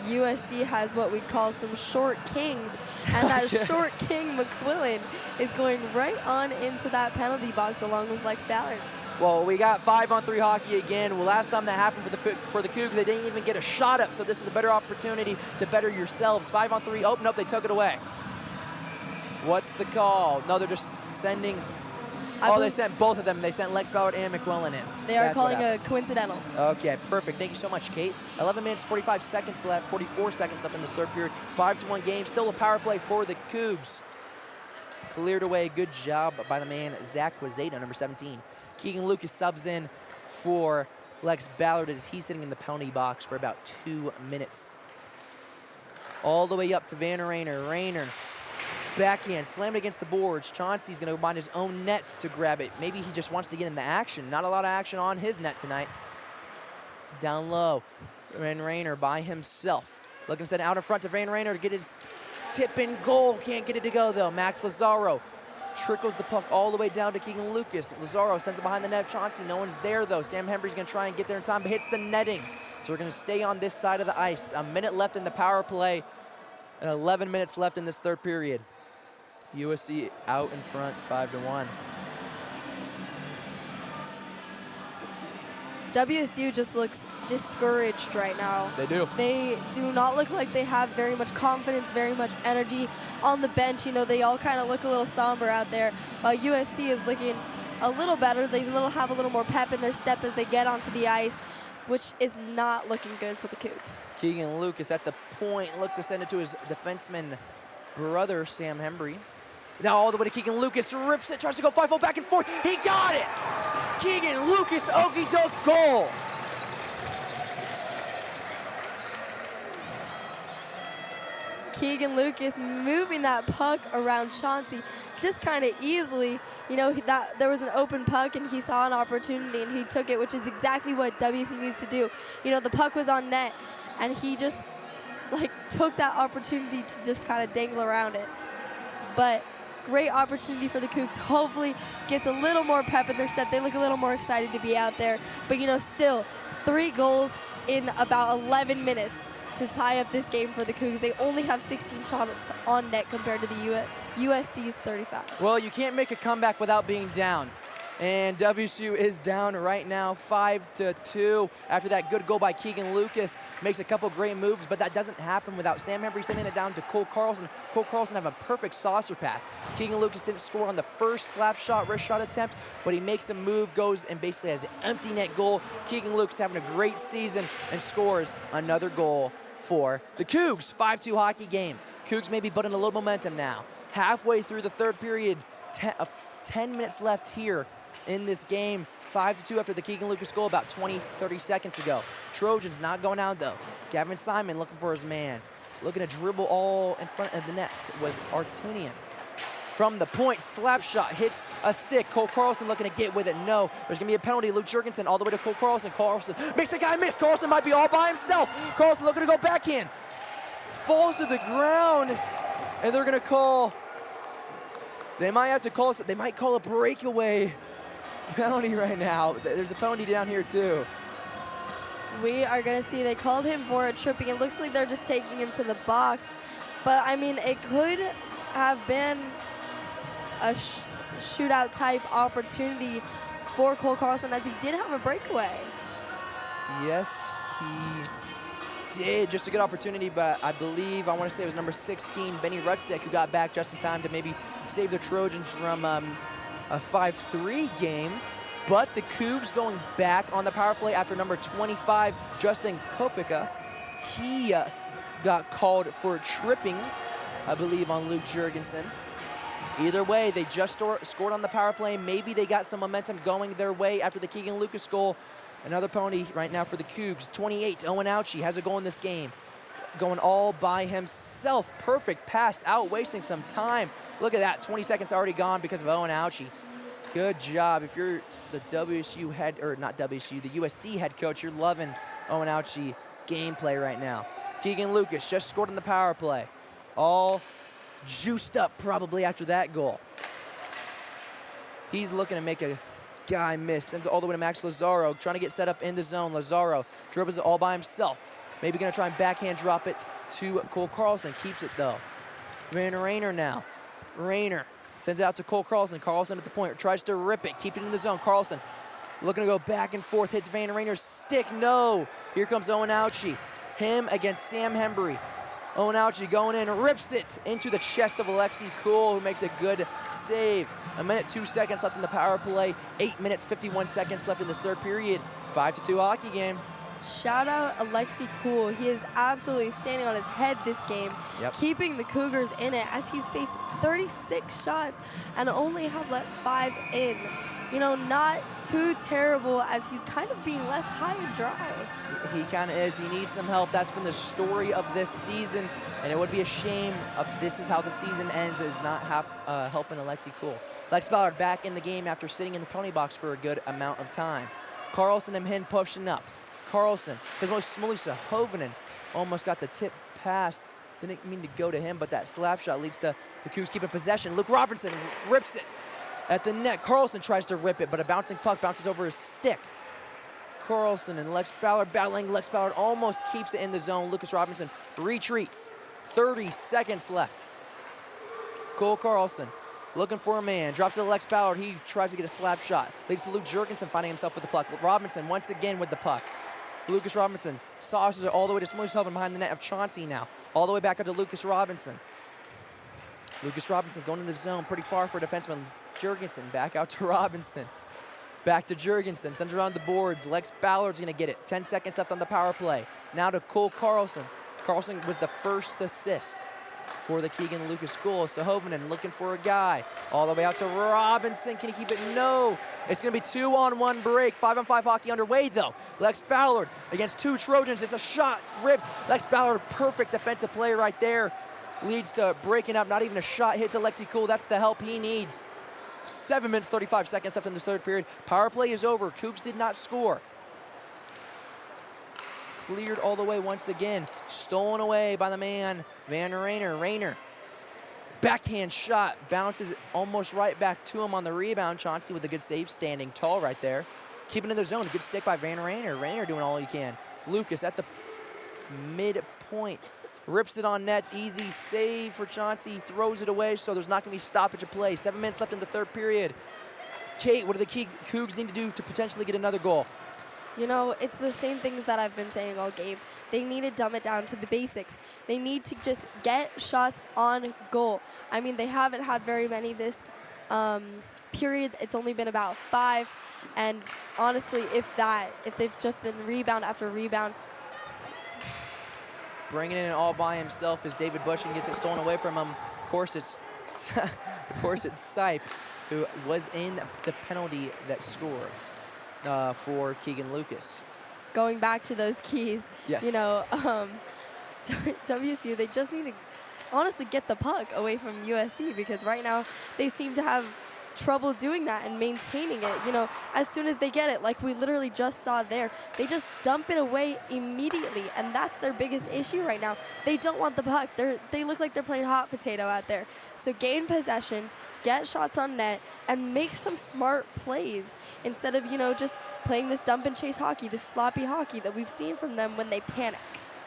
H: USC has what we call some short kings, and that short king McQuillan is going right on into that penalty box along with Lex Ballard.
G: Well, we got 5-on-3 hockey again. Well, last time that happened for the Cougs, they didn't even get a shot up, so this is a better opportunity to better yourselves. 5-on-3, open up, they took it away. What's the call? No, they're just sending. They sent both of them. They sent Lex Ballard and McQuillan in.
H: They are calling a coincidental.
G: Okay, perfect. Thank you so much, Kate. 11 minutes, 45 seconds left, 44 seconds left in this third period. 5-1 game. Still a power play for the Cougs. Cleared away. Good job by the man, Zach Wazeda, number 17. Keegan Lucas subs in for Lex Ballard as he's sitting in the penalty box for about 2 minutes. All the way up to Van Rayner. Rayner, backhand, slammed against the boards. Chauncey's going to find his own net to grab it. Maybe he just wants to get into action. Not a lot of action on his net tonight. Down low, Van Rayner by himself. Looking to send out in front to Van Rayner to get his tip in goal. Can't get it to go, though. Max Lazaro trickles the puck all the way down to Keegan Lucas. Lazaro sends it behind the net. Chauncey, no one's there, though. Sam Hembry's going to try and get there in time, but hits the netting. So we're going to stay on this side of the ice. A minute left in the power play and 11 minutes left in this third period. USC out in front, 5-1.
H: WSU just looks discouraged right now.
G: They do.
H: They do not look like they have very much confidence, very much energy on the bench. You know, they all kind of look a little somber out there. USC is looking a little better. They have a little more pep in their step as they get onto the ice, which is not looking good for the Cougs.
G: Keegan Lucas at the point looks to send it to his defenseman brother, Sam Hembry. Now all the way to Keegan Lucas, rips it, tries to go 5-0 back and forth. He got it! Keegan Lucas, okey doke goal.
H: Keegan Lucas moving that puck around Chauncey just kind of easily. You know, that there was an open puck and he saw an opportunity and he took it, which is exactly what WC needs to do. You know, the puck was on net and he just like took that opportunity to just kind of dangle around it. But great opportunity for the Cougs. Hopefully gets a little more pep in their step. They look a little more excited to be out there. But, you know, still 3 goals in about 11 minutes to tie up this game for the Cougs. They only have 16 shots on net compared to the USC's 35.
G: Well, you can't make a comeback without being down. And WSU is down right now 5-2 after that good goal by Keegan Lucas. Makes a couple great moves, but that doesn't happen without Sam Hembry sending it down to Cole Carlson. Cole Carlson have a perfect saucer pass. Keegan Lucas didn't score on the first slap shot, wrist shot attempt, but he makes a move, goes and basically has an empty net goal. Keegan Lucas having a great season and scores another goal for the Cougs. 5-2 hockey game. Cougs may be building a little momentum now. Halfway through the third period, 10 minutes left here in this game. 5-2 after the Keegan Lucas goal about 20-30 seconds ago. Trojans not going out though. Gavin Simon looking for his man. Looking to dribble all in front of the net was Artunian. From the point, slap shot hits a stick. Cole Carlson looking to get with it. No, there's gonna be a penalty. Luke Jurgensen all the way to Cole Carlson. Carlson makes a guy miss. Carlson might be all by himself. Carlson looking to go backhand. Falls to the ground, and they're gonna call. They might call a breakaway penalty right now. There's a penalty down here too.
H: We are going to see they called him for a tripping. It looks like they're just taking him to the box. But, I mean, it could have been a shootout type opportunity for Cole Carlson as he did have a breakaway.
G: Yes, he did. Just a good opportunity, but I believe, I want to say it was number 16, Benny Rutzek, who got back just in time to maybe save the Trojans from a 5-3 game. But the Cougs going back on the power play after number 25, Justin Kopicka. He got called for tripping, I believe, on Luke Jurgensen. Either way, they just scored on the power play. Maybe they got some momentum going their way after the Keegan Lucas goal. Another penalty right now for the Cougs. 28, Owen Ouchie has a goal in this game. Going all by himself. Perfect pass out, wasting some time. Look at that, 20 seconds already gone because of Owen Ouchie. Good job. If you're the WSU head, or not WSU, the USC head coach, you're loving Owen Ouchie gameplay right now. Keegan Lucas just scored on the power play. All juiced up probably after that goal. He's looking to make a guy miss. Sends it all the way to Max Lazaro, trying to get set up in the zone. Lazaro dribbles it all by himself. Maybe gonna try and backhand drop it to Cole Carlson. Keeps it though. Van Rayner now. Rayner sends it out to Cole Carlson. Carlson at the point, tries to rip it, keep it in the zone. Carlson looking to go back and forth, hits Van Rayner's stick. No, here comes Owen Ouchie. Him against Sam Hembry. Owen Ouchie going in, rips it into the chest of Alexi Cool, who makes a good save. 1 minute, 2 seconds left in the power play. 8 minutes, 51 seconds left in this third period. 5-2 hockey game.
H: Shout out Alexi Cool. He is absolutely standing on his head this game, keeping the Cougars in it as he's faced 36 shots and only have let 5 in. You know, not too terrible as he's kind of being left high and dry.
G: He kind of is. He needs some help. That's been the story of this season, and it would be a shame if this is how the season ends, is not helping Alexi Cool. Lex Ballard back in the game after sitting in the penalty box for a good amount of time. Carlson and him pushing up. Carlson, because most Smolisa Hovinen almost got the tip pass. Didn't mean to go to him, but that slap shot leads to the Cougs keeping possession. Luke Robertson rips it at the net. Carlson tries to rip it, but a bouncing puck bounces over his stick. Carlson and Lex Ballard battling. Lex Ballard almost keeps it in the zone. Lucas Robinson retreats. 30 seconds left. Cole Carlson looking for a man. Drops to Lex Ballard. He tries to get a slap shot. Leads to Luke Jurgensen finding himself with the puck. Robinson once again with the puck. Lucas Robinson sauces it all the way to Smoothhoven behind the net of Chauncey now. All the way back up to Lucas Robinson. Lucas Robinson going in the zone pretty far for defenseman. Jurgensen back out to Robinson. Back to Jurgensen. Sends it around the boards. Lex Ballard's going to get it. 10 seconds left on the power play. Now to Cole Carlson. Carlson was the first assist for the Keegan Lucas goal. So Hovenen looking for a guy. All the way out to Robinson. Can he keep it? No. It's going to be 2-on-1 break. 5-on-5 hockey underway, though. Lex Ballard against 2 Trojans. It's a shot ripped. Lex Ballard, perfect defensive play right there. Leads to breaking up. Not even a shot hit to Lexi Cool. That's the help he needs. 7 minutes, 35 seconds left in this third period. Power play is over. Cougs did not score. Cleared all the way once again. Stolen away by the man, Van Rayner. Rayner. Backhand shot. Bounces almost right back to him on the rebound. Chauncey with a good save, standing tall right there. Keeping in the zone. Good stick by Van Rayner. Rayner doing all he can. Lucas at the midpoint. Rips it on net. Easy save for Chauncey. Throws it away, so there's not going to be stoppage of play. 7 minutes left in the third period. Kate, what do the Cougs need to do to potentially get another goal?
H: You know, it's the same things that I've been saying all game. They need to dumb it down to the basics. They need to just get shots on goal. I mean, they haven't had very many this period. It's only been about 5. And honestly, if they've just been rebound after rebound.
G: Bringing it in all by himself is David Bush and gets it stolen away from him. Of course, it's Sipe, who was in the penalty that scored for Keegan Lucas.
H: Going back to those keys,
G: yes.
H: You know, WSU, they just need to honestly get the puck away from USC, because right now they seem to have trouble doing that and maintaining it. You know, as soon as they get it, like we literally just saw there, they just dump it away immediately, and that's their biggest issue right now. They don't want the puck. They look like they're playing hot potato out there. So gain possession, get shots on net, and make some smart plays instead of, you know, just playing this dump and chase hockey, this sloppy hockey that we've seen from them when they panic.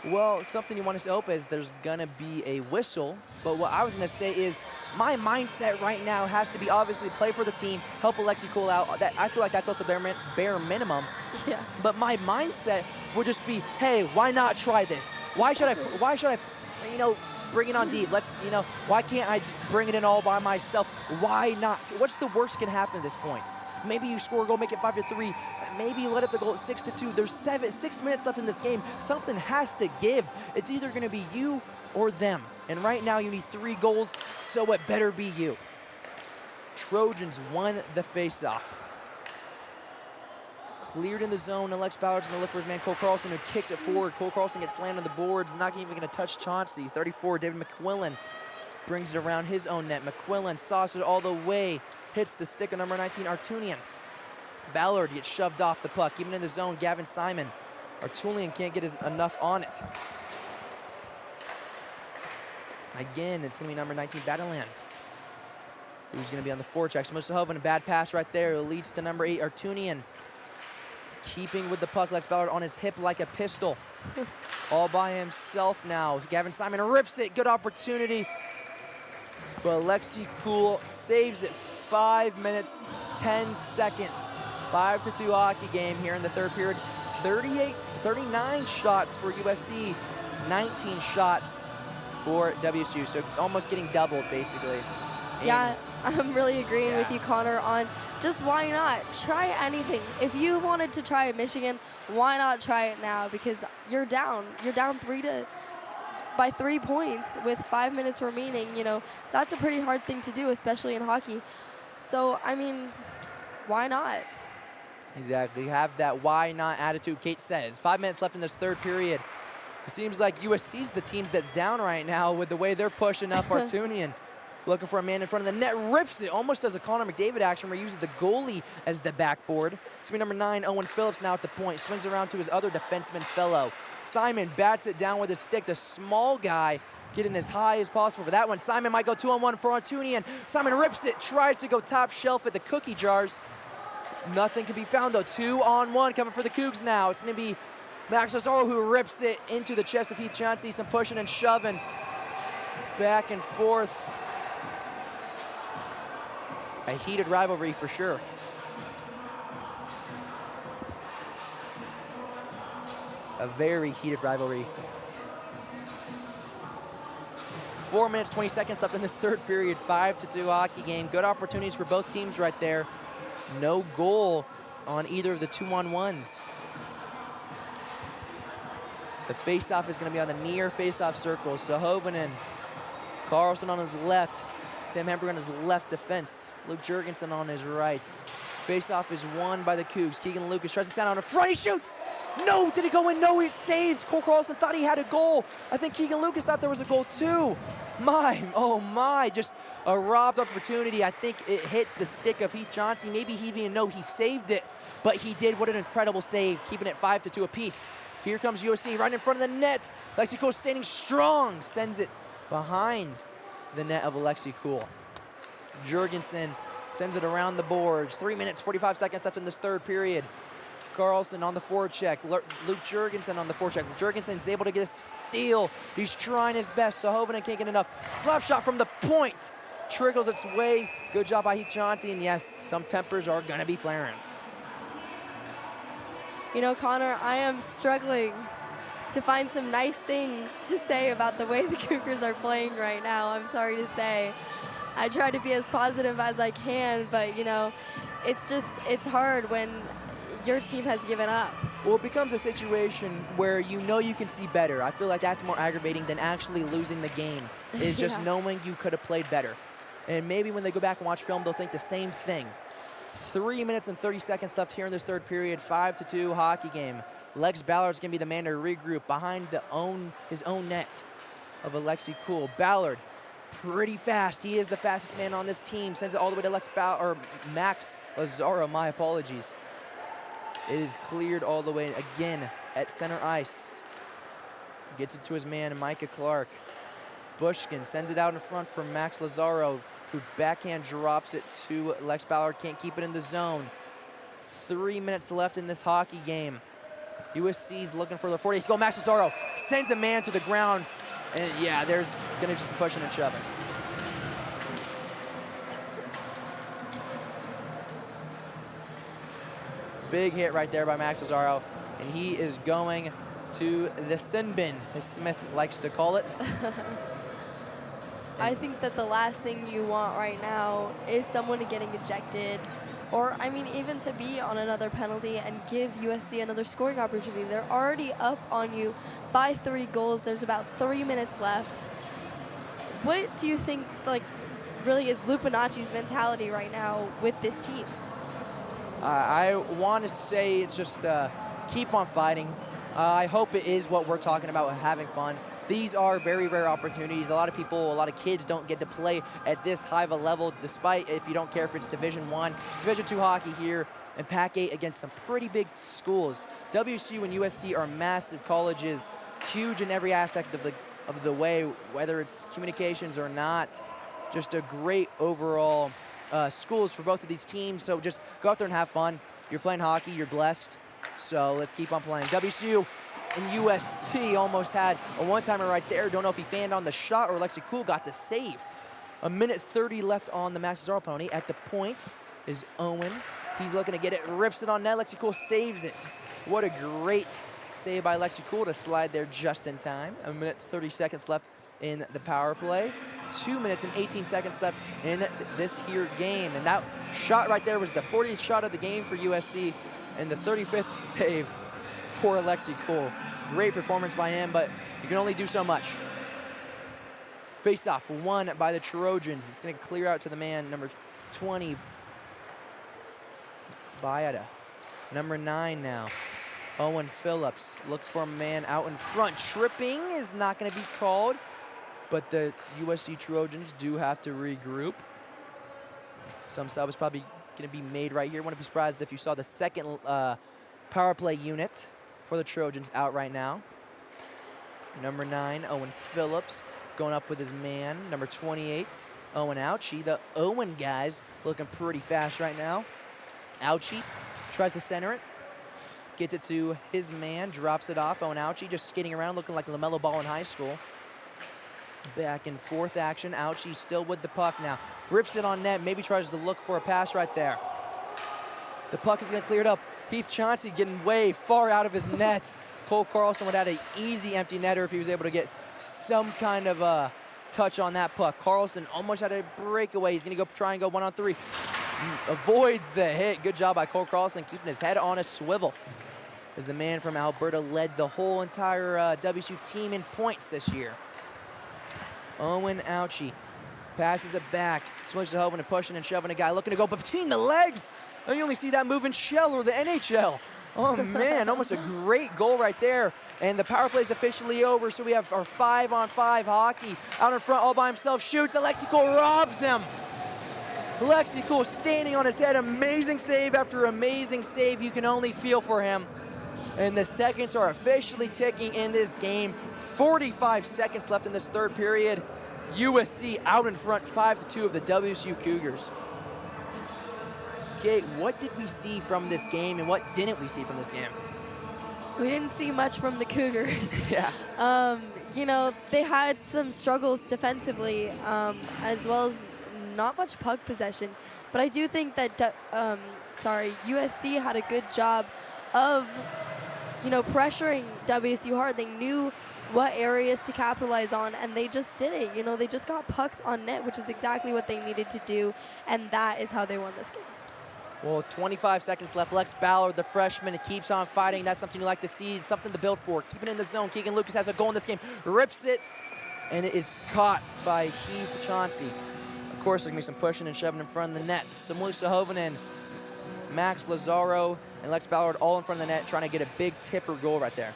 G: Well, something you want to say, Opa, is there's going to be a whistle. But what I was going to say is my mindset right now has to be obviously play for the team, help Alexi Cool out. I feel like that's at the bare minimum.
H: Yeah.
G: But my mindset would just be, hey, why not try this? Why should I, you know, bring it on deep? Why can't I bring it in all by myself? Why not? What's the worst can happen at this point? Maybe you score a goal, make it 5-3. Maybe you let up the goal at 6-2. There's 6 minutes left in this game. Something has to give. It's either going to be you or them. And right now you need 3 goals, so it better be you. Trojans won the faceoff. Cleared in the zone. Alex Ballard's going to look for his man Cole Carlson, who kicks it forward. Cole Carlson gets slammed on the boards. Not even going to touch Chauncey. 34, David McQuillan brings it around his own net. McQuillan sauces it all the way. Hits the stick of number 19, Artunian. Ballard gets shoved off the puck. Even in the zone, Gavin Simon. Artunian can't get enough on it. Again, it's going to be number 19, Battleland, who's going to be on the forecheck. Smusahoven, a bad pass right there. It leads to number 8, Artunian. Keeping with the puck, Lex Ballard on his hip like a pistol. All by himself now. Gavin Simon rips it. Good opportunity. But Lexi Cool saves it. 5 minutes, 10 seconds. 5-2 hockey game here in the third period. 39 shots for USC, 19 shots for WSU. So almost getting doubled, basically.
H: Yeah, I'm really agreeing with you, Connor, on just why not? Try anything. If you wanted to try at Michigan, why not try it now? Because you're down. You're down by 3 points with 5 minutes remaining. You know, that's a pretty hard thing to do, especially in hockey. So, I mean, why not?
G: Exactly. Have that why not attitude, Kate says. 5 minutes left in this third period. It seems like USC's the teams that's down right now with the way they're pushing up Artunian. Looking for a man in front of the net, rips it, almost does a Connor McDavid action where he uses the goalie as the backboard. It's going to be number 9, Owen Phillips now at the point. Swings around to his other defenseman fellow. Simon bats it down with his stick. The small guy getting as high as possible for that one. Simon might go 2-on-1 for Artunian. Simon rips it, tries to go top shelf at the cookie jars. Nothing can be found though. 2-on-1 coming for the Cougs now. It's going to be Max Lazaro who rips it into the chest of Heath Chauncey. Some pushing and shoving back and forth. A heated rivalry for sure. A very heated rivalry. 4 minutes, 20 seconds left in this third period. 5-2 hockey game. Good opportunities for both teams right there. No goal on either of the 2-on-1s. The face-off is going to be on the near face-off circle. Sahovinen, Carlson on his left. Sam Hamburg on his left defense. Luke Jurgensen on his right. Face-off is won by the Cougs. Keegan Lucas tries to stand on the front. He shoots! No! Did it go in? No, it's saved. Cole Carlson thought he had a goal. I think Keegan Lucas thought there was a goal too. My, oh my, just a robbed opportunity. I think it hit the stick of Heath Johnson. Maybe he didn't even know he saved it, but he did. What an incredible save, keeping it 5-2 apiece. Here comes USC right in front of the net. Alexi Cool standing strong, sends it behind the net of Alexi Cool. Jurgensen sends it around the boards. 3 minutes, 45 seconds left in this third period. Carlson on the forecheck. Luke Jurgensen on the forecheck. Jurgensen's able to get a steal. He's trying his best. Sahovinen can't get enough. Slap shot from the point. Trickles its way. Good job by Heath Johnson. And yes, some tempers are going to be flaring.
H: You know, Connor, I am struggling to find some nice things to say about the way the Cougars are playing right now. I'm sorry to say. I try to be as positive as I can, but, you know, it's hard when your team has given up.
G: Well, it becomes a situation where you know you can see better. I feel like that's more aggravating than actually losing the game, is just knowing you could have played better. And maybe when they go back and watch film, they'll think the same thing. 3 minutes and 30 seconds left here in this third period, 5-2 hockey game. Lex Ballard's gonna be the man to regroup behind his own net of Alexi Cool. Ballard, pretty fast. He is the fastest man on this team. Sends it all the way to Max Lazaro, my apologies. It is cleared all the way again at center ice. Gets it to his man, Micah Clark. Bushkin sends it out in front for Max Lazaro, who backhand drops it to Lex Ballard. Can't keep it in the zone. 3 minutes left in this hockey game. USC's looking for the 40th goal. Max Lazaro sends a man to the ground. And yeah, there's going to be some pushing and shoving. Big hit right there by Max Lazaro, and he is going to the sin bin, as Smith likes to call it.
H: I think that the last thing you want right now is someone getting ejected, or, I mean, even to be on another penalty and give USC another scoring opportunity. They're already up on you by 3 goals. There's about 3 minutes left. What do you think, like, really is Lupinacci's mentality right now with this team?
G: I want to say it's just keep on fighting. I hope it is what we're talking about, having fun. These are very rare opportunities. A lot of kids don't get to play at this high of a level, despite if you don't care if it's Division I, Division II hockey here, and Pac-8 against some pretty big schools. WSU and USC are massive colleges, huge in every aspect of the way, whether it's communications or not. Just a great overall schools for both of these teams. So just go out there and have fun. You're playing hockey, you're blessed. So let's keep on playing. WSU and USC almost had a one-timer right there. Don't know if he fanned on the shot or Alexi Cool got the save. 1:30 left on the Max Lazaro penalty. At the point is Owen. He's looking to get it, rips it on net. Alexi Cool saves it. What a great save by Alexi Cool to slide there just in time. 1:30 seconds left in the power play. 2 minutes and 18 seconds left in this here game. And that shot right there was the 40th shot of the game for USC and the 35th save for Alexi Cool. Great performance by him, but you can only do so much. Face-off won by the Trojans. It's going to clear out to the man, number 20, Bayada. Number 9 now, Owen Phillips. Looks for a man out in front. Tripping is not going to be called, but the USC Trojans do have to regroup. Some sub is probably going to be made right here. Wouldn't be surprised if you saw the second power play unit for the Trojans out right now. Number 9, Owen Phillips, going up with his man. Number 28, Owen Ouchie. The Owen guys looking pretty fast right now. Ouchie tries to center it. Gets it to his man, drops it off. Owen Ouchie just skating around looking like LaMelo Ball in high school. Back and forth action. Ouchie still with the puck now. Rips it on net, maybe tries to look for a pass right there. The puck is going to clear it up. Heath Chauncey getting way far out of his net. Cole Carlson would have had an easy empty netter if he was able to get some kind of touch on that puck. Carlson almost had a breakaway. He's going to go try and go 1-on-3. Avoids the hit. Good job by Cole Carlson keeping his head on a swivel, as the man from Alberta led the whole entire WSU team in points this year. Owen Ouchie passes it back. Swings to Hoven and pushing and shoving a guy, looking to go between the legs. And you only see that move in Shell or the NHL. Oh man, almost a great goal right there. And the power play is officially over, so we have our 5-on-5 hockey. Out in front all by himself, shoots. Alexi Cole robs him. Alexi Cole standing on his head. Amazing save after amazing save. You can only feel for him. And the seconds are officially ticking in this game. 45 seconds left in this third period. USC out in front, 5-2 of the WSU Cougars. Kate, what did we see from this game and what didn't we see from this game?
H: We didn't see much from the Cougars.
G: Yeah.
H: You know, they had some struggles defensively, as well as not much puck possession. But I do think that, USC had a good job of, pressuring WSU hard. They knew what areas to capitalize on, and they just did it. They just got pucks on net, which is exactly what they needed to do, and that is how they won this game.
G: Well, 25 seconds left. Lex Ballard, the freshman, keeps on fighting. That's something you like to see, something to build for. Keeping it in the zone. Keegan Lucas has a goal in this game. Rips it, and it is caught by Heath Chauncey. Of course, there's going to be some pushing and shoving in front of the net. Samuel Sahovanen, Max Lazaro, and Lex Ballard all in front of the net trying to get a big tipper goal right there.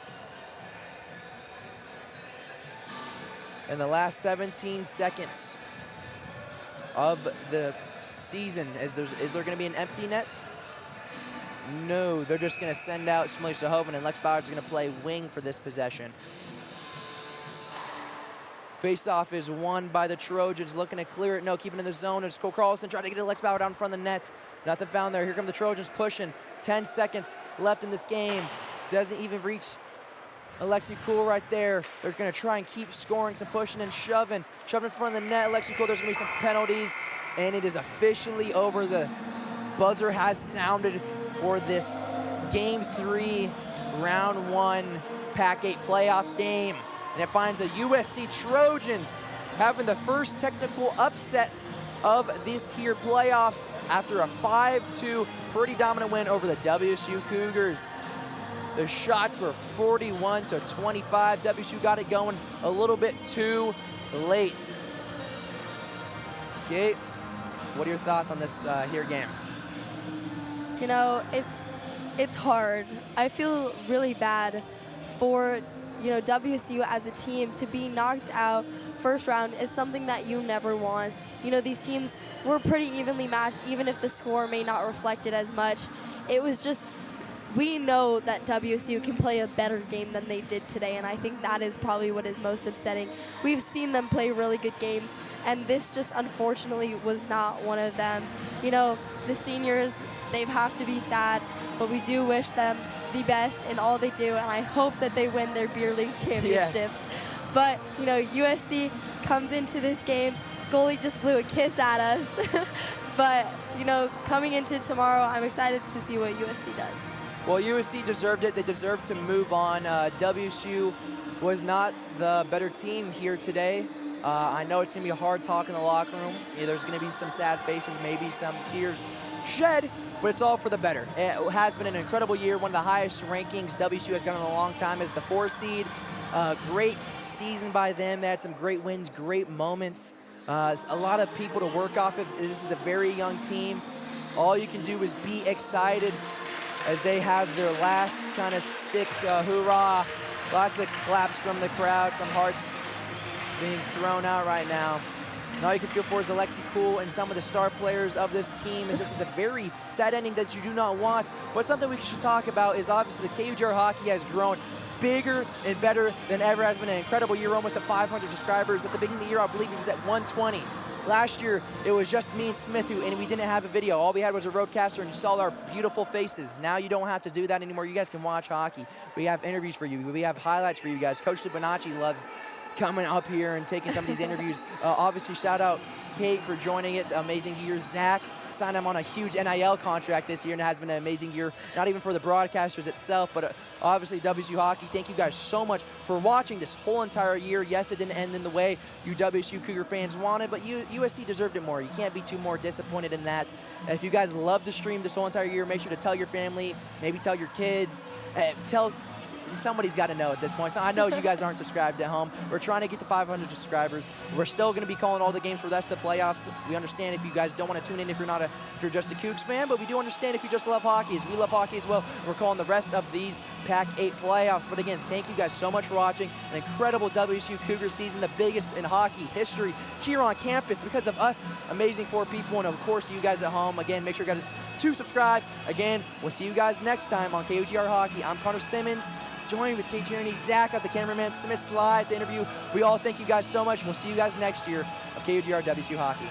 G: In the last 17 seconds of the season, is there going to be an empty net? No, they're just going to send out Samuel Sahovanen, and Lex Ballard's going to play wing for this possession. Face-off is won by the Trojans, looking to clear it. No, keeping it in the zone. It's Cole Carlson trying to get Lex Ballard down in front of the net. Nothing found there. Here come the Trojans pushing. 10 seconds left in this game. Doesn't even reach Alexi Cool right there. They're going to try and keep scoring, some pushing and shoving. Shoving in front of the net. Alexi Cool, there's going to be some penalties. And it is officially over. The buzzer has sounded for this Game 3, Round 1 Pac-8 playoff game. And it finds the USC Trojans having the first technical upset of this here playoffs after a 5-2 pretty dominant win over the WSU Cougars. The shots were 41-25. WSU got it going a little bit too late. Okay, what are your thoughts on this here game?
H: It's hard. I feel really bad for WSU as a team to be knocked out first round is something that you never want. These teams were pretty evenly matched, even if the score may not reflect it as much. It was just, we know that WSU can play a better game than they did today, and I think that is probably what is most upsetting. We've seen them play really good games, and this just unfortunately was not one of them. The seniors, they have to be sad, but we do wish them the best in all they do, and I hope that they win their beer league championships.
G: Yes.
H: But USC comes into this game, goalie just blew a kiss at us. But coming into tomorrow, I'm excited to see what USC does.
G: Well, USC deserved it. They deserved to move on. WSU was not the better team here today. I know it's going to be a hard talk in the locker room. There's going to be some sad faces, maybe some tears shed, but it's all for the better. It has been an incredible year, one of the highest rankings WSU has gotten in a long time as the 4 seed. Great season by them. They had some great wins, great moments. A lot of people to work off of. This is a very young team. All you can do is be excited as they have their last kind of stick hoorah. Lots of claps from the crowd, some hearts being thrown out right now. And all you can feel for is Alexi Cool and some of the star players of this team, as this is a very sad ending that you do not want. But something we should talk about is obviously the KUGR hockey has grown bigger and better than ever. Has been an incredible year, almost at 500 subscribers. At the beginning of the year, I believe it was at 120. Last year, it was just me and Smith, and we didn't have a video. All we had was a roadcaster, and you saw our beautiful faces. Now you don't have to do that anymore. You guys can watch hockey. We have interviews for you. We have highlights for you guys. Coach Lubinacci loves coming up here and taking some of these interviews. Obviously, shout out Kate for joining it. Amazing year. Zach signed him on a huge NIL contract this year, and it has been an amazing year, not even for the broadcasters itself, but obviously WSU Hockey. Thank you guys so much for watching this whole entire year. Yes, it didn't end in the way you WSU Cougar fans wanted, but USC deserved it more. You can't be too more disappointed in that. And if you guys love the stream this whole entire year, make sure to tell your family, maybe tell your kids, somebody's got to know at this point. So I know you guys aren't subscribed at home. We're trying to get to 500 subscribers. We're still going to be calling all the games for the rest of the playoffs. We understand if you guys don't want to tune in if you're just a Cougs fan, but we do understand if you just love hockey, as we love hockey as well. We're calling the rest of these Pac-8 playoffs. But again, thank you guys so much for watching. An incredible WSU Cougar season, the biggest in hockey history here on campus because of us amazing 4 people, and of course you guys at home. Again, make sure you guys to subscribe. Again, we'll see you guys next time on KUGR Hockey. I'm Connor Simmons, joined with Kate Cherney, Zach at the cameraman, Smith Slide, the interview. We all thank you guys so much. We'll see you guys next year of KUGR WSU Hockey.